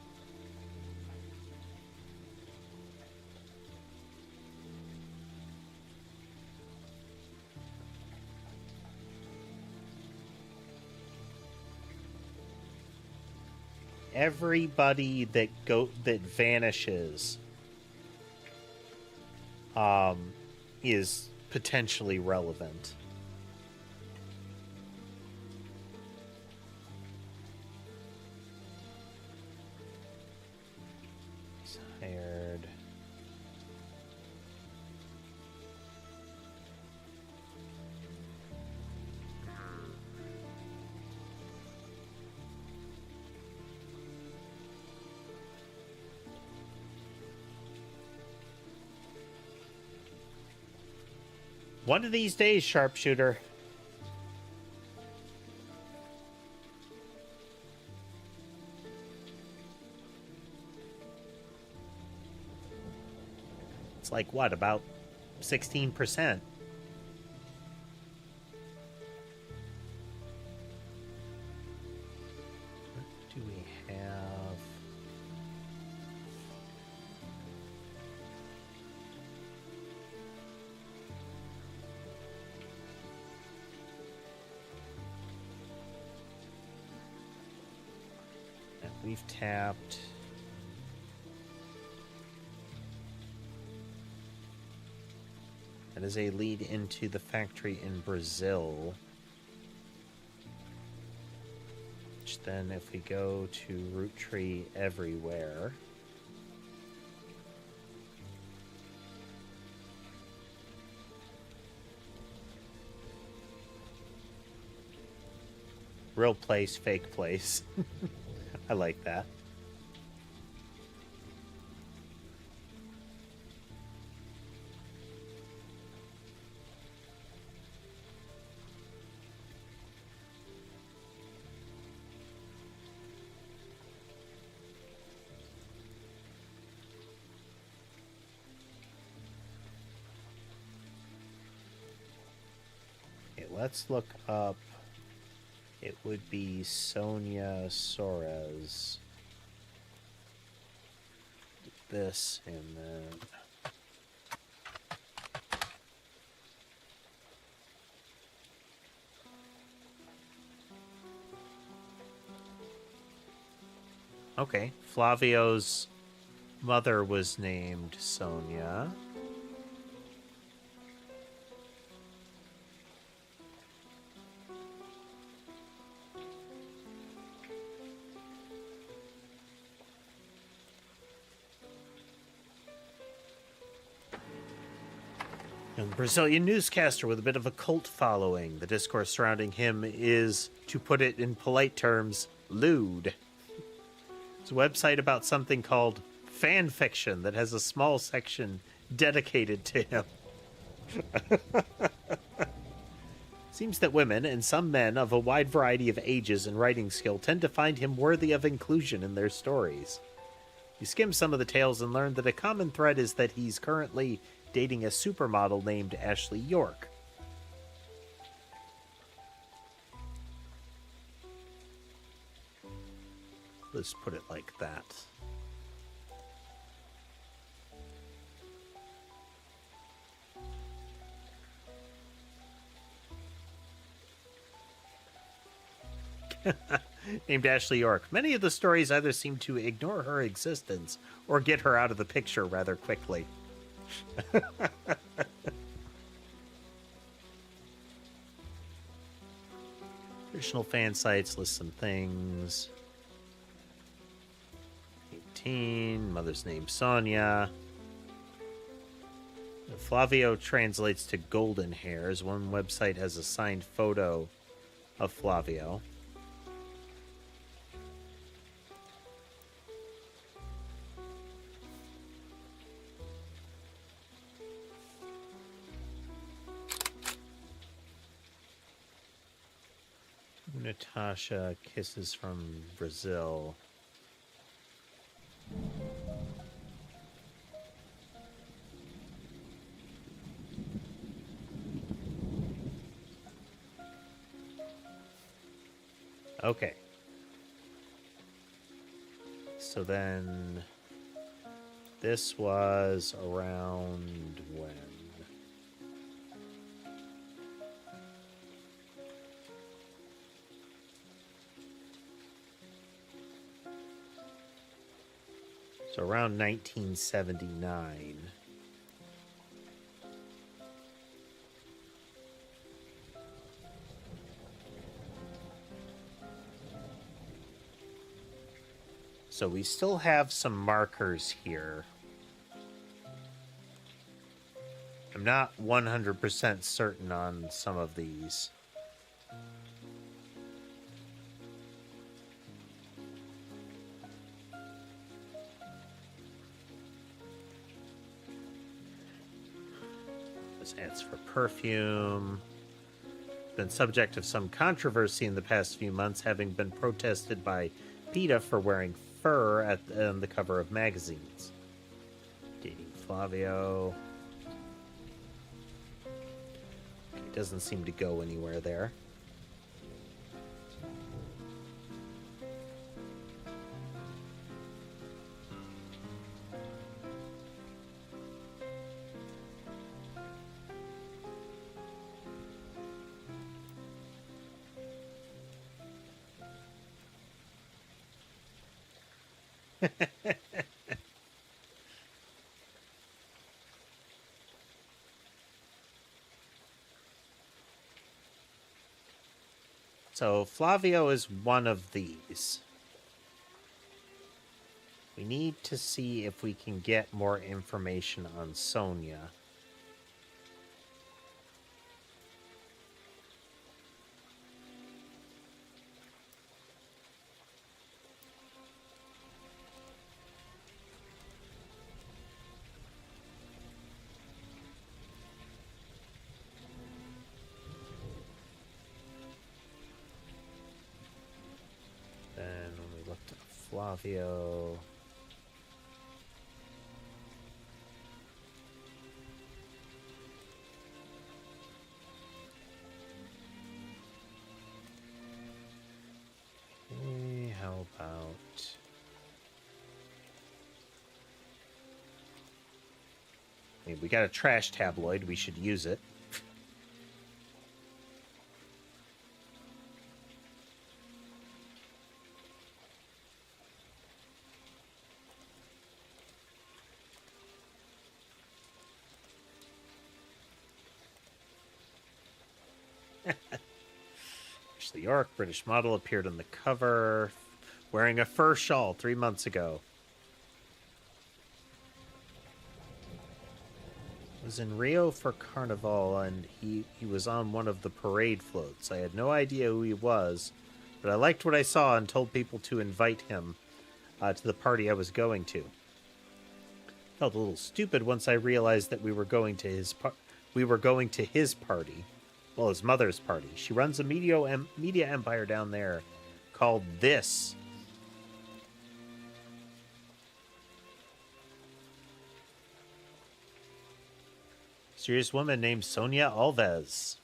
Everybody that vanishes is potentially relevant. Tired. One of these days, sharpshooter. It's like, what, about 16%? We've tapped. That is a lead into the factory in Brazil. Which then, if we go to Roottrees everywhere. Real place, fake place. I like that. Okay, let's look up. It would be Sonia Soares. This and then. Okay, Flavio's mother was named Sonia. A Brazilian newscaster with a bit of a cult following. The discourse surrounding him is, to put it in polite terms, lewd. It's a website about something called fan fiction that has a small section dedicated to him. Seems that women and some men of a wide variety of ages and writing skill tend to find him worthy of inclusion in their stories. You skim some of the tales and learn that a common thread is that he's currently dating a supermodel named Ashley York. Let's put it like that. Named Ashley York. Many of the stories either seem to ignore her existence or get her out of the picture rather quickly. Traditional fan sites list some things. 18, mother's name Sonia. Flavio translates to golden hairs. One website has a signed photo of Flavio. Natasha kisses from Brazil. Okay. So then this was around when? So around 1979. So we still have some markers here. I'm not 100% certain on some of these. Ads for perfume. Been subject of some controversy in the past few months, having been protested by PETA for wearing fur on the cover of magazines. Dating Flavio. It doesn't seem to go anywhere there. So Flavio is one of these. We need to see if we can get more information on Sonia. Then when we looked at Flavio... Okay, how about... I mean, we got a trash tabloid. We should use it. Ashley York, British model, appeared on the cover wearing a fur shawl 3 months ago. Was in Rio for Carnival, and he was on one of the parade floats. I had no idea who he was, but I liked what I saw and told people to invite him to the party I was going to. Felt a little stupid once I realized that we were going to his party. Well, his mother's party. She runs a media empire down there called This. Mysterious woman named Sonia Alves.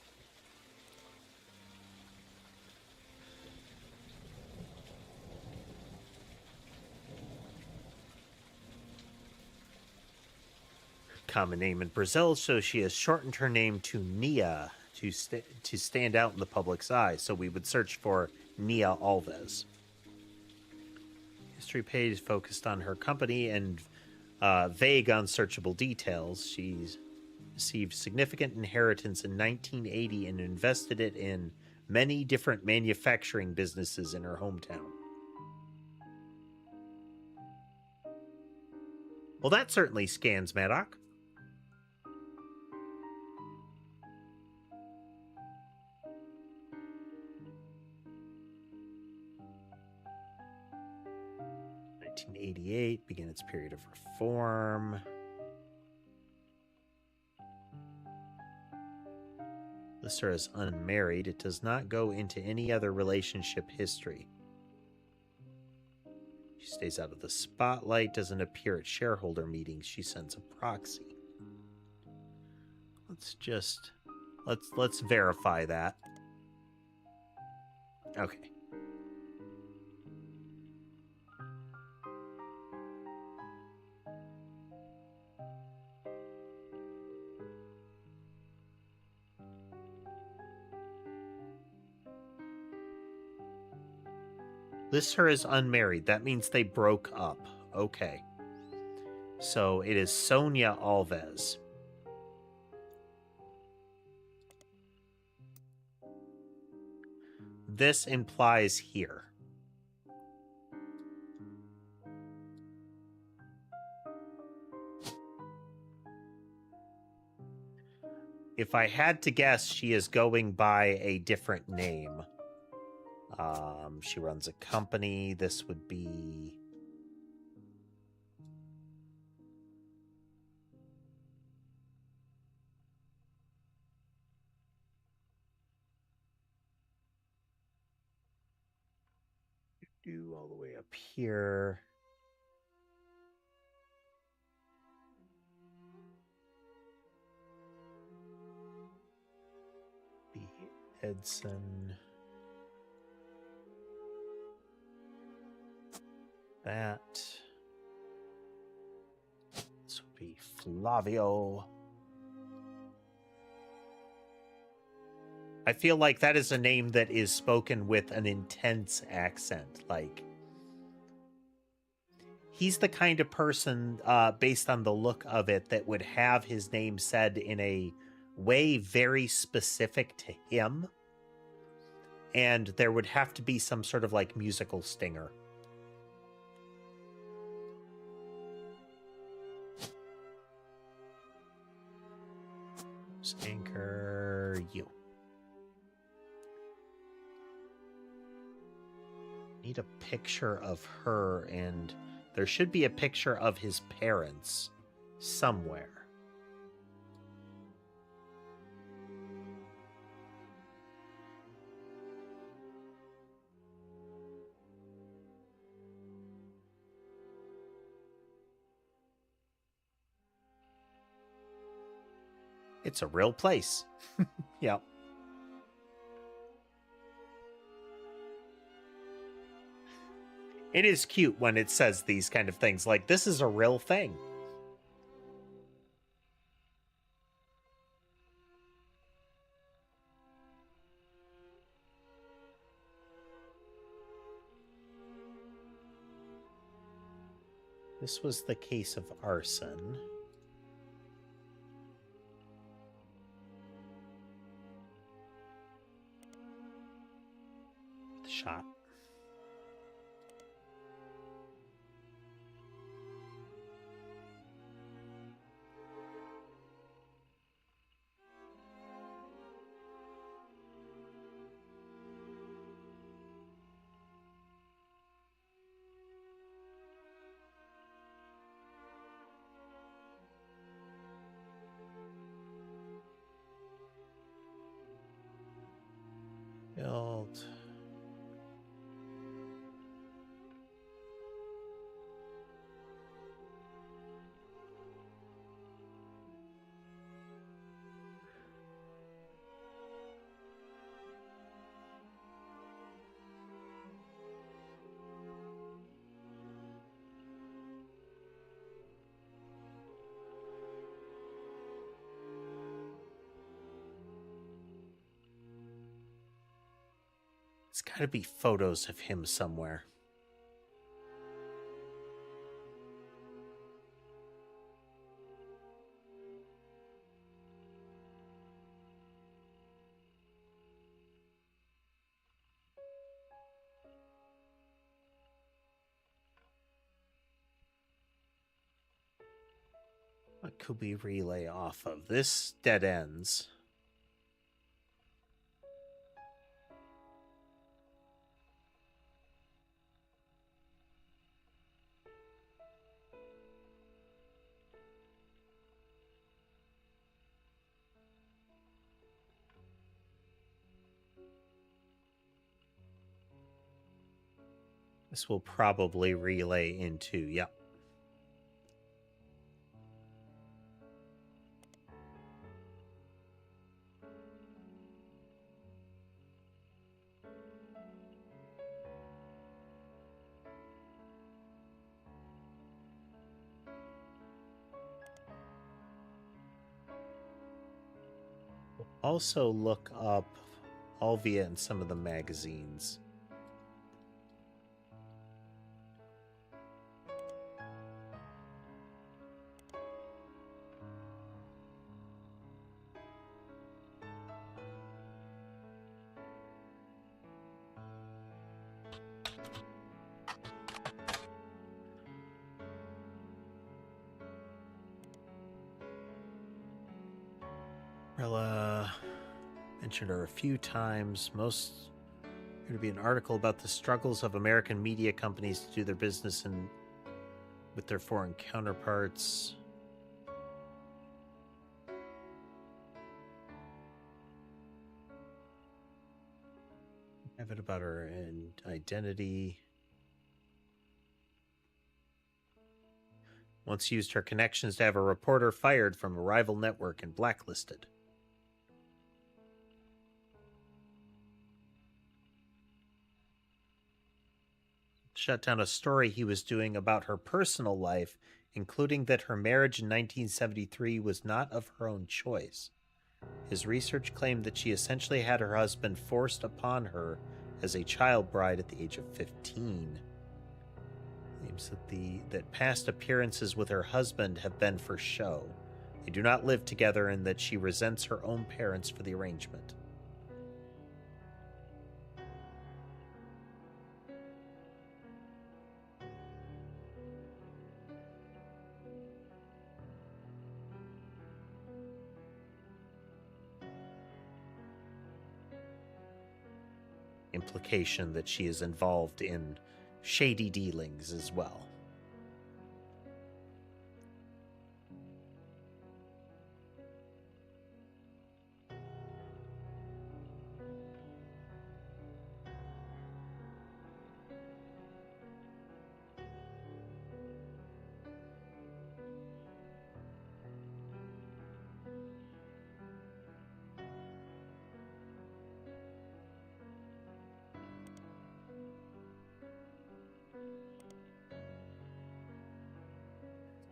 Common name in Brazil, so she has shortened her name to Nia to stand out in the public's eye. So we would search for Nia Alves. History page focused on her company and vague unsearchable details. She's received significant inheritance in 1980 and invested it in many different manufacturing businesses in her hometown. Well, that certainly scans, Maddock. '88 began its period of reform. Lister is unmarried. It does not go into any other relationship history. She stays out of the spotlight, doesn't appear at shareholder meetings. She sends a proxy. Let's verify that. Okay. Lister is unmarried. That means they broke up. Okay. So it is Sonia Alves. This implies here. If I had to guess, she is going by a different name. She runs a company. This would be... all the way up here. B. Edson. That. This would be Flavio. I feel like that is a name that is spoken with an intense accent. Like, he's the kind of person, based on the look of it, that would have his name said in a way very specific to him. And there would have to be some sort of like musical stinger. Let's anchor you. Need a picture of her, and there should be a picture of his parents somewhere. It's a real place. Yep. It is cute when it says these kind of things, like, this is a real thing. This was the case of arson. Shot. Build. It's got to be photos of him somewhere. What could we relay off of? This dead ends. This will probably relay into, yep. Also look up Alvia in some of the magazines. Rilla mentioned her a few times. Most going to be an article about the struggles of American media companies to do their business with their foreign counterparts. Have it about her and identity. Once used her connections to have a reporter fired from a rival network and blacklisted. Shut down a story he was doing about her personal life, including that her marriage in 1973 was not of her own choice. His research claimed that she essentially had her husband forced upon her as a child bride at the age of 15. Claims that past appearances with her husband have been for show. They do not live together, and that she resents her own parents for the arrangement. Implication that she is involved in shady dealings as well.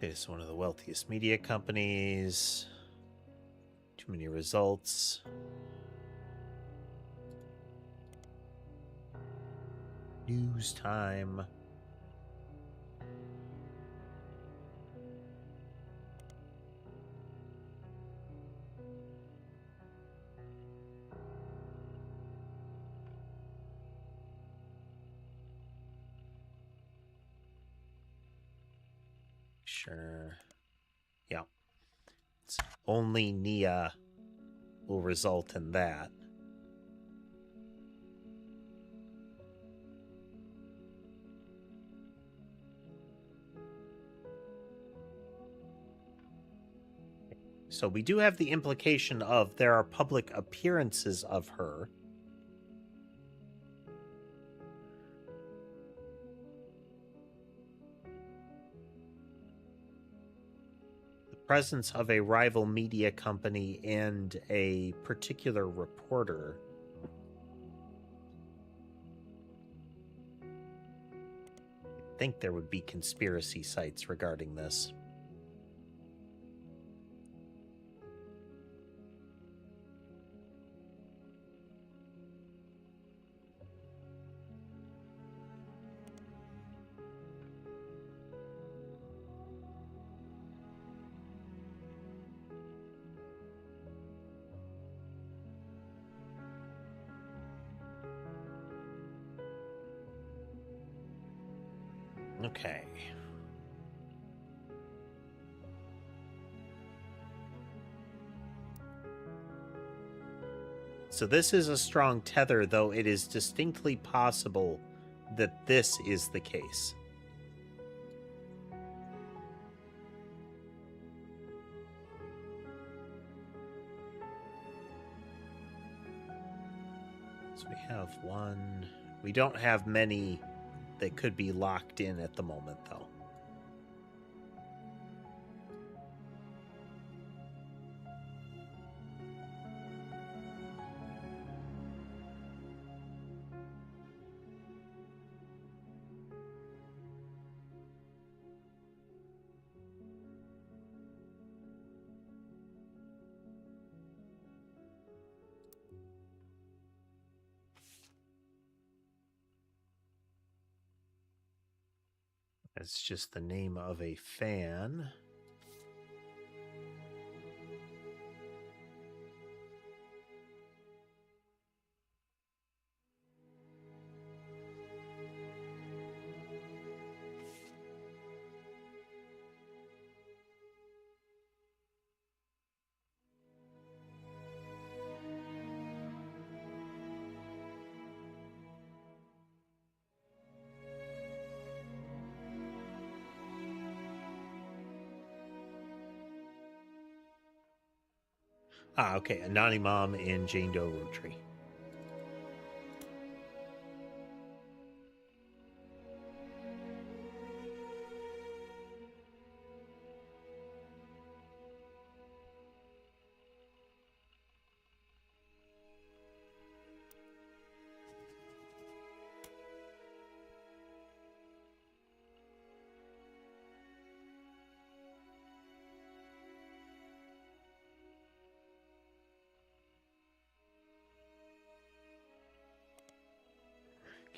It's one of the wealthiest media companies. Too many results. News time. Sure. Yeah. It's only Nia will result in that. So we do have the implication of there are public appearances of her. The presence of a rival media company and a particular reporter. I think there would be conspiracy sites regarding this. Okay. So this is a strong tether, though it is distinctly possible that this is the case. So we have one. We don't have many that could be locked in at the moment, though. It's just the name of a fan. Ah, okay. Anani Mom and Jane Doe Roottrees.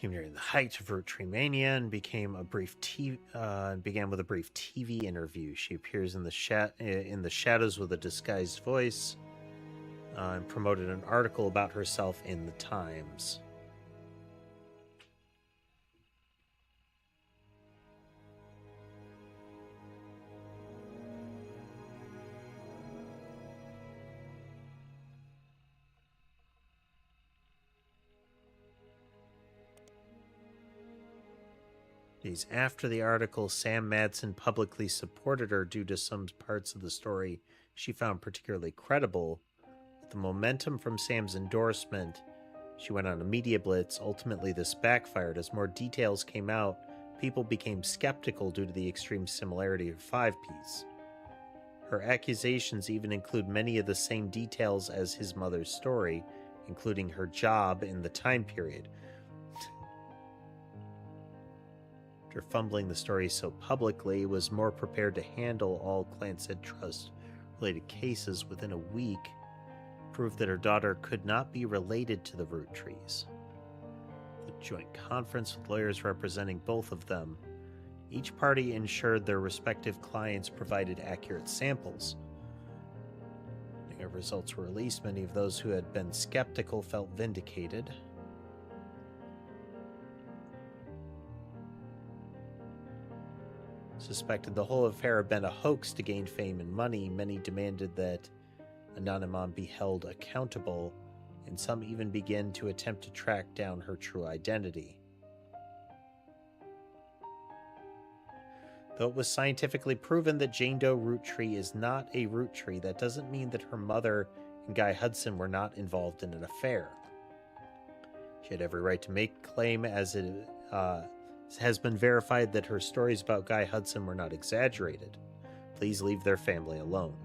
came during the height of Roottrees mania and began with a brief TV interview. She appears in the shadows with a disguised voice, and promoted an article about herself in the Times. Days after the article, Sam Madsen publicly supported her due to some parts of the story she found particularly credible. With the momentum from Sam's endorsement, she went on a media blitz. Ultimately, this backfired. As more details came out, people became skeptical due to the extreme similarity of Five Piece. Her accusations even include many of the same details as his mother's story, including her job in the time period. After fumbling the story so publicly, was more prepared to handle all Clance said trust-related cases within a week, proved that her daughter could not be related to the Roottrees. The joint conference with lawyers representing both of them, each party ensured their respective clients provided accurate samples. When results were released, many of those who had been skeptical felt vindicated. Suspected the whole affair had been a hoax to gain fame and money. Many demanded that Anonymon be held accountable, and some even began to attempt to track down her true identity. Though it was scientifically proven that Jane Doe Roottree is not a Roottree, that doesn't mean that her mother and Guy Hudson were not involved in an affair. She had every right to make claim, as it has been verified that her stories about Guy Hudson were not exaggerated. Please leave their family alone.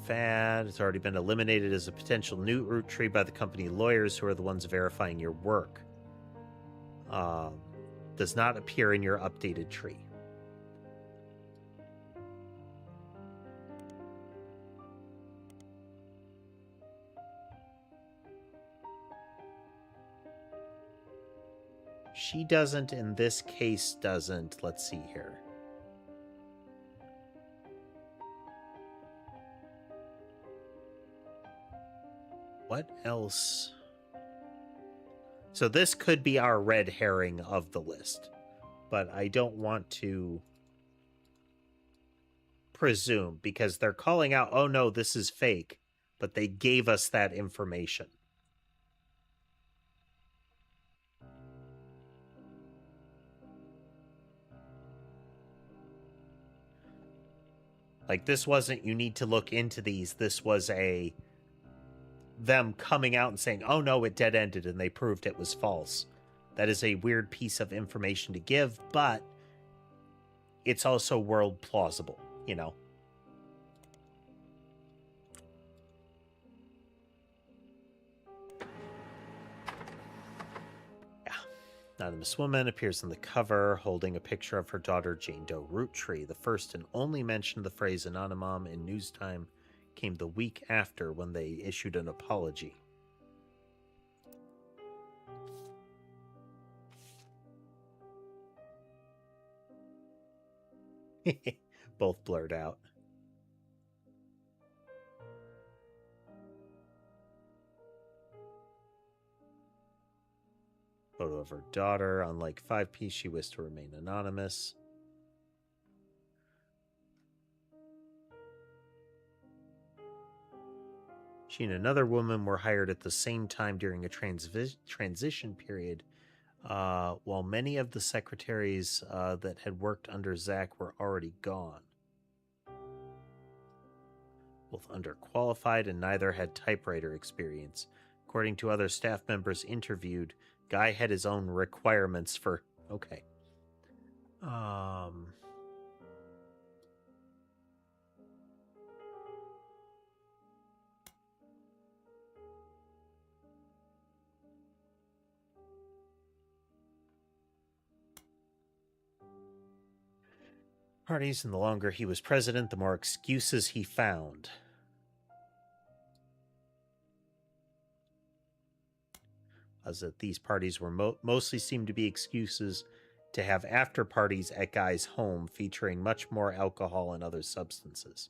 Fad has already been eliminated as a potential new Roottrie by the company lawyers, who are the ones verifying your work. Does not appear in your updated tree. She doesn't, in this case, doesn't. Let's see here. What else? So this could be our red herring of the list, but I don't want to presume, because they're calling out, oh no, this is fake, but they gave us that information. Like, this wasn't, you need to look into these. This was them coming out and saying, oh no, it dead-ended, and they proved it was false. That is a weird piece of information to give, but it's also world plausible, you know? Yeah. Anonymous woman appears on the cover holding a picture of her daughter Jane Doe Roottree. The first and only mention of the phrase Anonymom in news time came the week after, when they issued an apology. Both blurred out. Photo of her daughter. Unlike Five Piece, she wished to remain anonymous. She and another woman were hired at the same time during a transition period, while many of the secretaries that had worked under Zach were already gone. Both underqualified, and neither had typewriter experience. According to other staff members interviewed, Guy had his own requirements for... Okay. Parties, and the longer he was president, the more excuses he found. As that these parties were mostly seemed to be excuses to have after parties at guys' home featuring much more alcohol and other substances.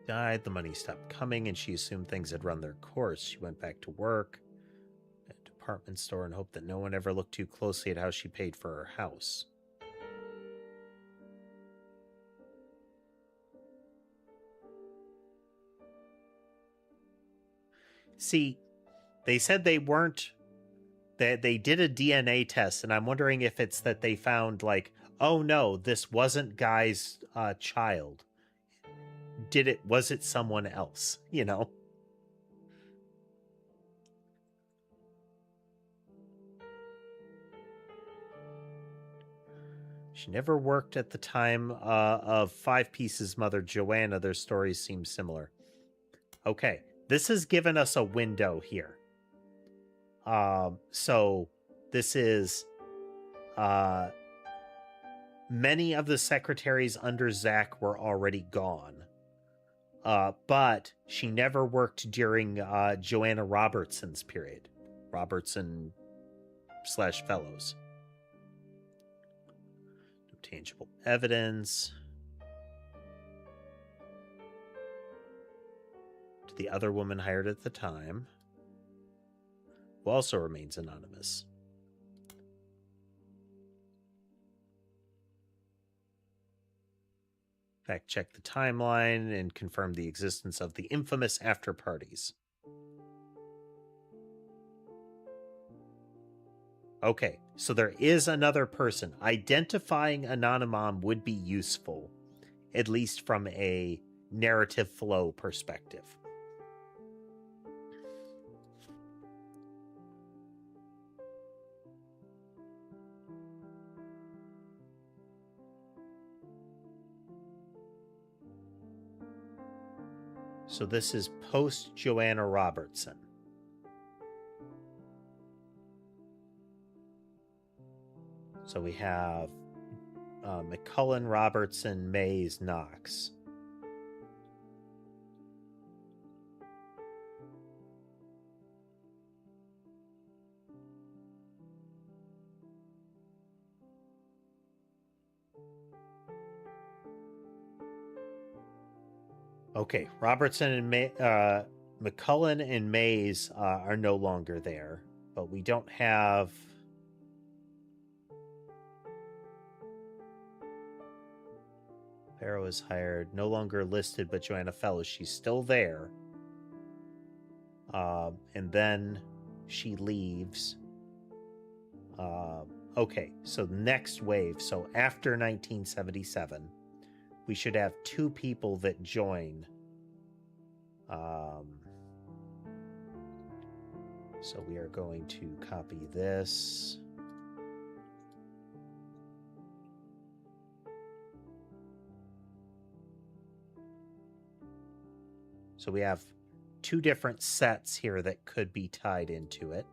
Died, the money stopped coming, and she assumed things had run their course. She went back to work at a department store and hoped that no one ever looked too closely at how she paid for her house. See, they said they weren't, that they did a DNA test, and I'm wondering if it's that they found, like, oh no, this wasn't Guy's child. Was it someone else, you know? She never worked at the time of Five Pieces' mother, Joanna. Their stories seem similar. Okay, this has given us a window here. So this is many of the secretaries under Zach were already gone. But she never worked during Joanna Robertson's period. Robertson / Fellows. No tangible evidence. To the other woman hired at the time, who also remains anonymous. Fact check the timeline and confirm the existence of the infamous after parties. Okay, so there is another person. Identifying Anonymom would be useful, at least from a narrative flow perspective. So this is post Joanna Robertson. So we have McCullen, Robertson, Mays, Knox. Okay, Robertson and McCullen and Mays are no longer there, but we don't have... Farrow is hired, no longer listed, but Joanna Fellows, she's still there. And then she leaves. Okay, so next wave, so after 1977, we should have two people that join. So we are going to copy this. So we have two different sets here that could be tied into it.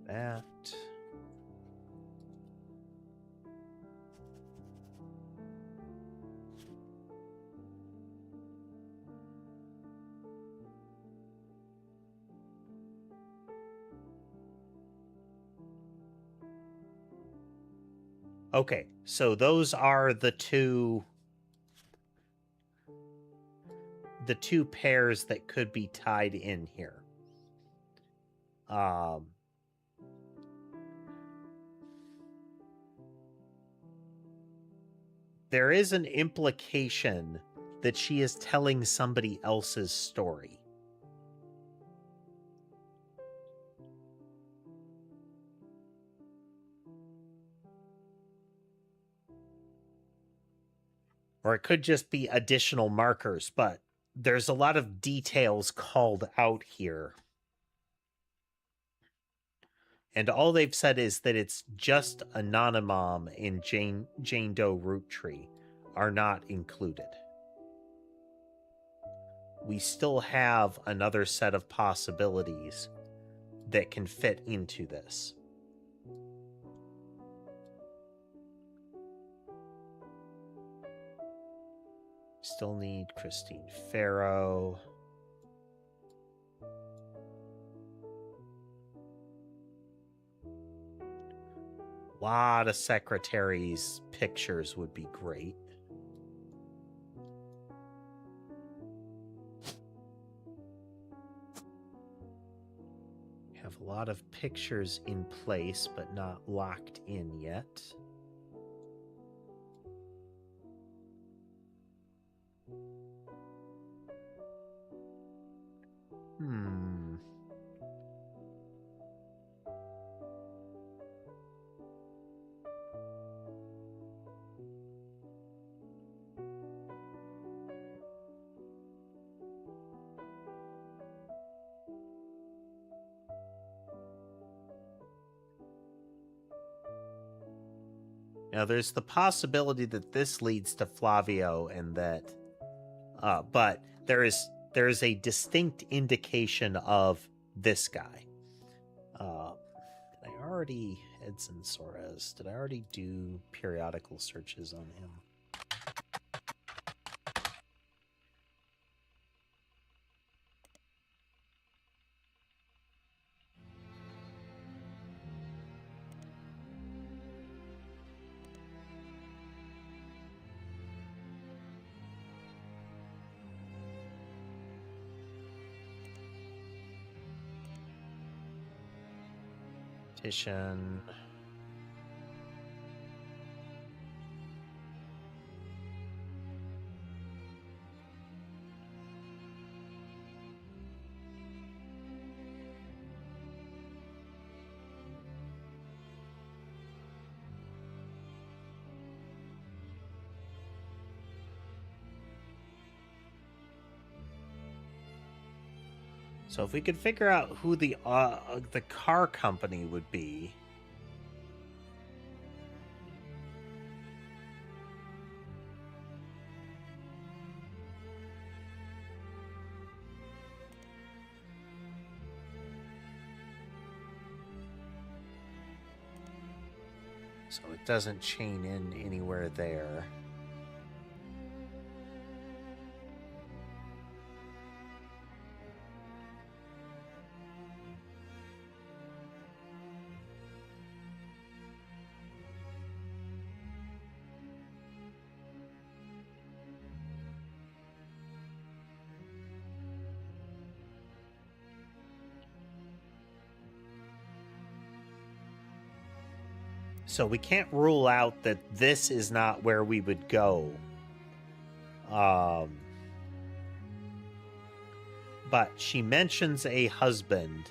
That. Okay, so those are the two pairs that could be tied in here. There is an implication that she is telling somebody else's story. Or it could just be additional markers, but there's a lot of details called out here. And all they've said is that it's just Anonymom and Jane Doe Roottrees are not included. We still have another set of possibilities that can fit into this. Still need Christine Farrow. A lot of secretaries' pictures would be great. Have a lot of pictures in place, but not locked in yet. Now, there's the possibility that this leads to Flavio, and that, but there is a distinct indication of this guy. Did I already Edson Soares? Did I already do periodical searches on him? Petition. So if we could figure out who the car company would be. So it doesn't chain in anywhere there. So we can't rule out that this is not where we would go. But she mentions a husband.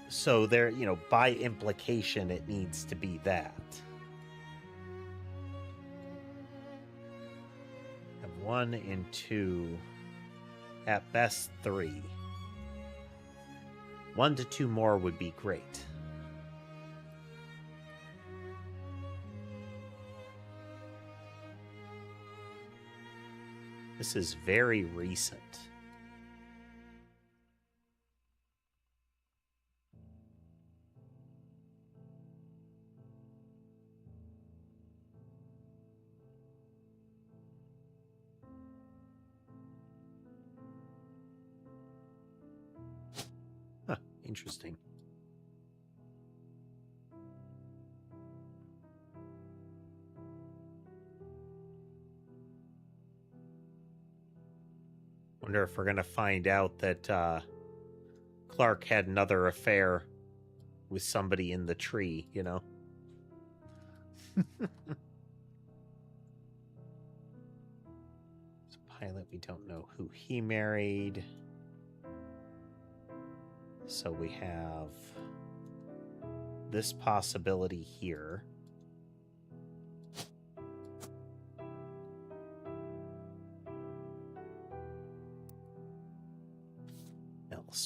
So there, by implication, it needs to be that. Have 1 and 2. At best, 3. 1 to 2 more would be great. This is very recent. Huh, interesting. Wonder if we're gonna find out that Clark had another affair with somebody in the tree, you know? Pilot, we don't know who he married. So we have this possibility here.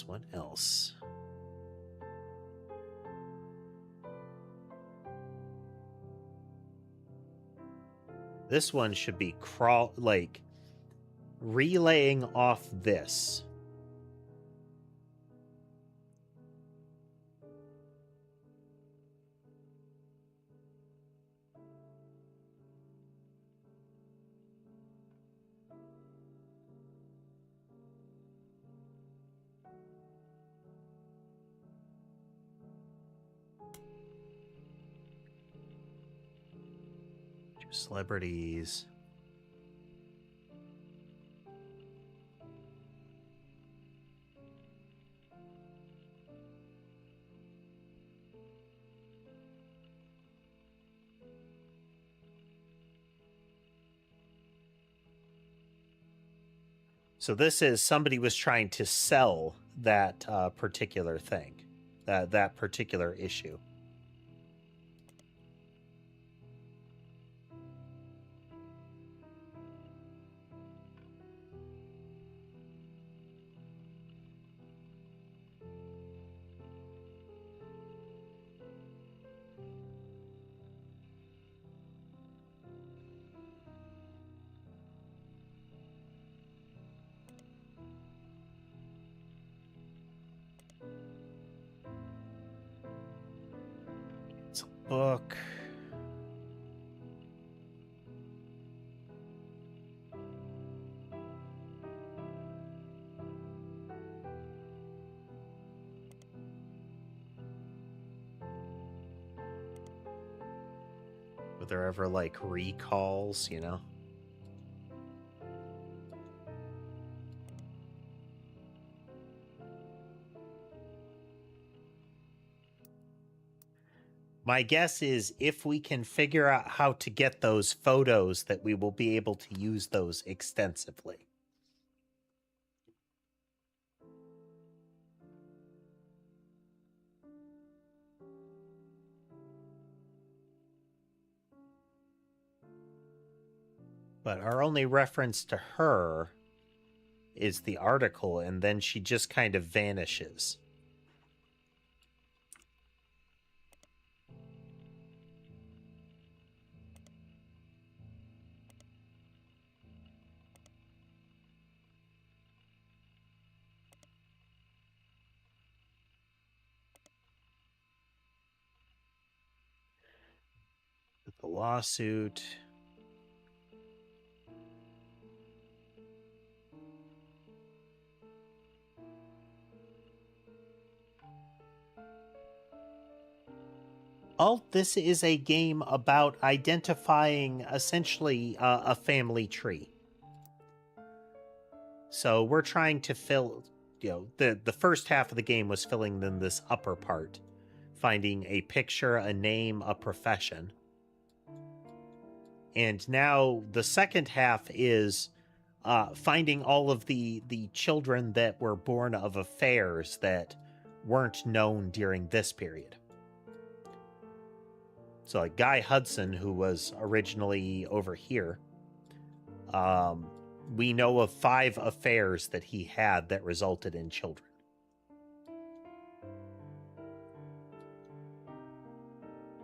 What else? This one should be relaying off this. Celebrities. So this is somebody was trying to sell that particular thing, that particular issue. It's a book. Were there ever like recalls, you know? My guess is if we can figure out how to get those photos, that we will be able to use those extensively. But our only reference to her is the article, and then she just kind of vanishes. The lawsuit. This is a game about identifying essentially a family tree. So we're trying to fill, the first half of the game was filling in this upper part, finding a picture, a name, a profession. And now the second half is finding all of the children that were born of affairs that weren't known during this period. So like Guy Hudson, who was originally over here, we know of 5 affairs that he had that resulted in children.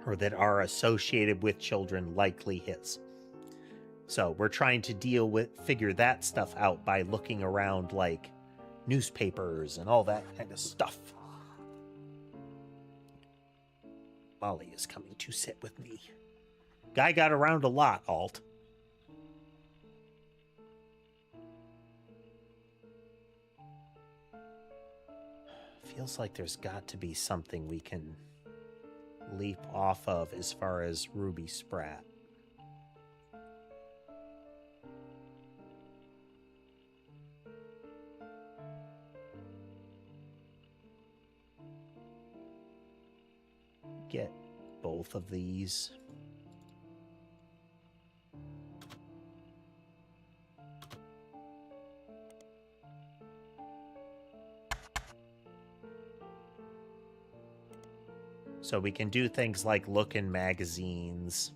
Or that are associated with children, likely his. So we're trying to figure that stuff out by looking around like newspapers and all that kind of stuff. Molly is coming to sit with me. Guy got around a lot, Alt. Feels like there's got to be something we can leap off of as far as Ruby Sprat. both of these. So we can do things like look in magazines.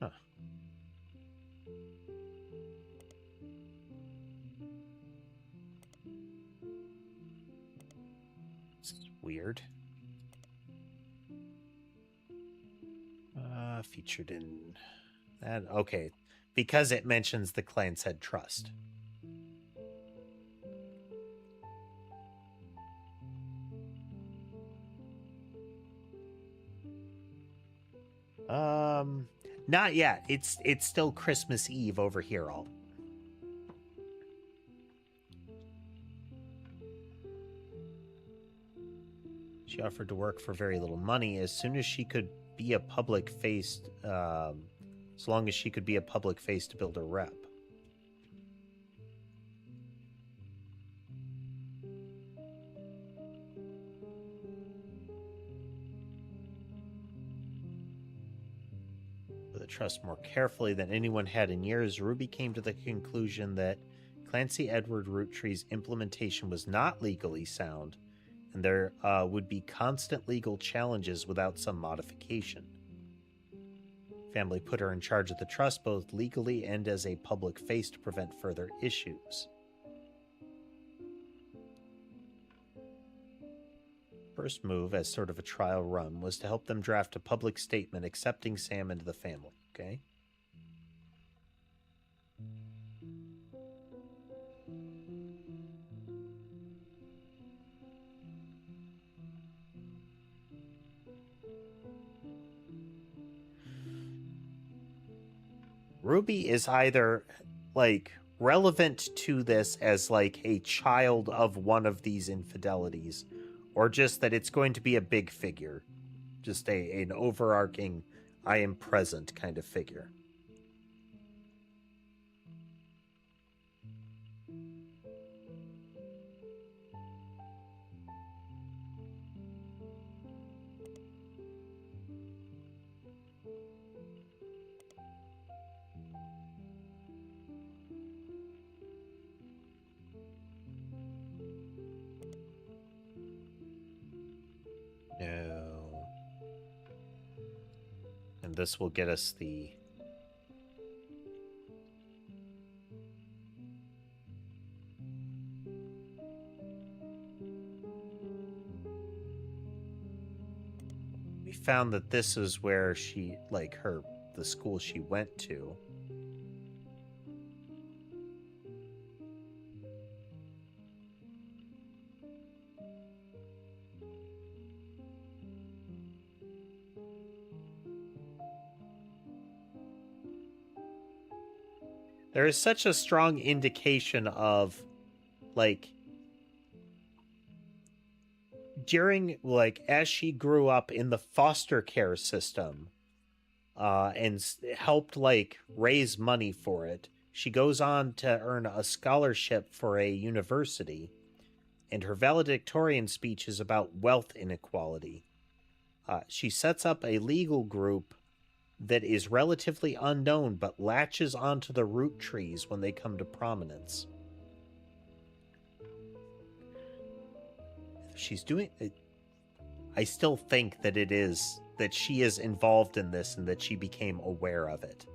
Huh. This is weird. Featured in that. Okay. Because it mentions the clan's head trust. Not yet. It's still Christmas Eve over here, all. She offered to work for very little money as soon as she could be a public face, as long as she could be a public face to build a rep. With the trust more carefully than anyone had in years, Ruby came to the conclusion that Clancy Edward Roottrees' implementation was not legally sound, and there would be constant legal challenges without some modification. Family put her in charge of the trust both legally and as a public face to prevent further issues. First move, as sort of a trial run, was to help them draft a public statement accepting Sam into the family, okay? Ruby is either, like, relevant to this as, like, a child of one of these infidelities, or just that it's going to be a big figure. Just an overarching, I am present kind of figure. No. And this will get us the... We found that this is where she, like, the school she went to. There is such a strong indication of, like, during, like, as she grew up in the foster care system, and helped, like, raise money for it, she goes on to earn a scholarship for a university, and her valedictorian speech is about wealth inequality. She sets up a legal group that is relatively unknown, but latches onto the Roottrees when they come to prominence. She's doing it. I still think that it is that she is involved in this and that she became aware of it.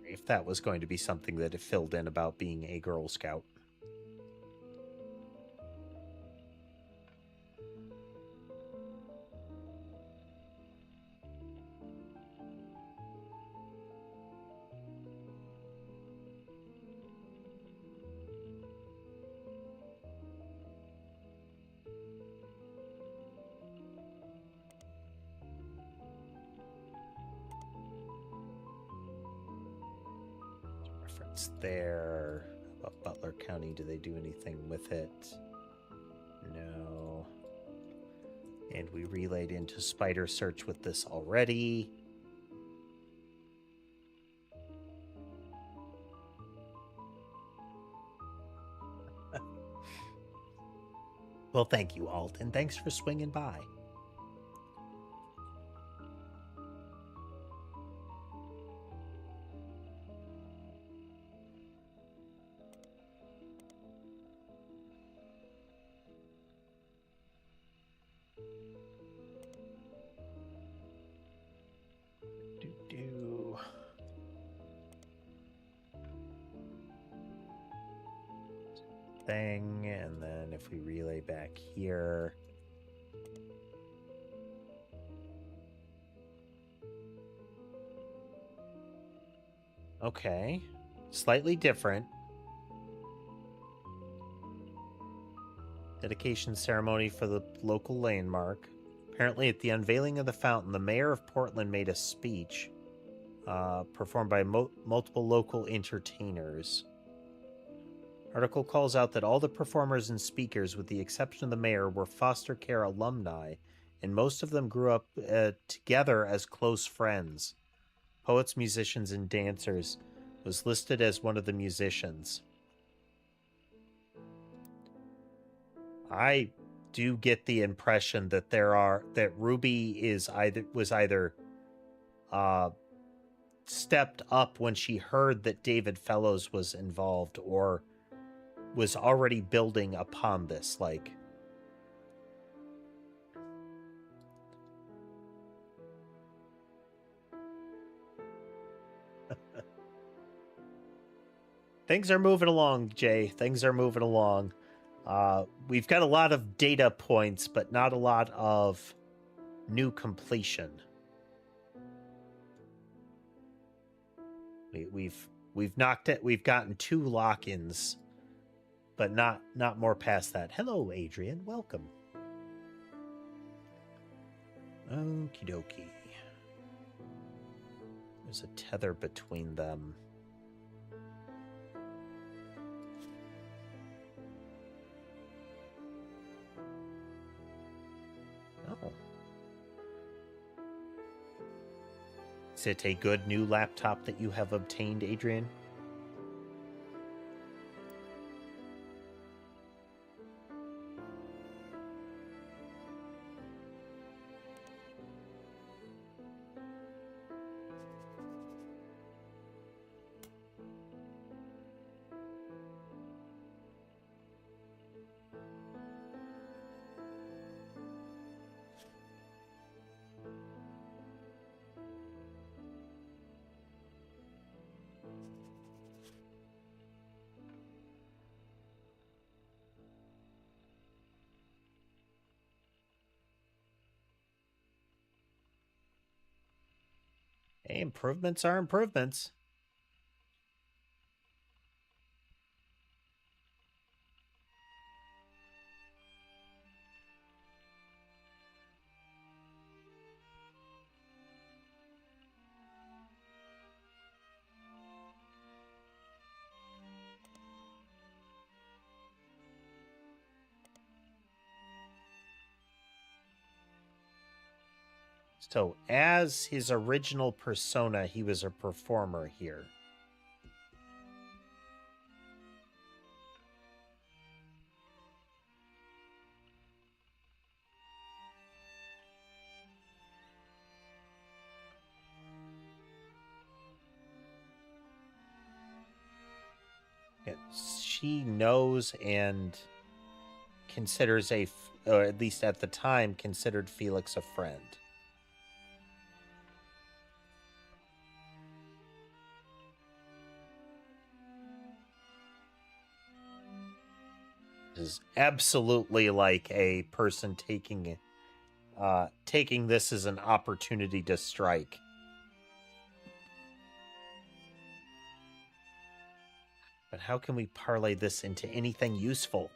If that was going to be something that it filled in about being a Girl Scout. It's there. About Butler County, do they do anything with it? No. And we relayed into Spider Search with this already. Well, thank you, Alt, and thanks for swinging by. Thing, and then if we relay back here, okay, slightly different. Dedication ceremony for the local landmark. Apparently, at the unveiling of the fountain, the mayor of Portland made a speech performed by multiple local entertainers. Article calls out that all the performers and speakers, with the exception of the mayor, were foster care alumni, and most of them grew up together as close friends. Poets, musicians, and dancers was listed as one of the musicians. I do get the impression that that Ruby was either stepped up when she heard that David Fellows was involved, or was already building upon this, like. Things are moving along, Jay. Things are moving along. We've got a lot of data points, but not a lot of new completion. We've knocked it. We've gotten 2 lock-ins, but not more past that. Hello, Adrian. Welcome. Okie dokie. There's a tether between them. Oh. Is it a good new laptop that you have obtained, Adrian? Hey, improvements are improvements. So, as his original persona, he was a performer here. She knows and considers or at least at the time, considered Felix a friend. This is absolutely like a person taking this as an opportunity to strike. But how can we parlay this into anything useful?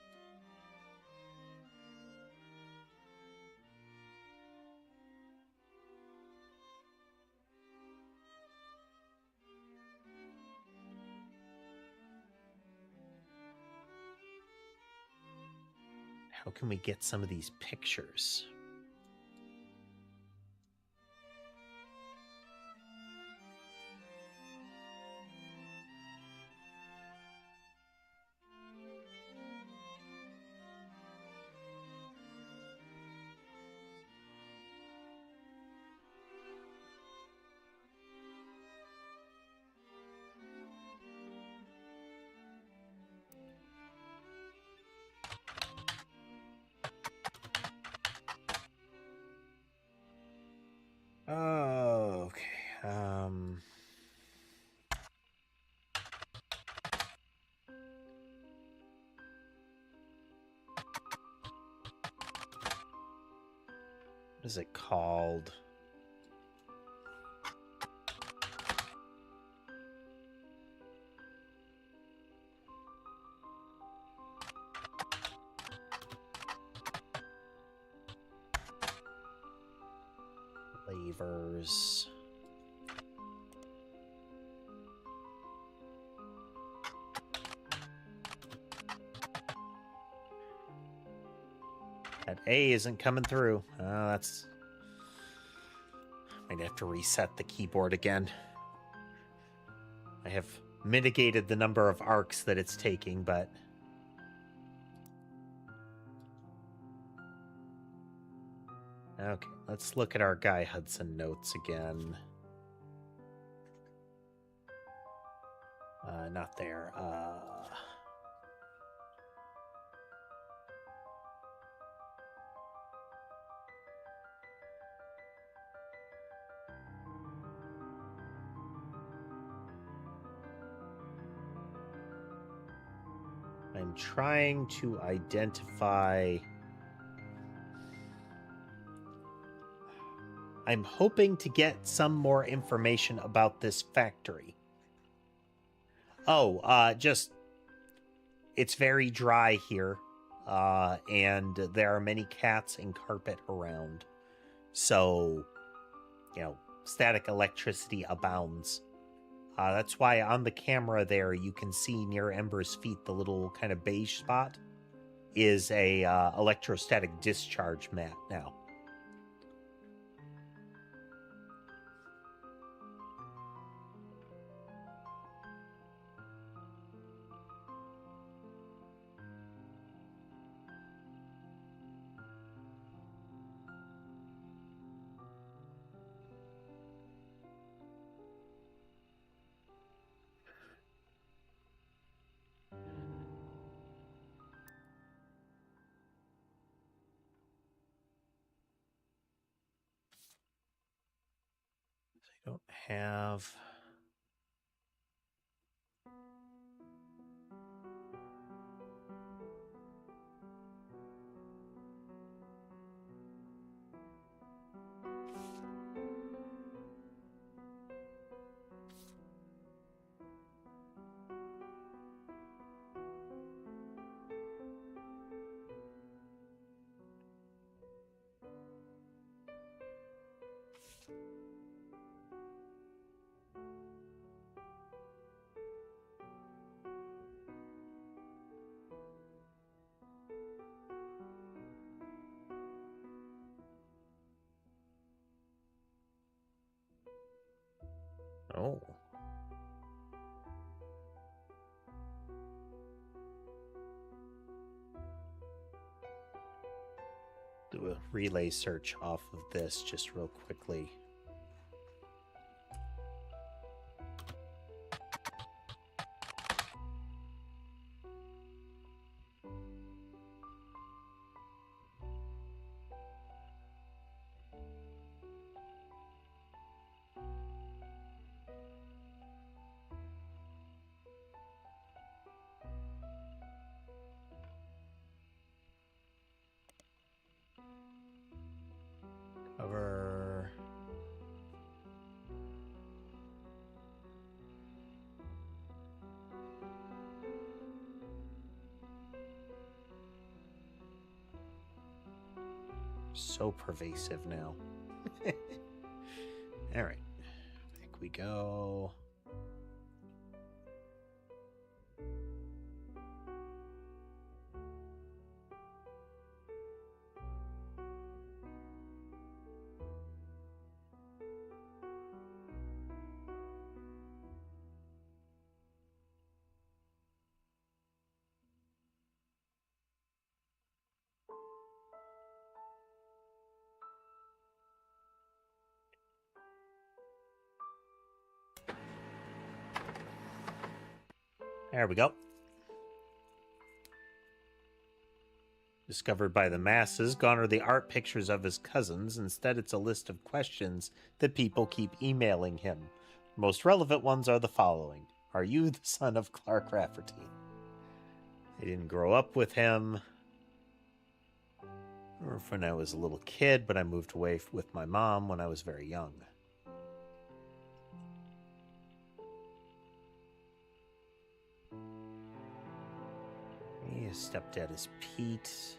How can we get some of these pictures? Oh, okay. What is it called? Flavors. That A isn't coming through. That's... Might have to reset the keyboard again. I have mitigated the number of arcs that it's taking, but... Okay, let's look at our Guy Hudson notes again. Not there. I'm trying to identify... I'm hoping to get some more information about this factory. Oh, just... It's very dry here, and there are many cats and carpet around. So, you know, static electricity abounds. That's why on the camera there, you can see near Ember's feet, the little kind of beige spot is a electrostatic discharge mat now. I don't have... Oh. Do a relay search off of this just real quickly. Cover. So pervasive now. All right. Back we go. There we go. Discovered by the masses, gone are the art pictures of his cousins. Instead, it's a list of questions that people keep emailing him. The most relevant ones are the following. Are you the son of Clark Rafferty? I didn't grow up with him. Or when I was a little kid, but I moved away with my mom when I was very young. His stepdad is Pete.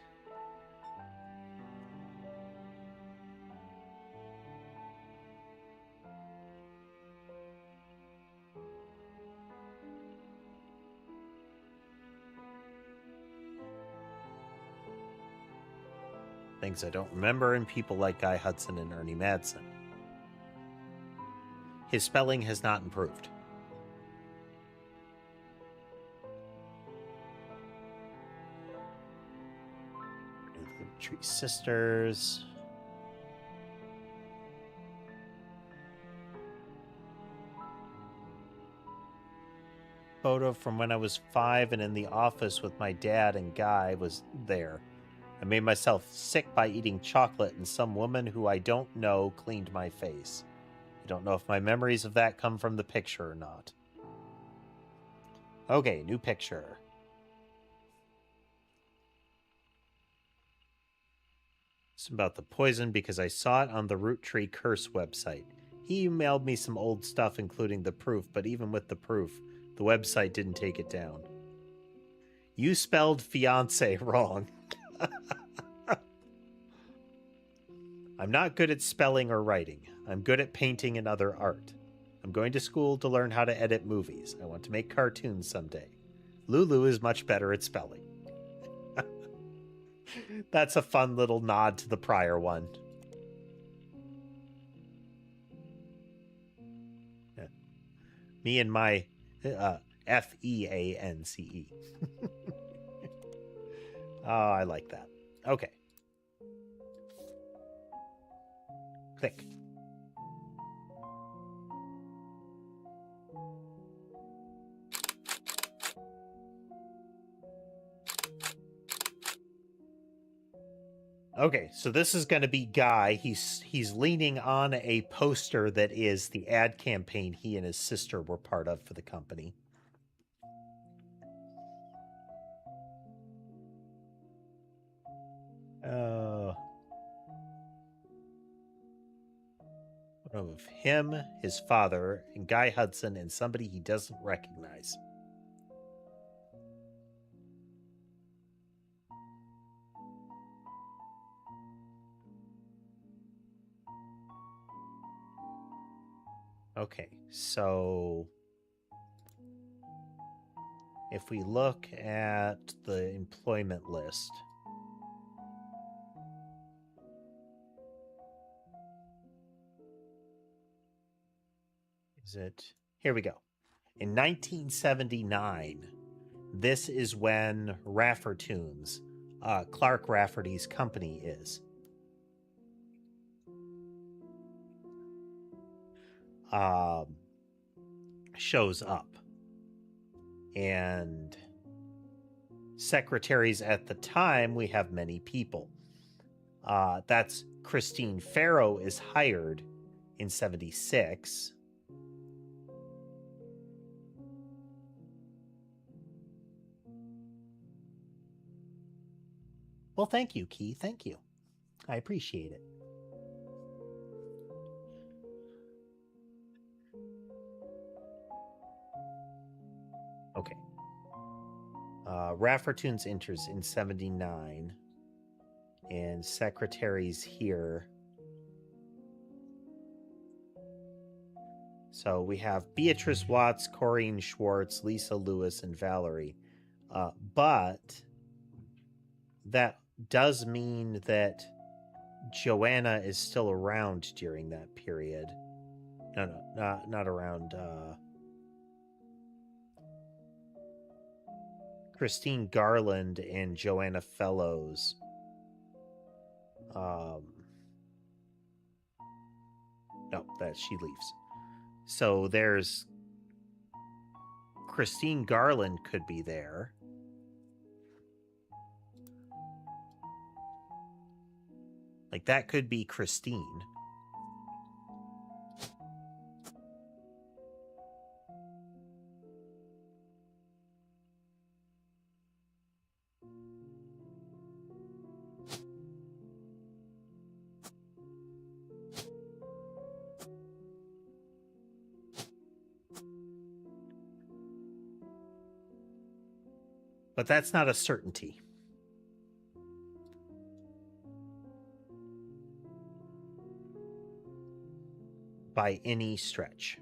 Things I don't remember, and people like Guy Hudson and Ernie Madsen. His spelling has not improved. The Tree Sisters. Photo from when I was 5 and in the office with my dad and Guy was there. I made myself sick by eating chocolate, and some woman who I don't know cleaned my face. I don't know if my memories of that come from the picture or not. Okay, new picture. It's about the poison because I saw it on the Roottrees curse website. He emailed me some old stuff, including the proof, but even with the proof, the website didn't take it down. You spelled fiance wrong. I'm not good at spelling or writing. I'm good at painting and other art. I'm going to school to learn how to edit movies. I want to make cartoons someday. Lulu is much better at spelling. That's a fun little nod to the prior one. Yeah. Me and my F-E-A-N-C-E. Oh, I like that. Okay. Click. Okay, so this is going to be Guy. He's leaning on a poster that is the ad campaign he and his sister were part of for the company. Of him, his father, and Guy Hudson, and somebody he doesn't recognize. Okay, so if we look at the employment list, is it? Here we go. In 1979, this is when Raffertoons, Clark Rafferty's company is. Shows up. And secretaries at the time, we have many people. That's Christine Farrow is hired in 76. Well, thank you, Key. Thank you. I appreciate it. Okay. Raffertoons enters in 79. And secretaries here. So we have Beatrice Watts, Corinne Schwartz, Lisa Lewis, and Valerie. But that does mean that Joanna is still around during that period. No, not around. Christine Garland and Joanna Fellows. No, that she leaves. So there's Christine Garland could be there. Like, that could be Christine. But that's not a certainty. By any stretch.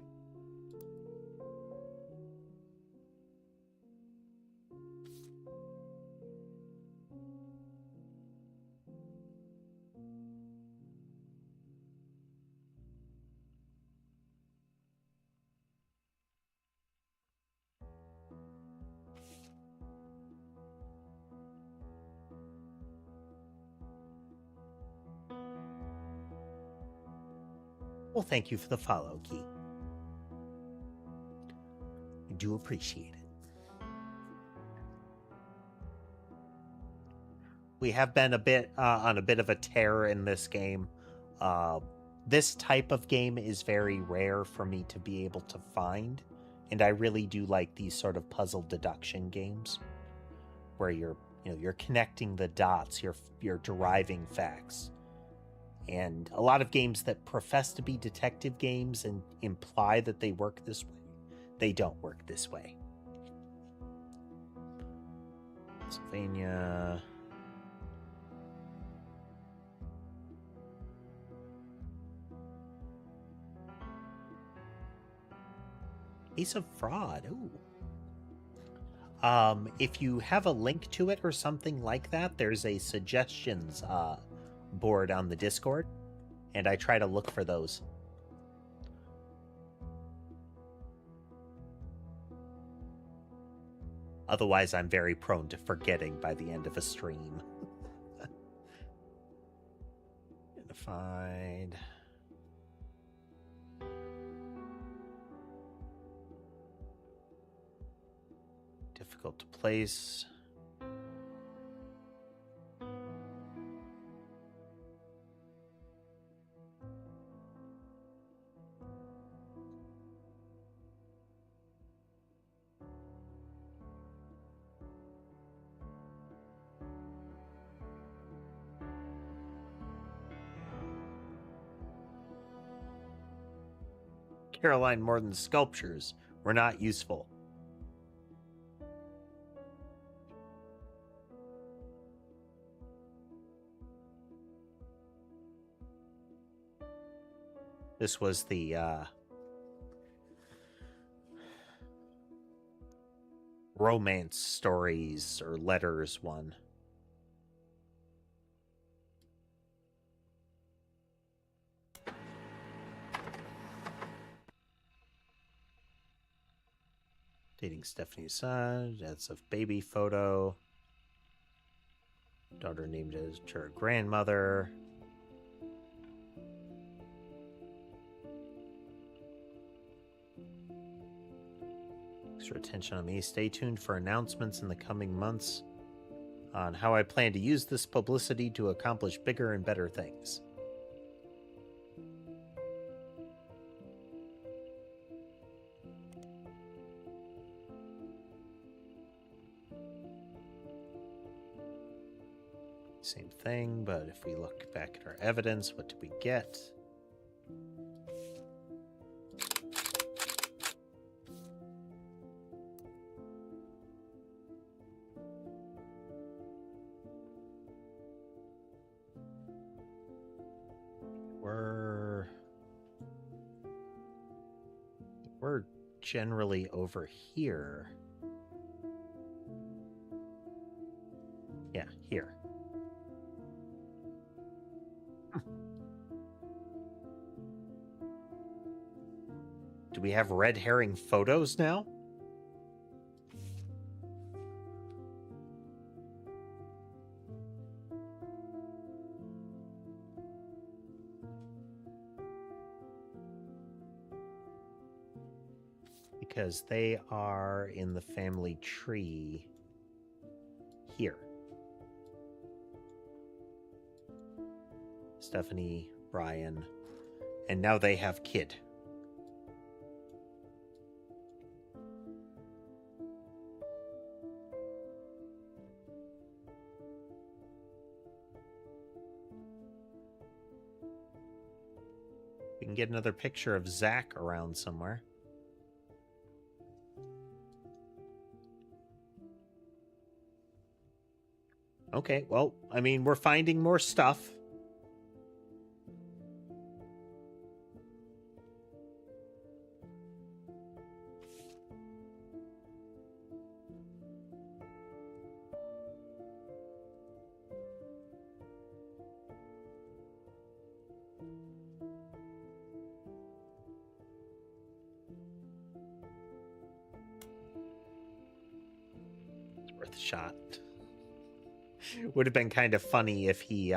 Well, thank you for the follow, Key. I do appreciate it. We have been a bit on a bit of a tear in this game. This type of game is very rare for me to be able to find, and I really do like these sort of puzzle deduction games where you're connecting the dots, you're deriving facts. And a lot of games that profess to be detective games and imply that they work this way, they don't work this way. Pennsylvania. Case of fraud. Ooh. If you have a link to it or something like that, there's a suggestions board on the Discord, and I try to look for those. Otherwise, I'm very prone to forgetting by the end of a stream. Identified. Difficult to place. Caroline Morton's sculptures were not useful. This was the romance stories or letters one. Dating Stephanie's son. That's a baby photo. Daughter named as her grandmother. Extra attention on me. Stay tuned for announcements in the coming months on how I plan to use this publicity to accomplish bigger and better things. Same thing, but if we look back at our evidence, what do we get? We're generally over here. Yeah, here. Do we have red herring photos now? because they are in the family tree here. Stephanie, Brian, and now they have kid. We can get another picture of Zach around somewhere. Okay, well, I mean, we're finding more stuff. It's worth a shot. Would have been kind of funny if he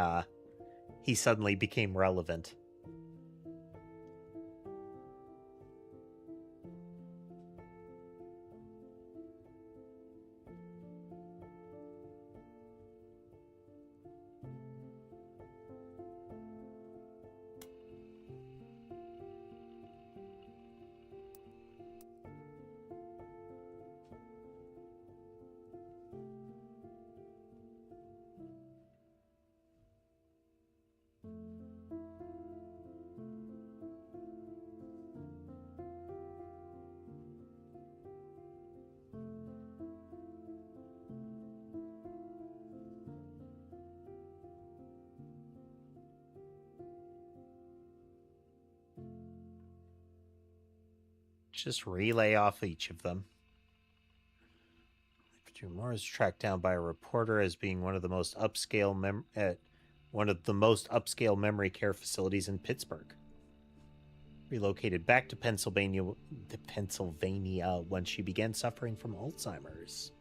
suddenly became relevant. Just relay off each of them. Moore is tracked down by a reporter as being one of the most upscale memory care facilities in Pittsburgh. Relocated back to Pennsylvania when she began suffering from Alzheimer's.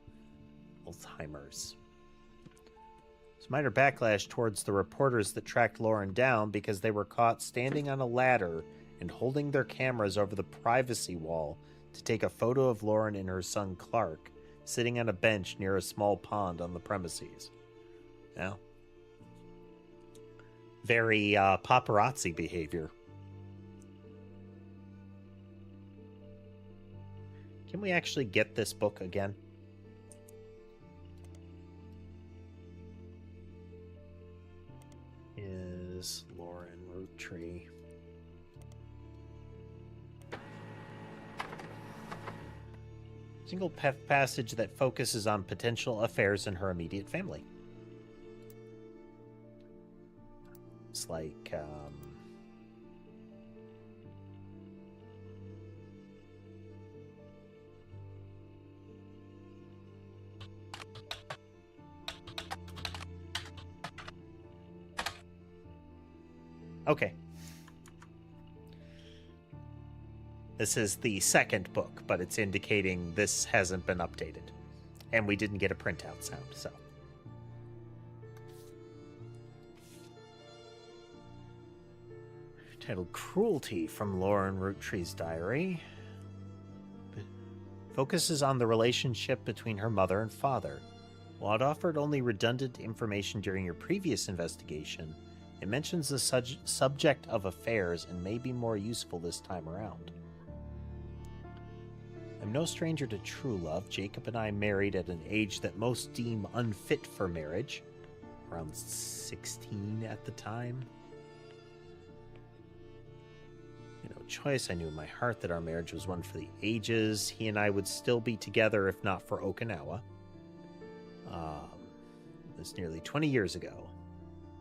Some minor backlash towards the reporters that tracked Lauren down because they were caught standing on a ladder and holding their cameras over the privacy wall to take a photo of Lauren and her son Clark sitting on a bench near a small pond on the premises. Yeah. Very paparazzi behavior. Can we actually get this book again? Is Lauren Roottrees. Single passage that focuses on potential affairs in her immediate family. It's like, okay. This is the second book, but it's indicating this hasn't been updated. And we didn't get a printout sound, so. Titled Cruelty from Lauren Roottrees' diary. Focuses on the relationship between her mother and father. While it offered only redundant information during your previous investigation, it mentions the subject of affairs and may be more useful this time around. I'm no stranger to true love. Jacob and I married at an age that most deem unfit for marriage. Around 16 at the time. No choice. I knew in my heart that our marriage was one for the ages. He and I would still be together if not for Okinawa. It was nearly 20 years ago.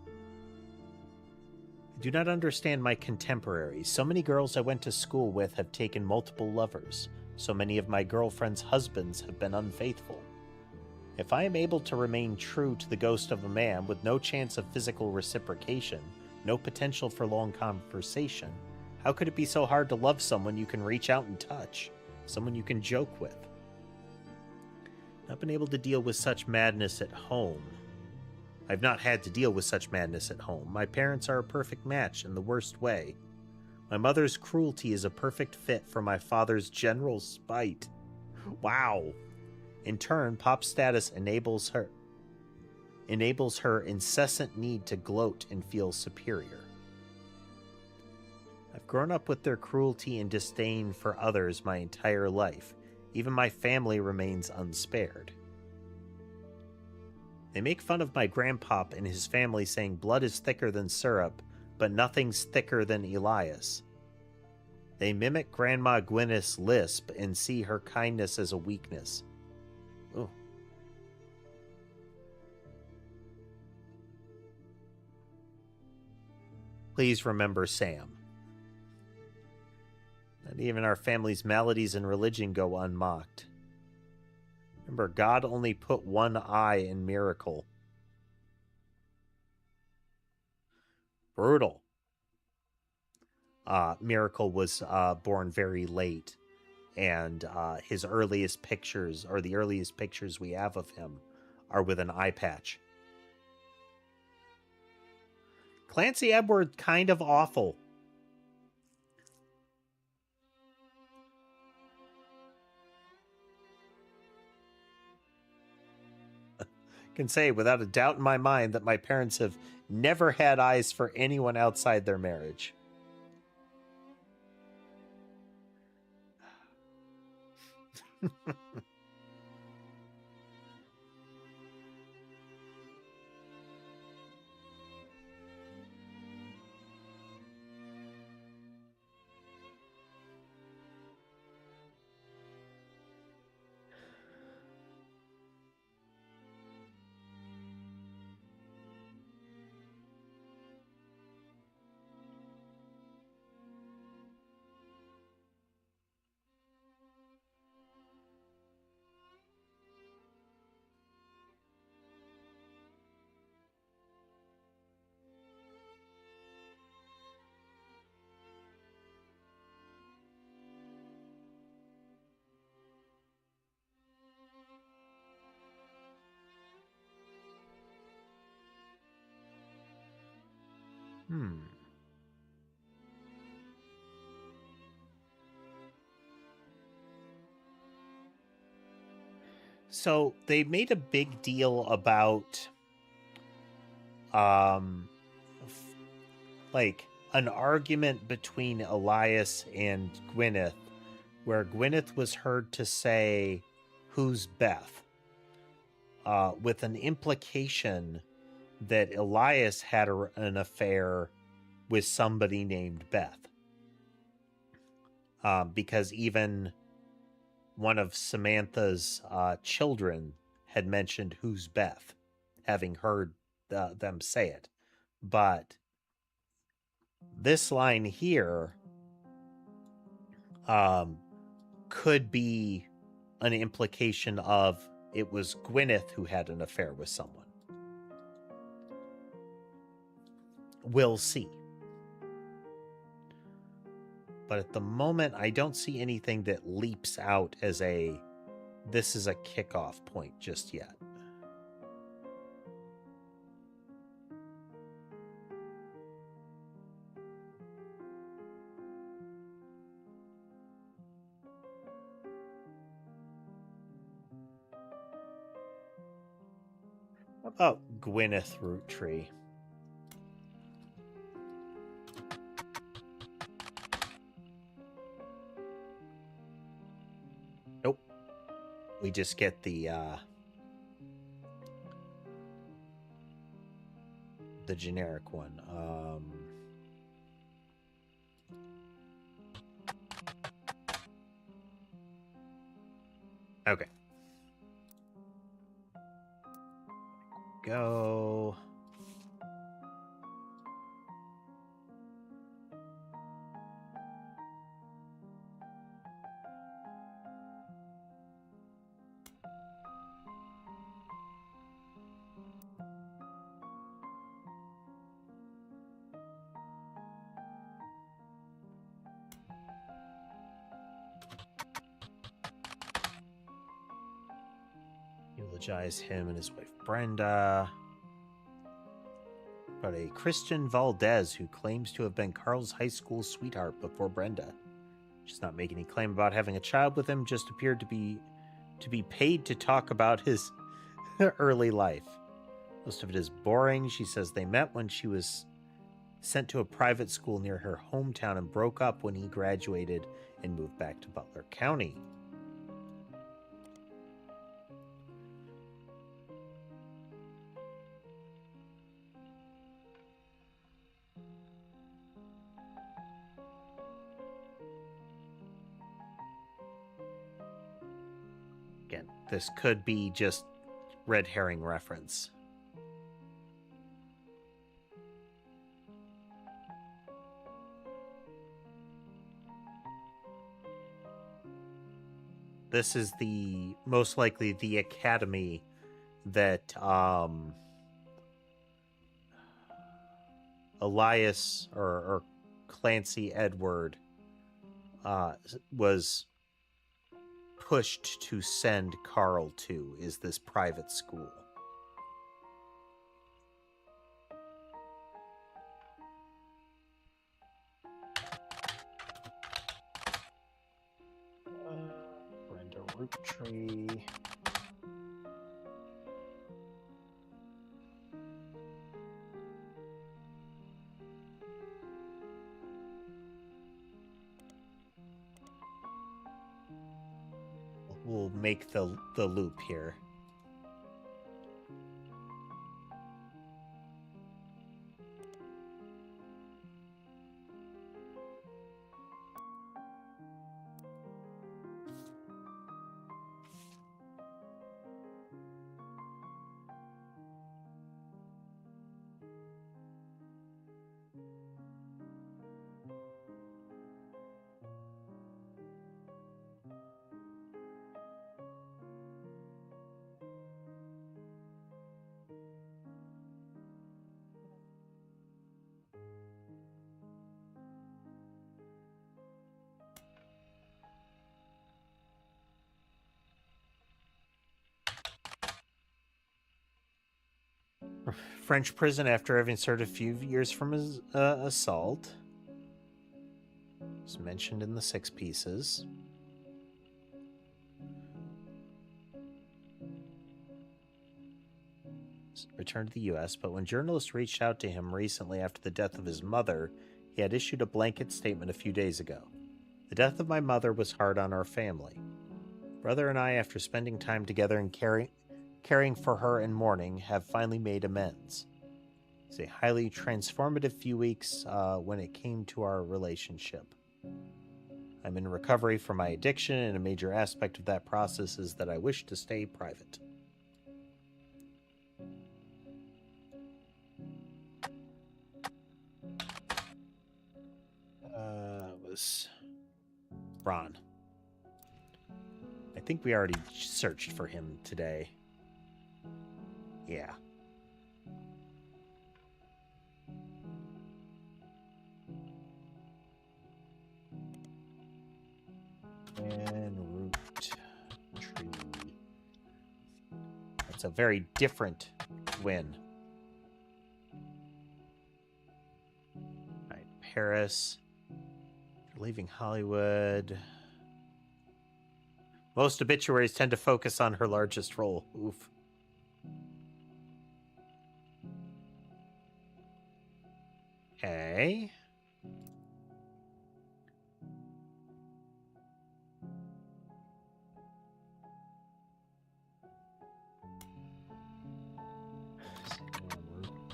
I do not understand my contemporaries. So many girls I went to school with have taken multiple lovers. So many of my girlfriends' husbands have been unfaithful. If I am able to remain true to the ghost of a man with no chance of physical reciprocation, no potential for long conversation, how could it be so hard to love someone you can reach out and touch? Someone you can joke with? I've been able to deal with such madness at home. I've not had to deal with such madness at home. My parents are a perfect match in the worst way. My mother's cruelty is a perfect fit for my father's general spite. Wow. In turn, Pop's status enables her incessant need to gloat and feel superior. I've grown up with their cruelty and disdain for others my entire life. Even my family remains unspared. They make fun of my grandpop and his family, saying blood is thicker than syrup, but nothing's thicker than Elias. They mimic Grandma Gwyneth's lisp and see her kindness as a weakness. Ooh. Please remember Sam. Not even our family's maladies and religion go unmocked. Remember, God only put one eye in Miracle. Brutal. Miracle was born very late, and his earliest pictures, or the earliest pictures we have of him, are with an eye patch. Clancy Edward, kind of awful. Can say without a doubt in my mind that my parents have never had eyes for anyone outside their marriage. So they made a big deal about like an argument between Elias and Gwyneth, where Gwyneth was heard to say, "Who's Beth?" With an implication that Elias had an affair with somebody named Beth. Because even one of Samantha's children had mentioned "Who's Beth?" having heard them say it. But this line here could be an implication of it was Gwyneth who had an affair with someone. We'll see. But at the moment, I don't see anything that leaps out as this is a kickoff point just yet. How about Gwyneth Roottrees? Nope. We just get the generic one. Okay. Go. Eulogize him and his wife Brenda. about a Christian Valdez who claims to have been Carl's high school sweetheart before Brenda. She's not making any claim about having a child with him, just appeared to be paid to talk about his early life. Most of it is boring. She says they met when she was sent to a private school near her hometown and broke up when he graduated and moved back to Butler County. Again, this could be just red herring reference. This is most likely the academy that Elias or Clancy Edward was pushed to send Carl to, is this private school. Brenda Roottrees. We'll make the loop here. French prison after having served a few years from his assault. It's mentioned in the 6 pieces. Returned to the U.S., but when journalists reached out to him recently after the death of his mother, he had issued a blanket statement a few days ago. The death of my mother was hard on our family. Brother and I, after spending time together and caring for her and mourning, have finally made amends. It's a highly transformative few weeks when it came to our relationship. I'm in recovery from my addiction, and a major aspect of that process is that I wish to stay private. Was Ron. I think we already searched for him today. Yeah. And Roottrees. That's a very different win. All right, Paris. Leaving Hollywood. Most obituaries tend to focus on her largest role. Oof. Okay.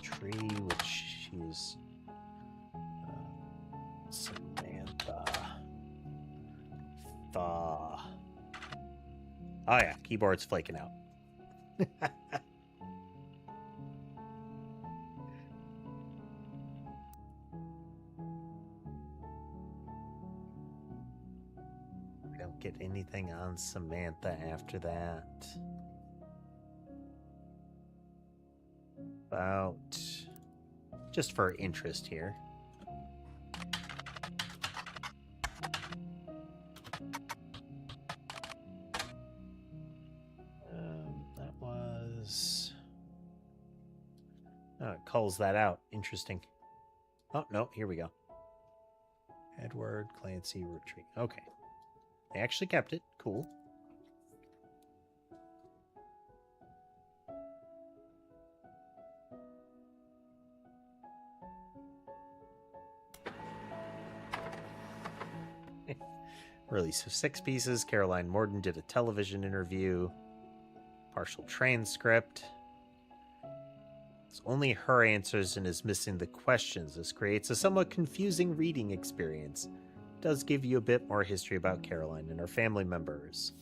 Roottrees, which is Samantha. Oh yeah, keyboard's flaking out. We don't get anything on Samantha after that. About just for interest here. It calls that out. Interesting. Oh, no, here we go. Edward, Clancy, Roottrees. Okay. They actually kept it. Cool. Release of 6 pieces. Caroline Morden did a television interview. Partial transcript. It's only her answers and is missing the questions. This creates a somewhat confusing reading experience. It does give you a bit more history about Caroline and her family members.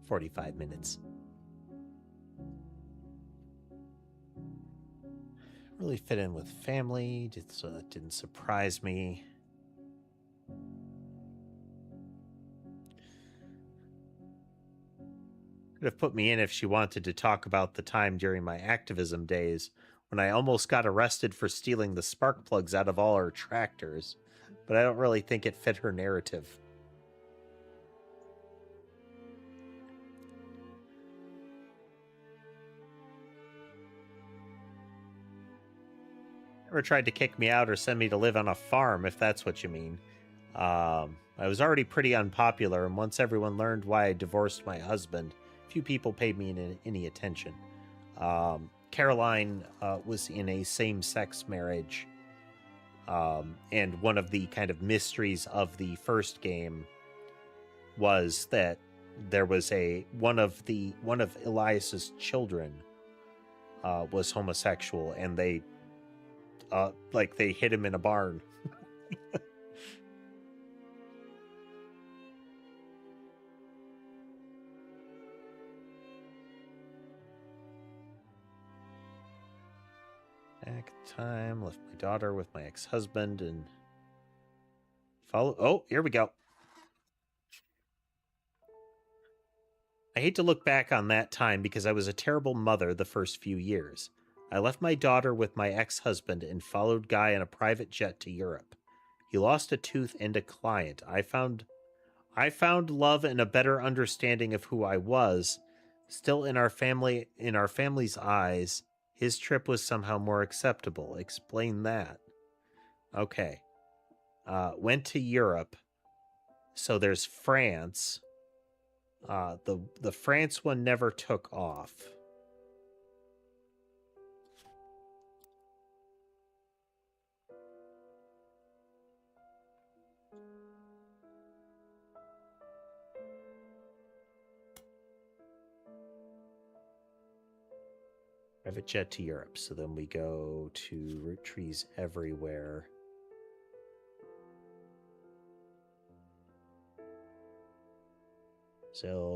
45 minutes. Really fit in with family, so that didn't surprise me. Could have put me in if she wanted to talk about the time during my activism days when I almost got arrested for stealing the spark plugs out of all our tractors, but I don't really think it fit her narrative. Never tried to kick me out or send me to live on a farm, if that's what you mean. I was already pretty unpopular, and once everyone learned why I divorced my husband, few people paid me any attention. Caroline was in a same-sex marriage, and one of the kind of mysteries of the first game was that there was one of Elias's children was homosexual, and they hid him in a barn. Back time, left my daughter with my ex-husband and follow. Oh, here we go. I hate to look back on that time because I was a terrible mother the first few years. I left my daughter with my ex-husband and followed Guy on a private jet to Europe. He lost a tooth and a client. I found love and a better understanding of who I was. Still, in our family's eyes, his trip was somehow more acceptable. Explain that. Okay. Went to Europe. So there's France. The France one never took off. Private jet to Europe. So then we go to Roottrees everywhere.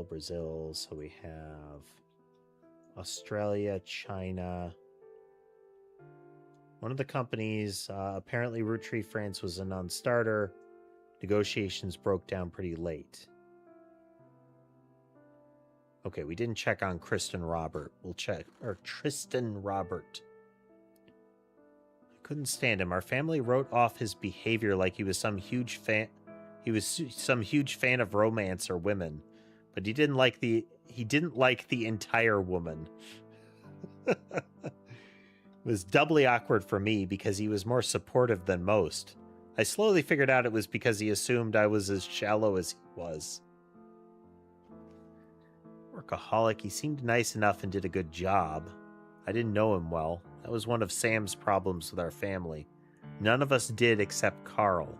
Brazil. So we have Australia, China. One of the companies, apparently Roottrees France was a non-starter. Negotiations broke down pretty late. Okay, we didn't check on Tristan Robert. We'll check. Or Tristan Robert. I couldn't stand him. Our family wrote off his behavior like he was some huge fan. He was some huge fan of romance or women, but he didn't like the entire woman. It was doubly awkward for me because he was more supportive than most. I slowly figured out it was because he assumed I was as shallow as he was. Workaholic. He seemed nice enough and did a good job. I didn't know him well. That was one of Sam's problems with our family. None of us did except Carl.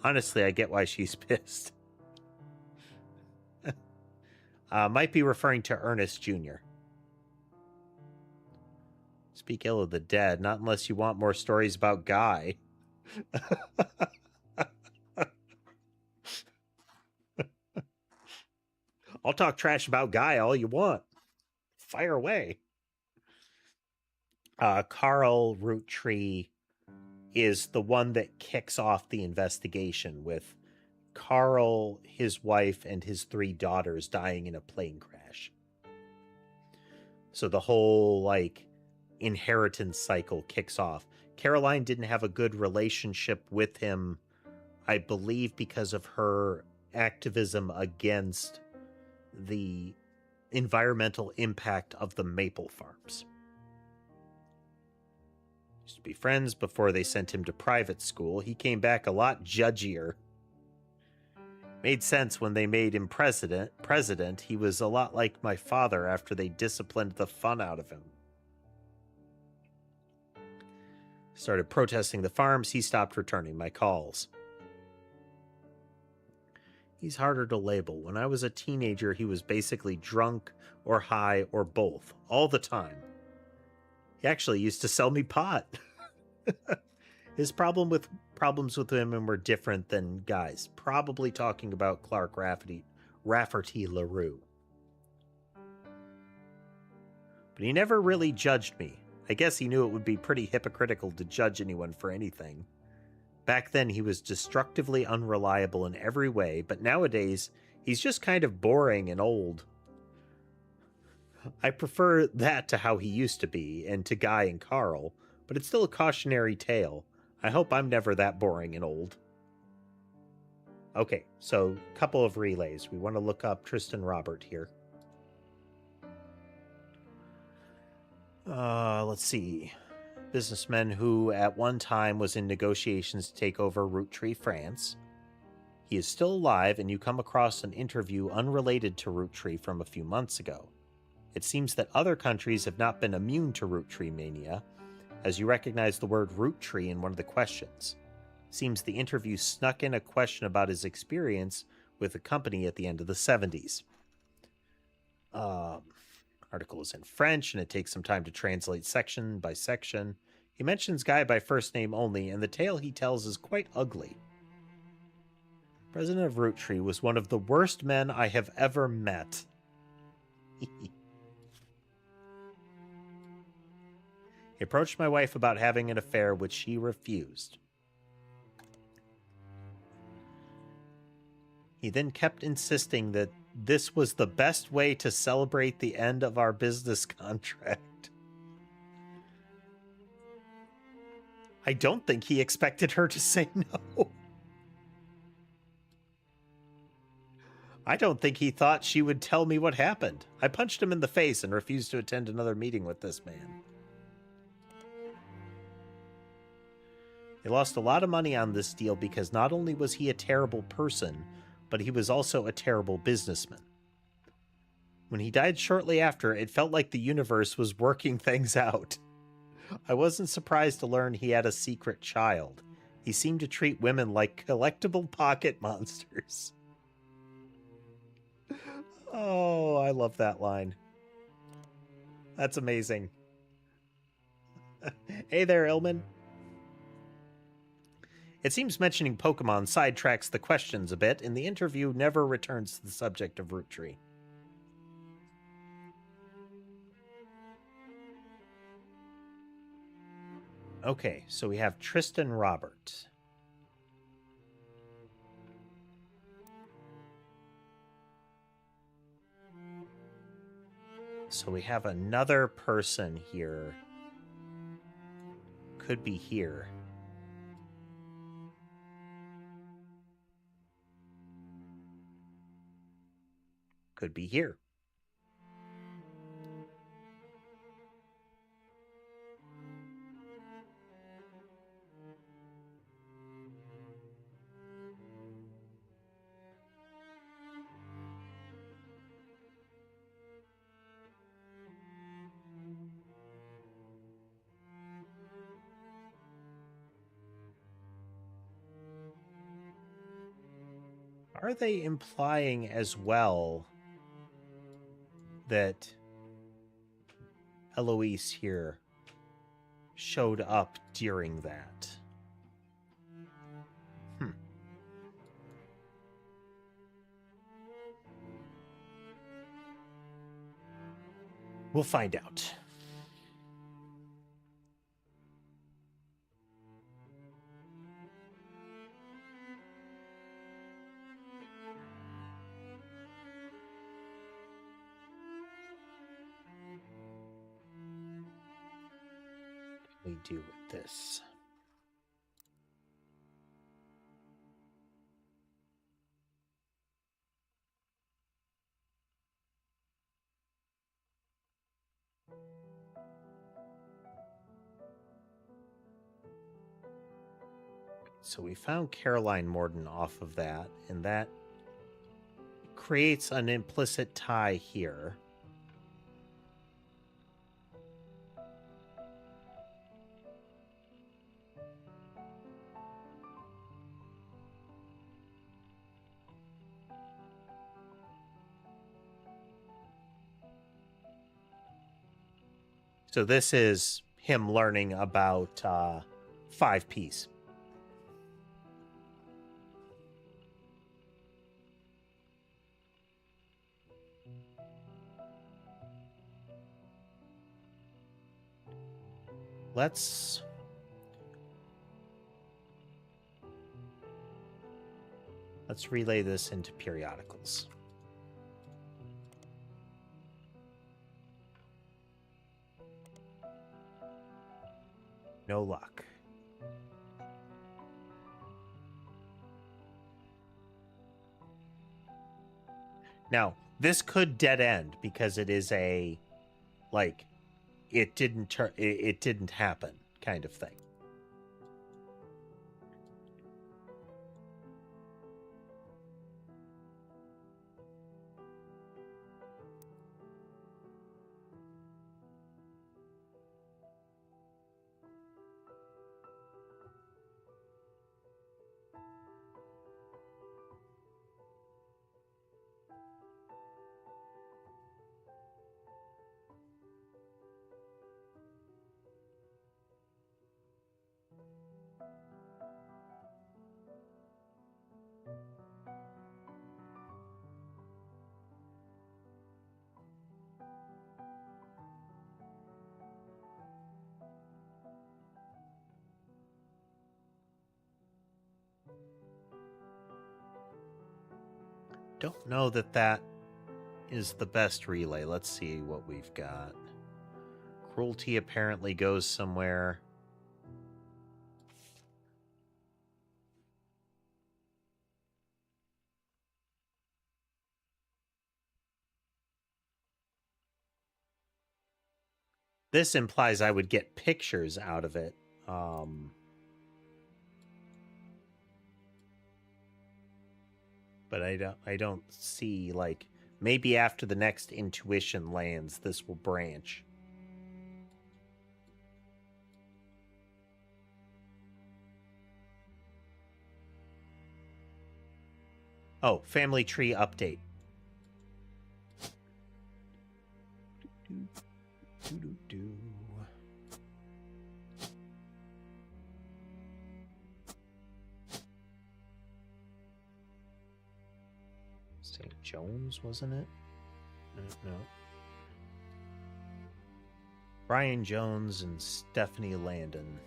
Honestly, I get why she's pissed. Might be referring to Ernest Jr. Speak ill of the dead, not unless you want more stories about Guy. I'll talk trash about Guy all you want. Fire away. Carl Roottrees is the one that kicks off the investigation, with Carl, his wife, and his 3 daughters dying in a plane crash. So the whole, inheritance cycle kicks off. Caroline didn't have a good relationship with him, I believe, because of her activism against the environmental impact of the maple farms. Used to be friends before they sent him to private school. He came back a lot judgier. Made sense when they made him president. He was a lot like my father after they disciplined the fun out of him. Started protesting the farms. He stopped returning my calls. He's harder to label. When I was a teenager, he was basically drunk or high or both all the time. He actually used to sell me pot. His problems with women were different than guys. Probably talking about Clark Rafferty LaRue. But he never really judged me. I guess he knew it would be pretty hypocritical to judge anyone for anything. Back then, he was destructively unreliable in every way, but nowadays, he's just kind of boring and old. I prefer that to how he used to be, and to Guy and Carl, but it's still a cautionary tale. I hope I'm never that boring and old. Okay, so a couple of relays. We want to look up Tristan Robert here. Let's see. Businessman who at one time was in negotiations to take over Roottrees, France. He is still alive, and you come across an interview unrelated to Roottrees from a few months ago. It seems that other countries have not been immune to Roottrees mania, as you recognize the word Roottrees in one of the questions. Seems the interview snuck in a question about his experience with the company at the end of the 70s. Article is in French, and it takes some time to translate section by section. He mentions Guy by first name only, and the tale he tells is quite ugly. President of Roottrees was one of the worst men I have ever met. He approached my wife about having an affair, which she refused. He then kept insisting that this was the best way to celebrate the end of our business contract. I don't think he expected her to say no. I don't think he thought she would tell me what happened. I punched him in the face and refused to attend another meeting with this man. They lost a lot of money on this deal because not only was he a terrible person, but he was also a terrible businessman. When he died shortly after, it felt like the universe was working things out. I wasn't surprised to learn he had a secret child. He seemed to treat women like collectible pocket monsters. Oh, I love that line. That's amazing. Hey there, Ilman. It seems mentioning Pokemon sidetracks the questions a bit, and the interview never returns to the subject of Roottrees. Okay, so we have Tristan Robert. So we have another person here. Could be here. Could be here. Are they implying as well that Eloise here showed up during that? We'll find out. What do we do with this? So we found Caroline Morden off of that, and that creates an implicit tie here. So this is him learning about 5Ps. Let's relay this into periodicals. No luck. Now, this could dead end because it is a, like, it didn't happen kind of thing. Don't know that that is the best relay. Let's see what we've got. Cruelty apparently goes somewhere. This implies I would get pictures out of it. But I don't see, like, maybe after the next intuition lands, this will branch. Oh, family tree update. St. Jones, wasn't it? No. Brian Jones and Stephanie Landon.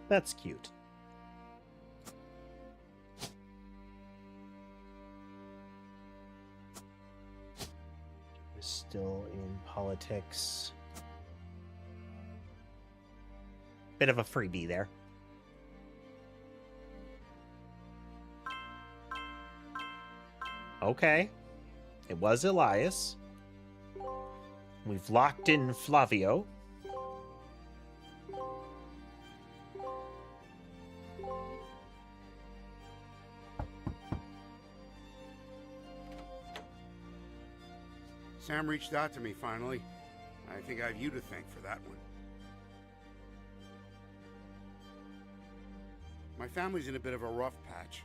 That's cute. Still in politics. Bit of a freebie there. Okay. It was Elias. We've locked in Flavio. Sam reached out to me finally. I think I have you to thank for that one. My family's in a bit of a rough patch.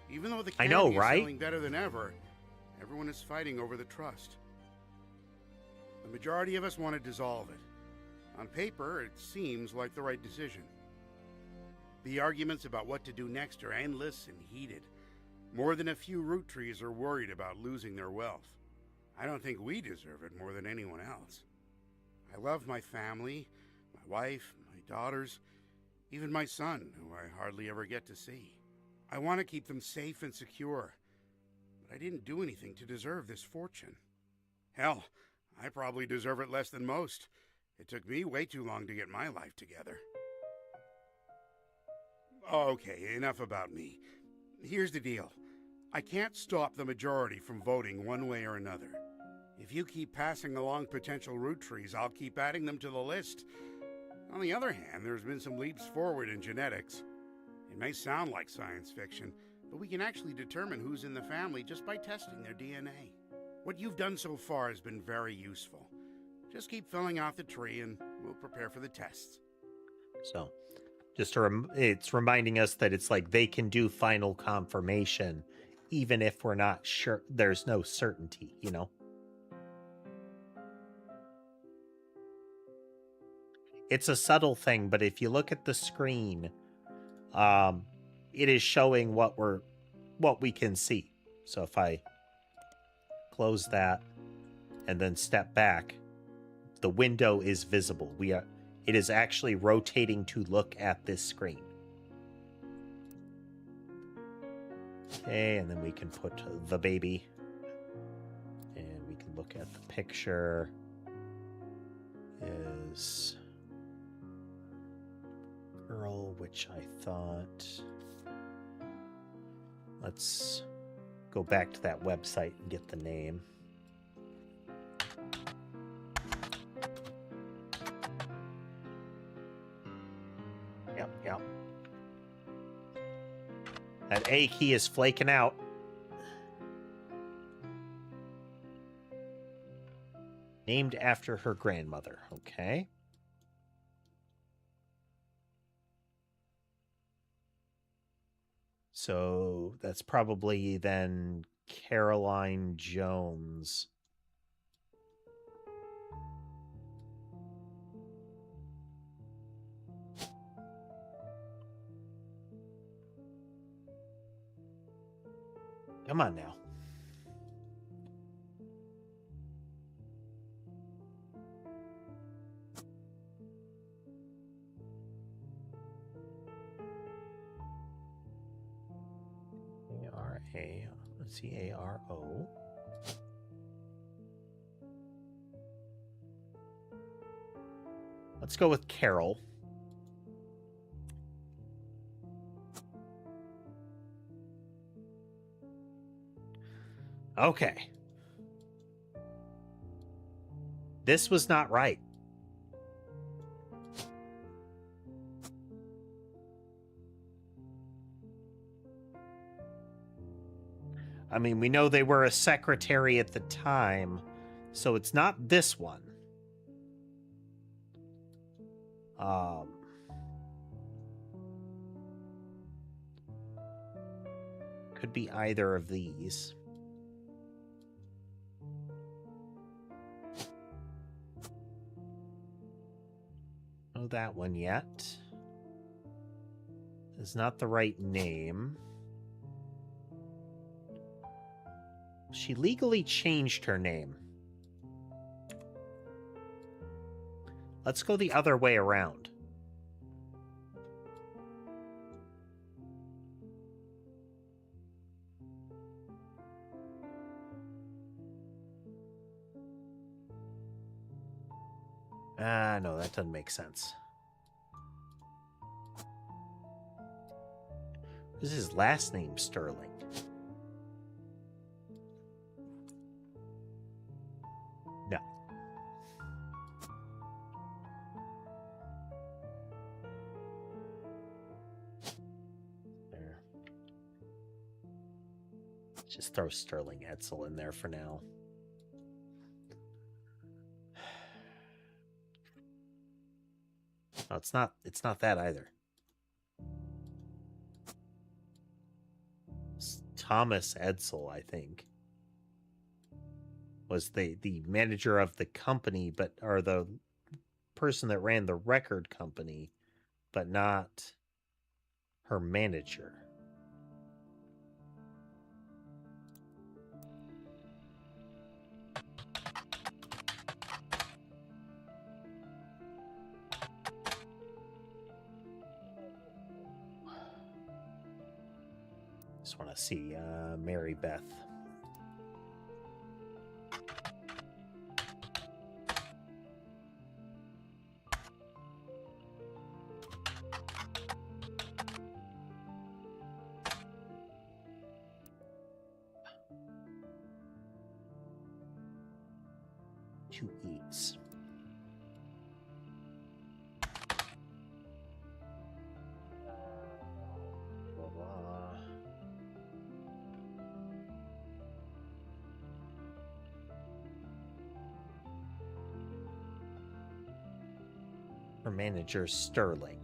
Even though the candy is selling better than ever, everyone is fighting over the trust. The majority of us want to dissolve it. On paper, it seems like the right decision. The arguments about what to do next are endless and heated. More than a few Roottrees are worried about losing their wealth. I don't think we deserve it more than anyone else. I love my family, my wife, my daughters, even my son, who I hardly ever get to see. I want to keep them safe and secure, but I didn't do anything to deserve this fortune. Hell, I probably deserve it less than most. It took me way too long to get my life together. Okay, enough about me. Here's the deal. I can't stop the majority from voting one way or another. If you keep passing along potential Roottrees, I'll keep adding them to the list. On the other hand, there's been some leaps forward in genetics. It may sound like science fiction, but we can actually determine who's in the family just by testing their DNA. What you've done so far has been very useful. Just keep filling out the tree and we'll prepare for the tests. So, just it's reminding us that it's like they can do final confirmation even if we're not sure. There's no certainty, you know? It's a subtle thing, but if you look at the screen, it is showing what we can see. So if I close that and then step back, the window is visible. It is actually rotating to look at this screen. Okay, and then we can put the baby. And we can look at the picture. Is girl, which I thought... Let's go back to that website and get the name. Yep. That A key is flaking out. Named after her grandmother. Okay. So that's probably then Caroline Jones. Come on now. A-R-A, let's see, A-R-O. Let's go with Carol. Okay. This was not right. I mean, we know they were a secretary at the time, so it's not this one. Could be either of these. Know that one yet. Is not the right name. She legally changed her name. Let's go the other way around. No, that doesn't make sense. This is his last name, Sterling. No. There. Just throw Sterling Edsel in there for now. No, it's not that either. It's Thomas Edsel, I think, was the manager of the company, or the person that ran the record company, but not her manager. Just want to see Mary Beth. to ease. Her manager, Sterling.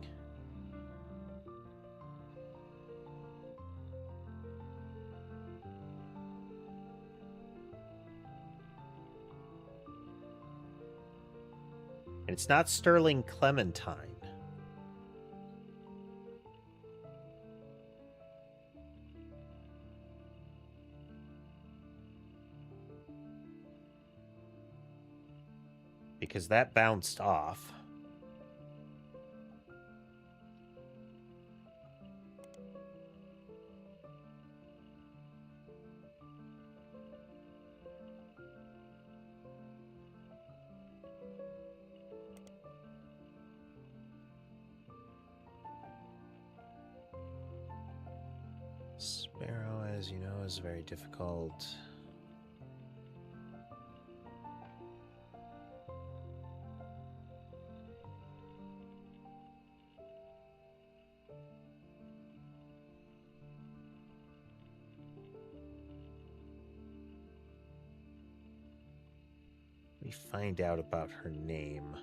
And it's not Sterling Clementine. Because that bounced off. Sparrow, as you know, is very difficult. Let me find out about her name.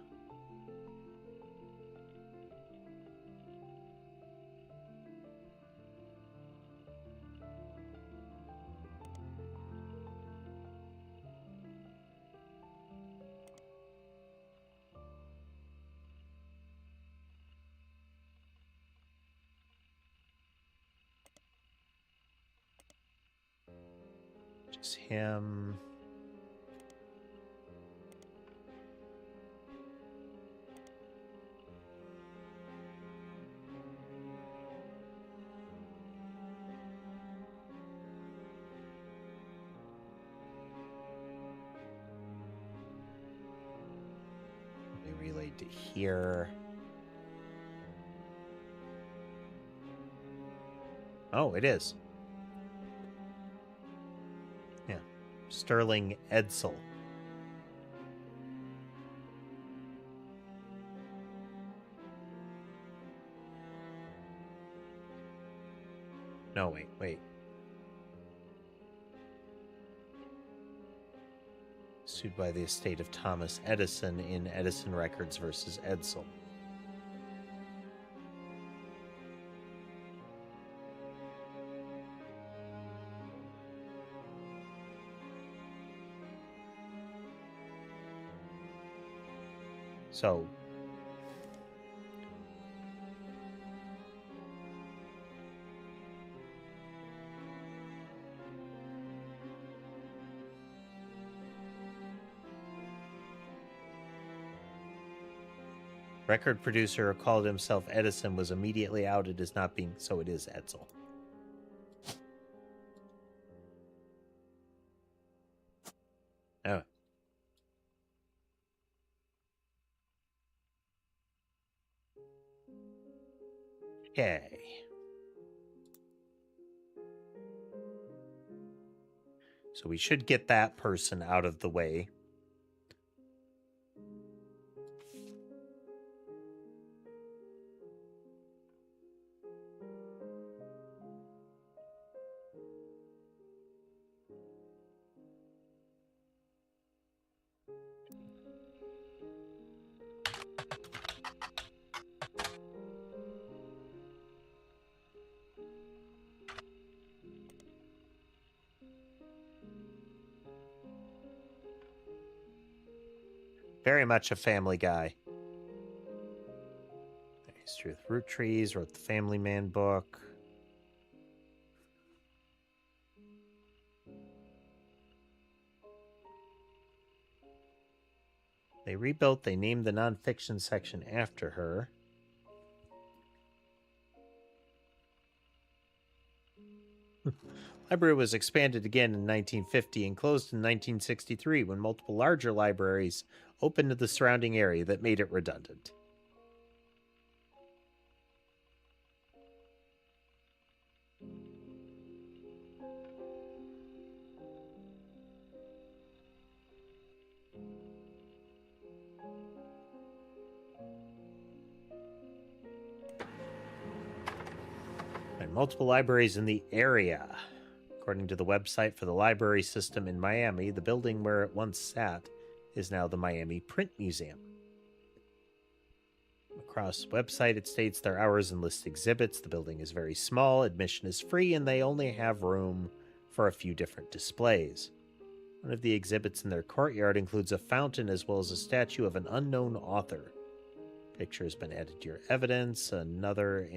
Just him. They relayed to here. Oh, it is. Yeah. Sterling Edsel. No, wait. Sued by the estate of Thomas Edison in Edison Records versus Edsel. So, record producer who called himself Edison was immediately outed as not being, so it is Edsel. Oh. Okay. So we should get that person out of the way. Very much a family guy. History with Roottrees, wrote the Family Man book. They rebuilt, they named the nonfiction section after her. Library was expanded again in 1950 and closed in 1963 when multiple larger libraries opened to the surrounding area that made it redundant. Find multiple libraries in the area. According to the website for the library system in Miami, the building where it once sat is now the Miami Print Museum. Across the website, it states their hours and lists exhibits. The building is very small, admission is free, and they only have room for a few different displays. One of the exhibits in their courtyard includes a fountain as well as a statue of an unknown author. Picture has been added to your evidence. Another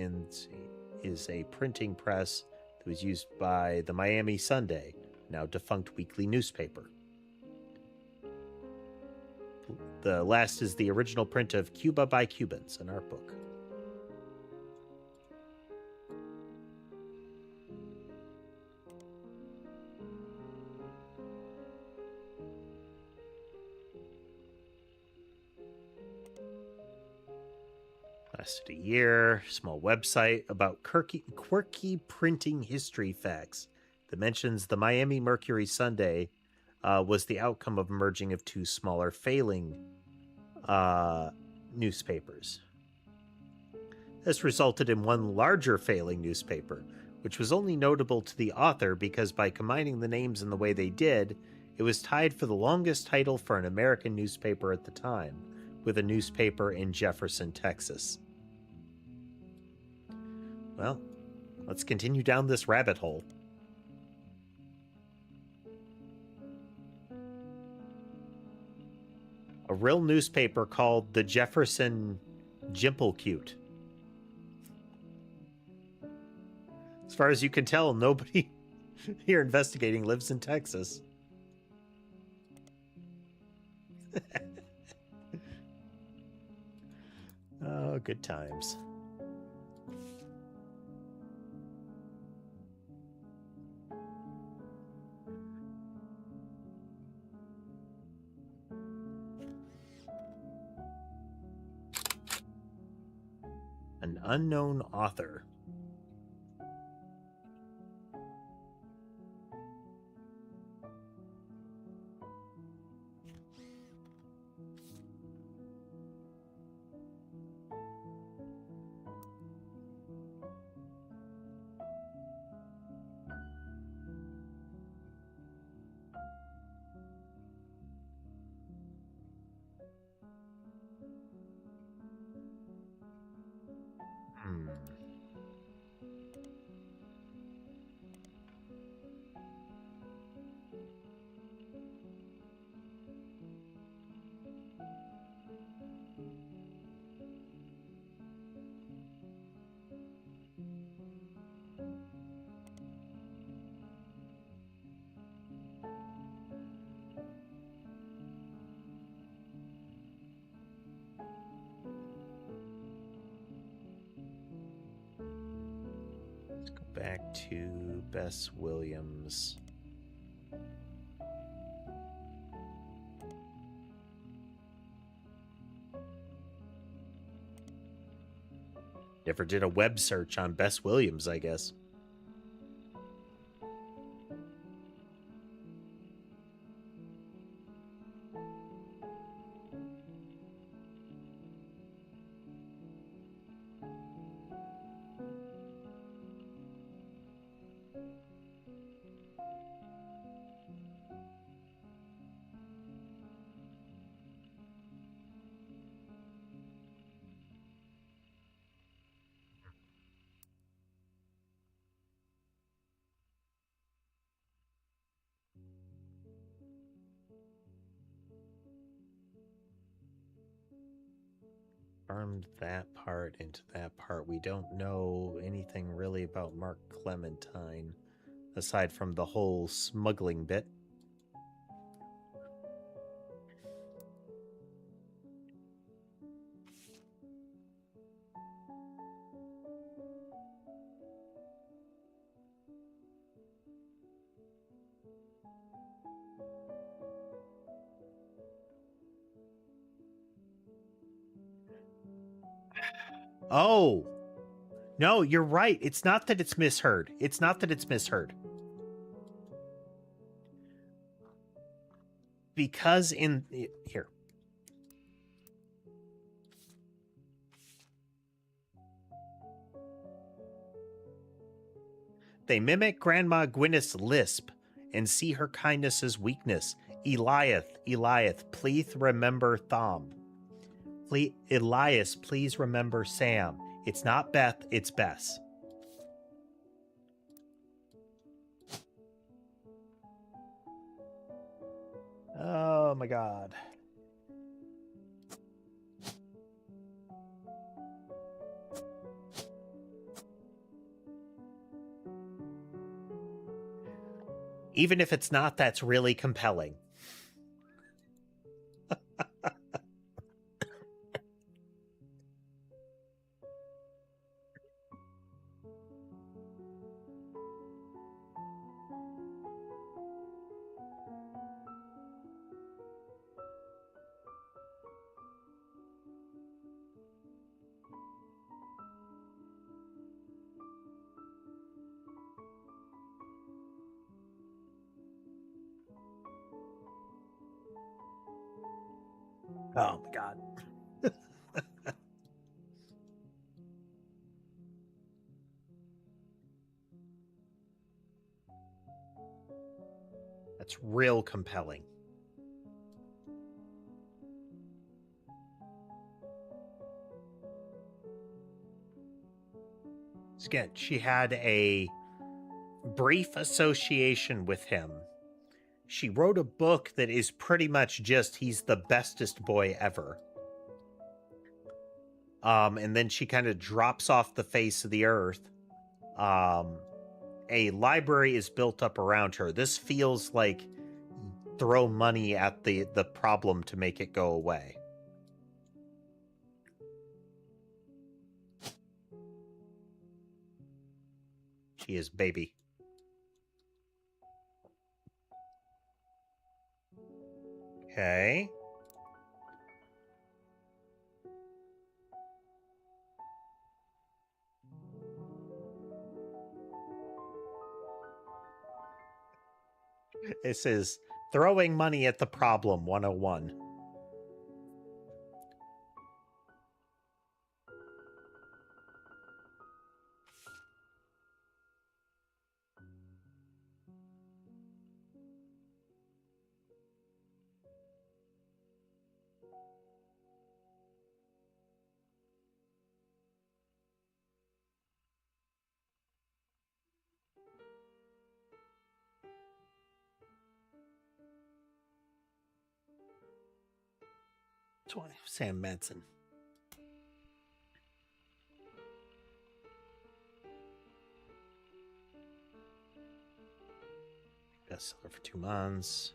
is a printing press that was used by the Miami Sunday, now defunct weekly newspaper. The last is the original print of Cuba by Cubans, an art book. Lasted a year. Small website about quirky printing history facts that mentions the Miami Mercury Sunday was the outcome of merging of two smaller failing newspapers. This resulted in one larger failing newspaper, which was only notable to the author because by combining the names in the way they did, it was tied for the longest title for an American newspaper at the time, with a newspaper in Jefferson, Texas. Well, let's continue down this rabbit hole. A real newspaper called the Jefferson Jimplecute. As far as you can tell, nobody here investigating lives in Texas. Oh, good times. An unknown author. Back to Bess Williams. Never did a web search on Bess Williams, I guess. Farmed that part into that part. We don't know anything really about Mark Clementine, aside from the whole smuggling bit. Oh, no, you're right. It's not that it's misheard. It's not that it's misheard. Because in here. They mimic Grandma Gwyneth's lisp and see her kindness as weakness. Eliath, please remember Thom. Elias, please remember Sam. It's not Beth, it's Bess. Oh my god. Even if it's not, that's really compelling. Oh my god. That's real compelling. Again, she had a brief association with him. She wrote a book that is pretty much just he's the bestest boy ever. And then she kind of drops off the face of the earth. A library is built up around her. This feels like throw money at the problem to make it go away. She is baby. Okay. This is throwing money at the problem 101. Sam Madsen. Bestseller for 2 months.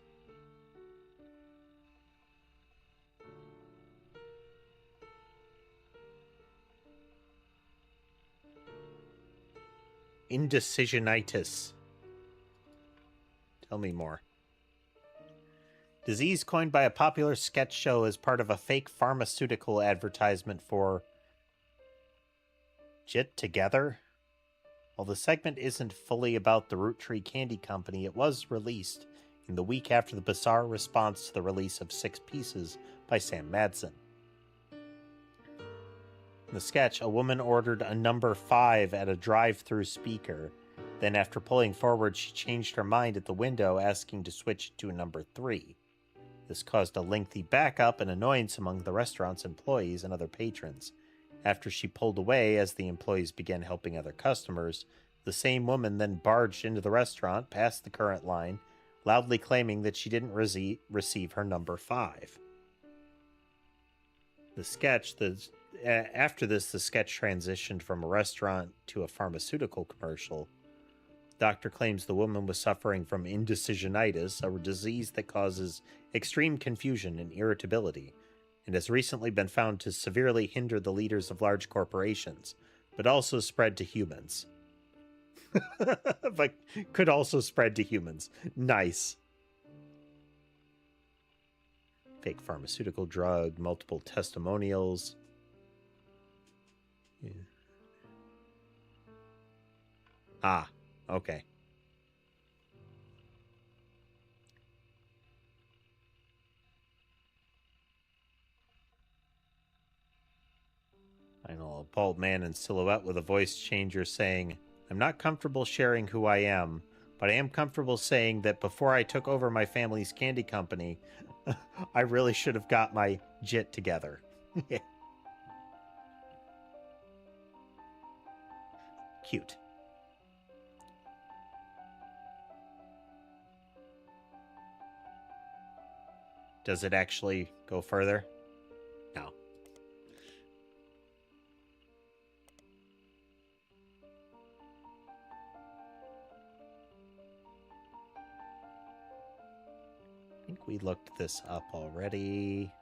Indecisionitis. Tell me more. Disease coined by a popular sketch show as part of a fake pharmaceutical advertisement for Jit Together. While the segment isn't fully about the Roottrees Candy Company, it was released in the week after the bizarre response to the release of 6 Pieces by Sam Madsen. In the sketch, a woman ordered a number 5 at a drive-through speaker. Then after pulling forward, she changed her mind at the window, asking to switch to a number 3. This caused a lengthy backup and annoyance among the restaurant's employees and other patrons. After she pulled away as the employees began helping other customers, the same woman then barged into the restaurant past the current line, loudly claiming that she didn't receive her number 5. After this, the sketch transitioned from a restaurant to a pharmaceutical commercial. The doctor claims the woman was suffering from indecisionitis, a disease that causes extreme confusion and irritability, and has recently been found to severely hinder the leaders of large corporations, but also spread to humans. But could also spread to humans. Nice. Fake pharmaceutical drug, multiple testimonials. Yeah. Ah, okay. I know, a bald man in silhouette with a voice changer saying, I'm not comfortable sharing who I am, but I am comfortable saying that before I took over my family's candy company, I really should have got my jit together. Cute. Does it actually go further? No. I think we looked this up already.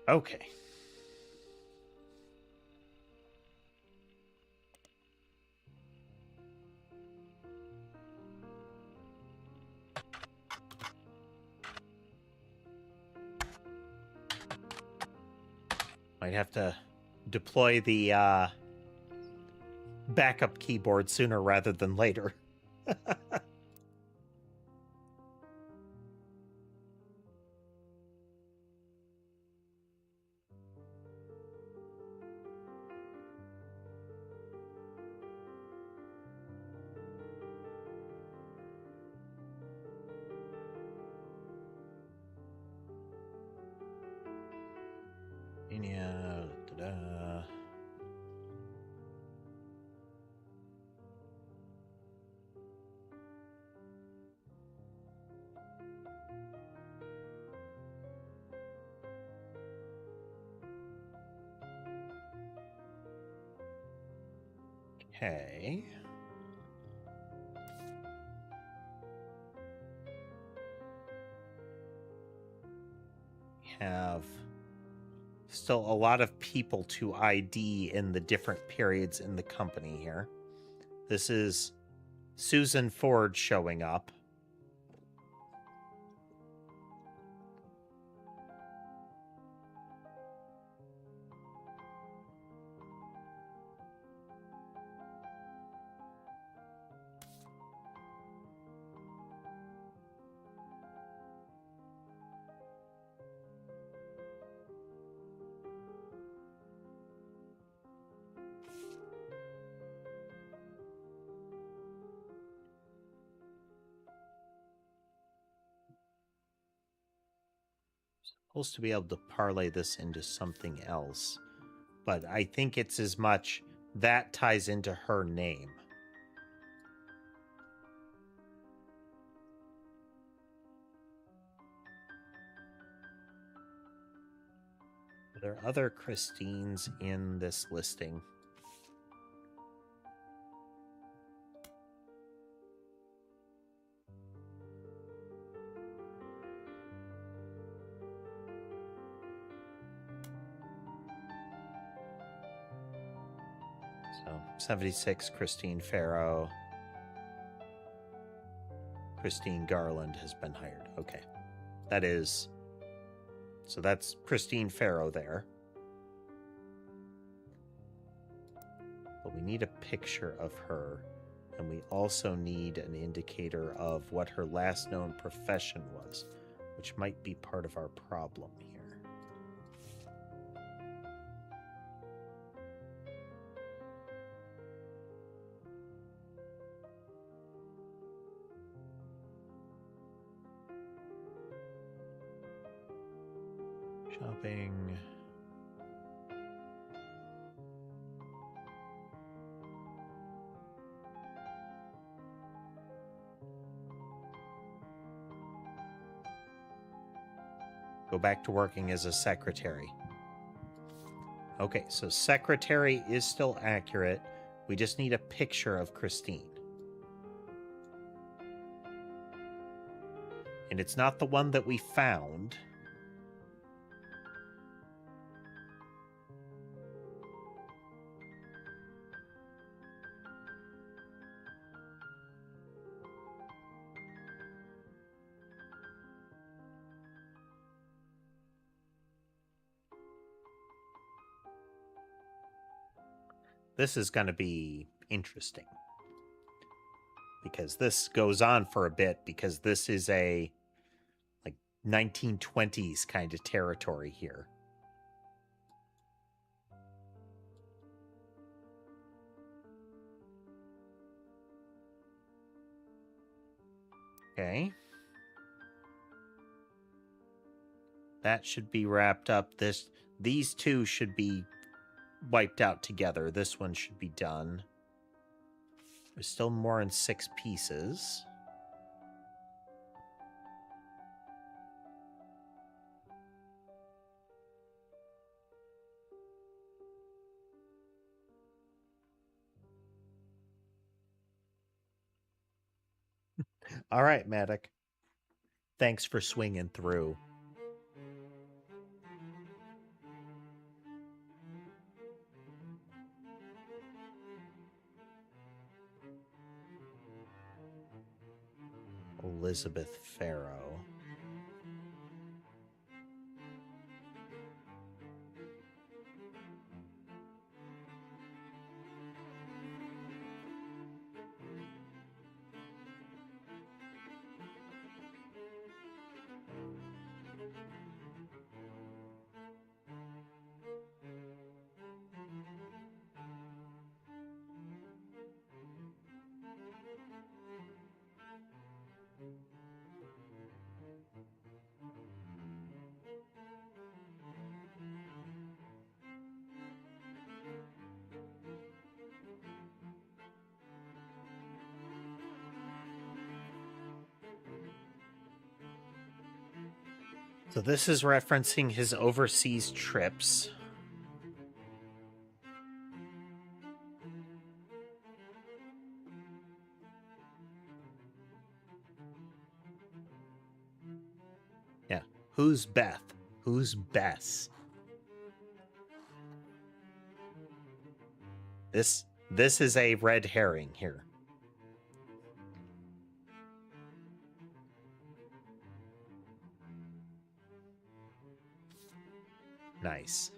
Okay. Might have to deploy the backup keyboard sooner rather than later. Yeah. Da-da. Okay. We have still a lot of people to ID in the different periods in the company here. This is Susan Ford showing up. Supposed to be able to parlay this into something else, but I think it's as much that ties into her name. Are there other Christines in this listing? So 76, Christine Farrow. Christine Garland has been hired. Okay. That is... So that's Christine Farrow there. But we need a picture of her. And we also need an indicator of what her last known profession was, which might be part of our problem here. Shopping. Go back to working as a secretary. Okay, so secretary is still accurate. We just need a picture of Christine. And it's not the one that we found. This is going to be interesting because this goes on for a bit, because this is a like 1920s kind of territory here. Okay. That should be wrapped up. These two should be wiped out together. This one should be done. There's still more in 6 pieces. All right, Matic. Thanks for swinging through. Elizabeth Farrow. So this is referencing his overseas trips. Yeah. Who's Beth? Who's Bess? This is a red herring here. Nice.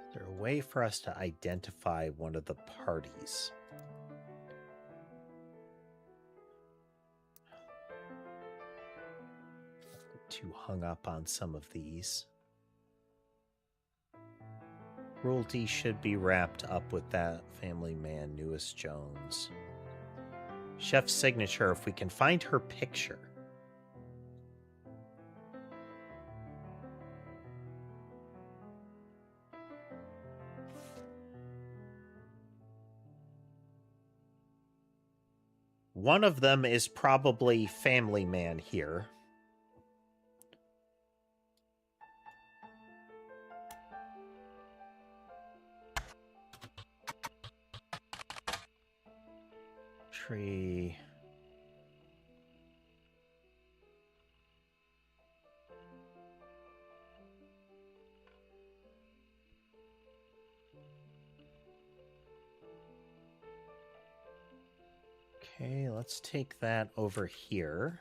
Is there a way for us to identify one of the parties? Too hung up on some of these. Cruelty should be wrapped up with that family man, Newis Jones. Chef's signature, if we can find her picture. One of them is probably family man here. Tree. Okay, let's take that over here.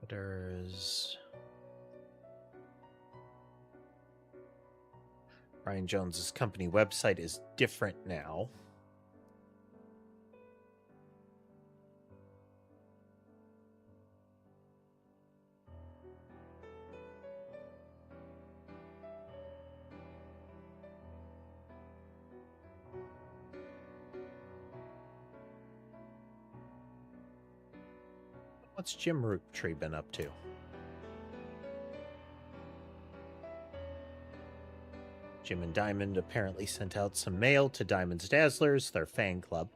There's Ryan Jones's company website is different now. What's Jim Roottrees been up to? Jim and Diamond apparently sent out some mail to Diamond's Dazzlers, their fan club.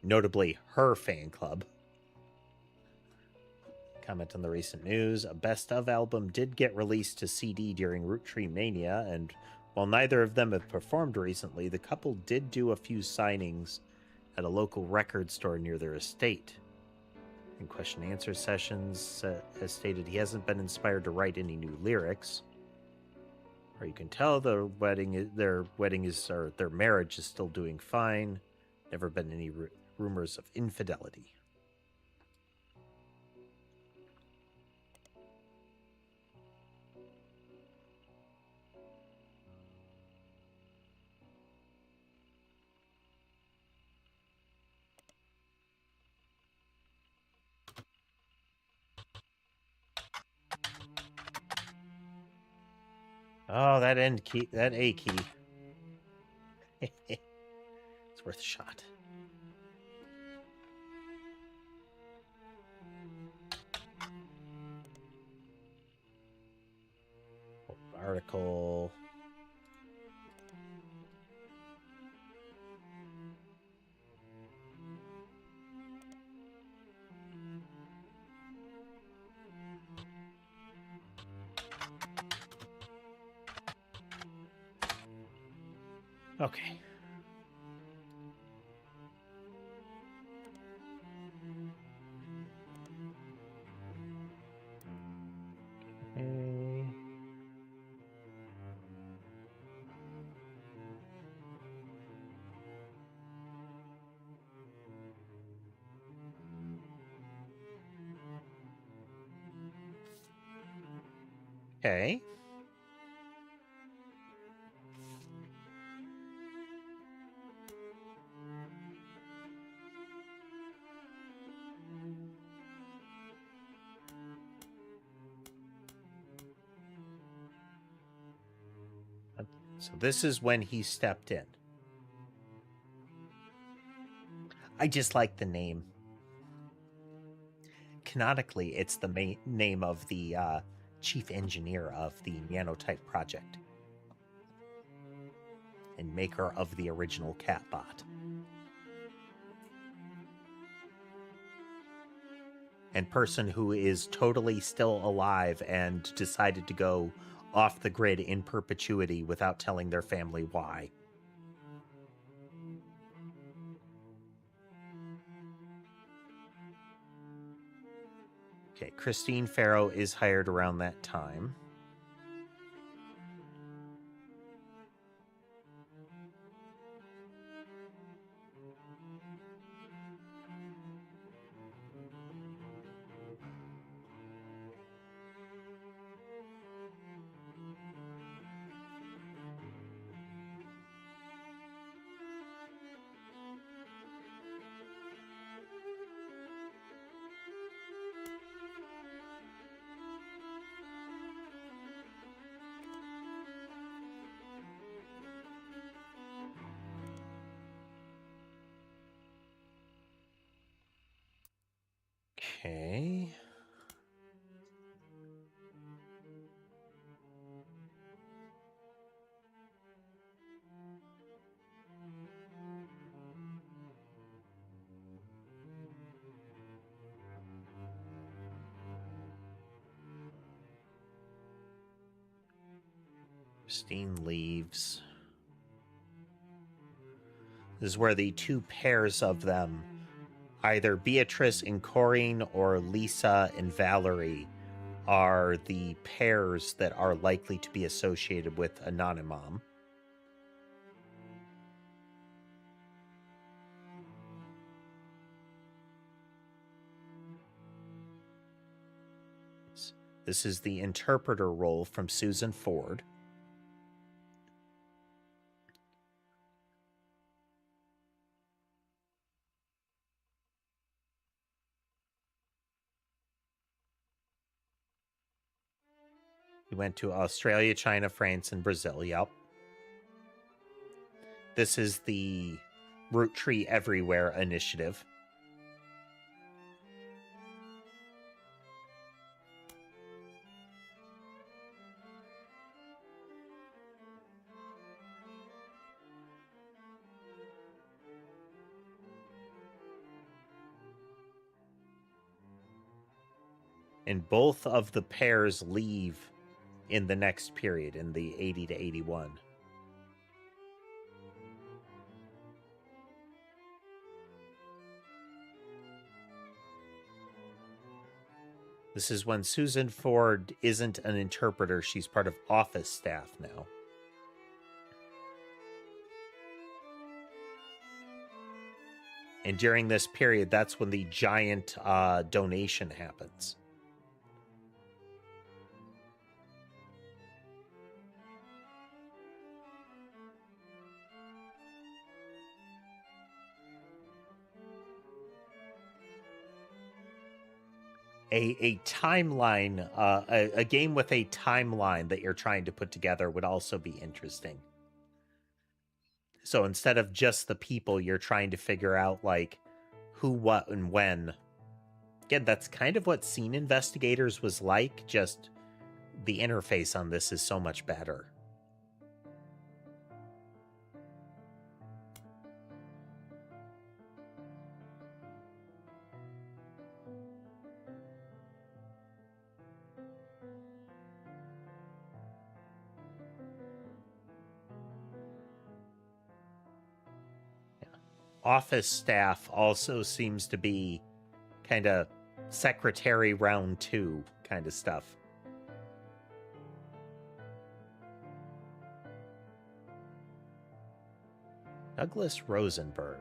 Notably, her fan club. Comment on the recent news. A best of album did get released to CD during Roottrees Mania, and while neither of them have performed recently, the couple did do a few signings at a local record store near their estate. In question and answer sessions, has stated he hasn't been inspired to write any new lyrics. Or you can tell their marriage is still doing fine. Never been any rumors of infidelity. Oh, that end key, that A key. It's worth a shot. Article. Okay. Okay. So this is when he stepped in. I just like the name. Canonically, it's the main name of the chief engineer of the Nyanite project and maker of the original catbot. And person who is totally still alive and decided to go off the grid in perpetuity without telling their family why. Okay, Christine Farrow is hired around that time. Okay. Christine leaves. This is where the two pairs of them, either Beatrice and Corinne or Lisa and Valerie, are the pairs that are likely to be associated with Anonymom. This is the interpreter role from Susan Ford. We went to Australia, China, France, and Brazil. Yep. This is the Roottrees Everywhere initiative. And both of the pairs leave in the next period, in the 80 to 81. This is when Susan Ford isn't an interpreter. She's part of office staff now. And during this period, that's when the giant donation happens. A timeline, a game with a timeline that you're trying to put together would also be interesting. So instead of just the people, you're trying to figure out, like, who, what, and when. Again, that's kind of what Scene Investigators was like, just the interface on this is so much better. Office staff also seems to be kind of secretary round 2 kind of stuff. Douglas Rosenberg.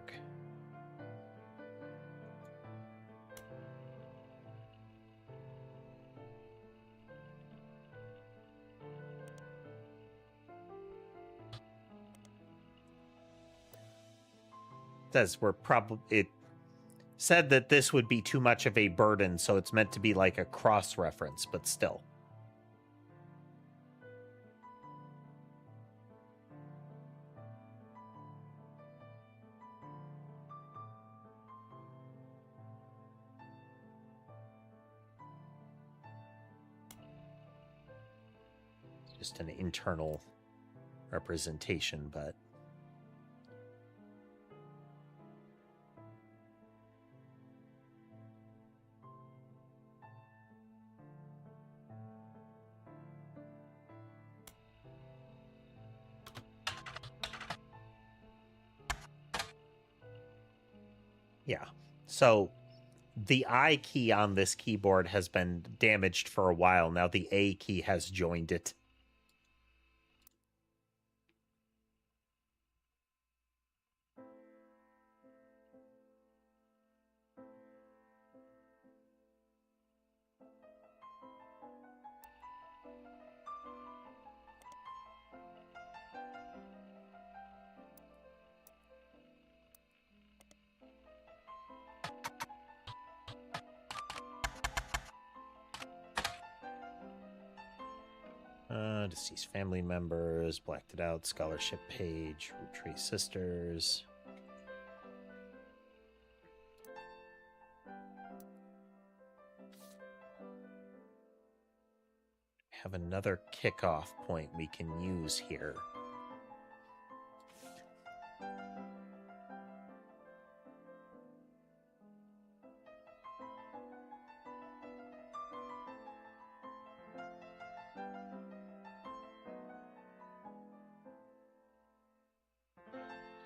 Says we're probably, it said that this would be too much of a burden, so it's meant to be like a cross-reference, but still. Just an internal representation, but yeah. So the I key on this keyboard has been damaged for a while. Now the A key has joined it. Deceased family members, blacked it out, scholarship page, Roottrees sisters. Have another kickoff point we can use here.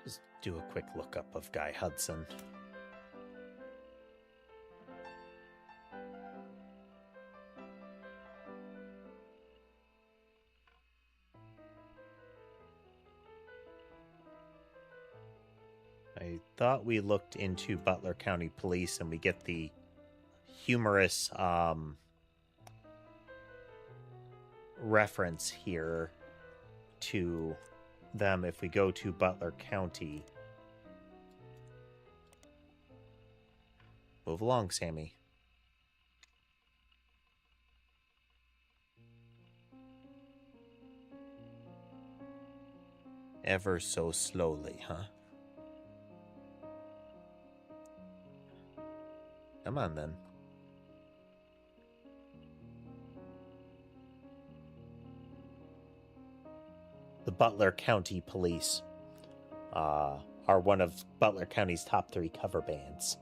Just do a quick lookup of Guy Hudson. I thought we looked into Butler County Police and we get the humorous reference here to them if we go to Butler County. Move along, Sammy. Ever so slowly, huh? Come on, then. The Butler County Police are one of Butler County's top 3 cover bands.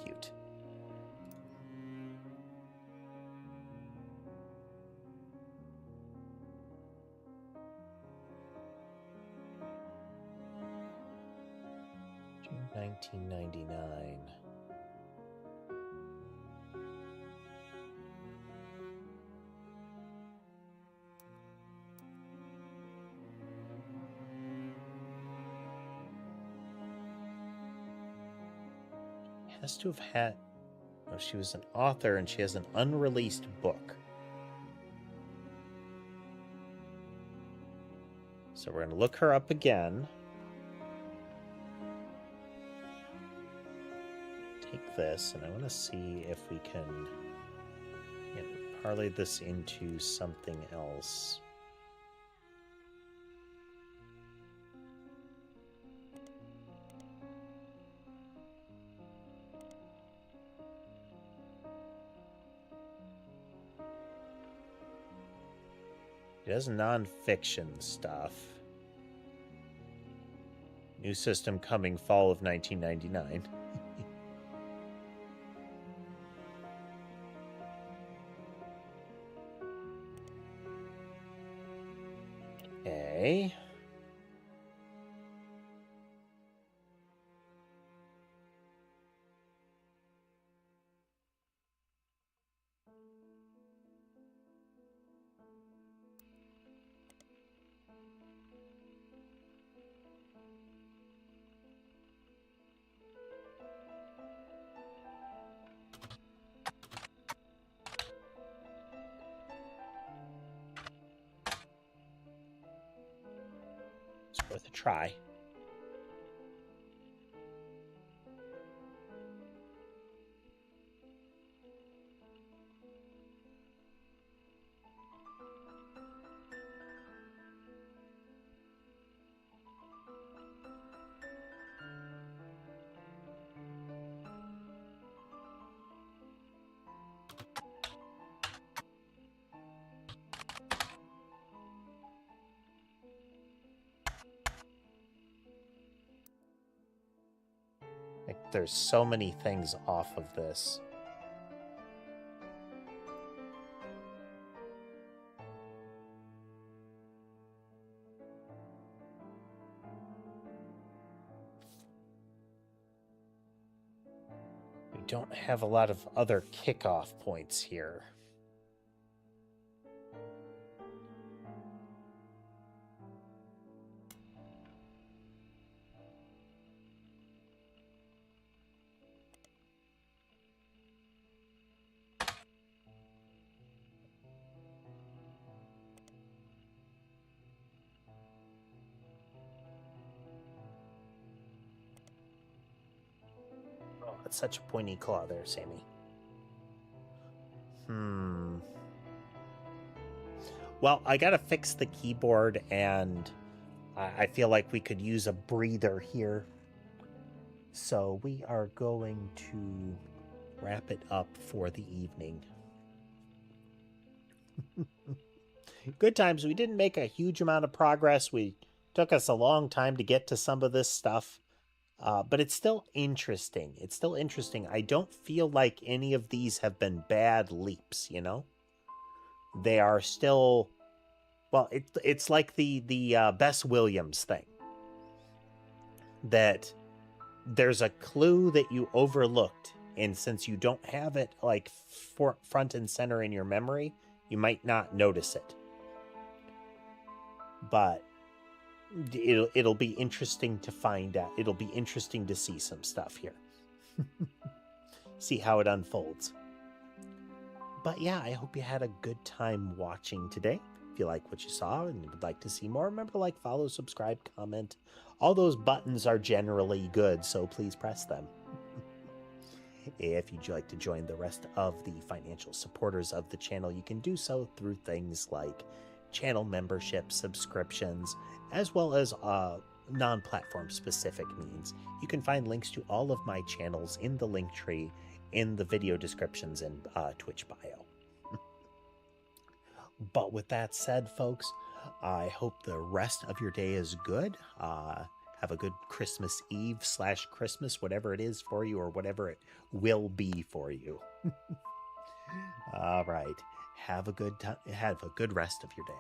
Cute. June 1999. Has to have had... Oh, she was an author and she has an unreleased book. So we're going to look her up again. Take this, and I want to see if we can parlay this into something else. It has non-fiction stuff. New system coming fall of 1999. Okay. It's worth a try. There's so many things off of this. We don't have a lot of other kickoff points here. That's such a pointy claw there, Sammy. Well, I gotta fix the keyboard, and I feel like we could use a breather here. So we are going to wrap it up for the evening. Good times. We didn't make a huge amount of progress. We took us a long time to get to some of this stuff. But it's still interesting. It's still interesting. I don't feel like any of these have been bad leaps, you know? They are still... Well, it's like the Bess Williams thing. That there's a clue that you overlooked, and since you don't have it like front and center in your memory, You might not notice it. But it'll be interesting to find out. It'll be interesting to see some stuff here. See how it unfolds. But yeah, I hope you had a good time watching today. If you like what you saw and would like to see more, remember to like, follow, subscribe, comment. All those buttons are generally good, so please press them. If you'd like to join the rest of the financial supporters of the channel, you can do so through things like channel membership, subscriptions, as well as non-platform specific means. You can find links to all of my channels in the link tree, in the video descriptions, and Twitch bio. But with that said, folks, I hope the rest of your day is good. Have a good Christmas Eve / Christmas, whatever it is for you or whatever it will be for you. All right. Have a good time. Have a good rest of your day.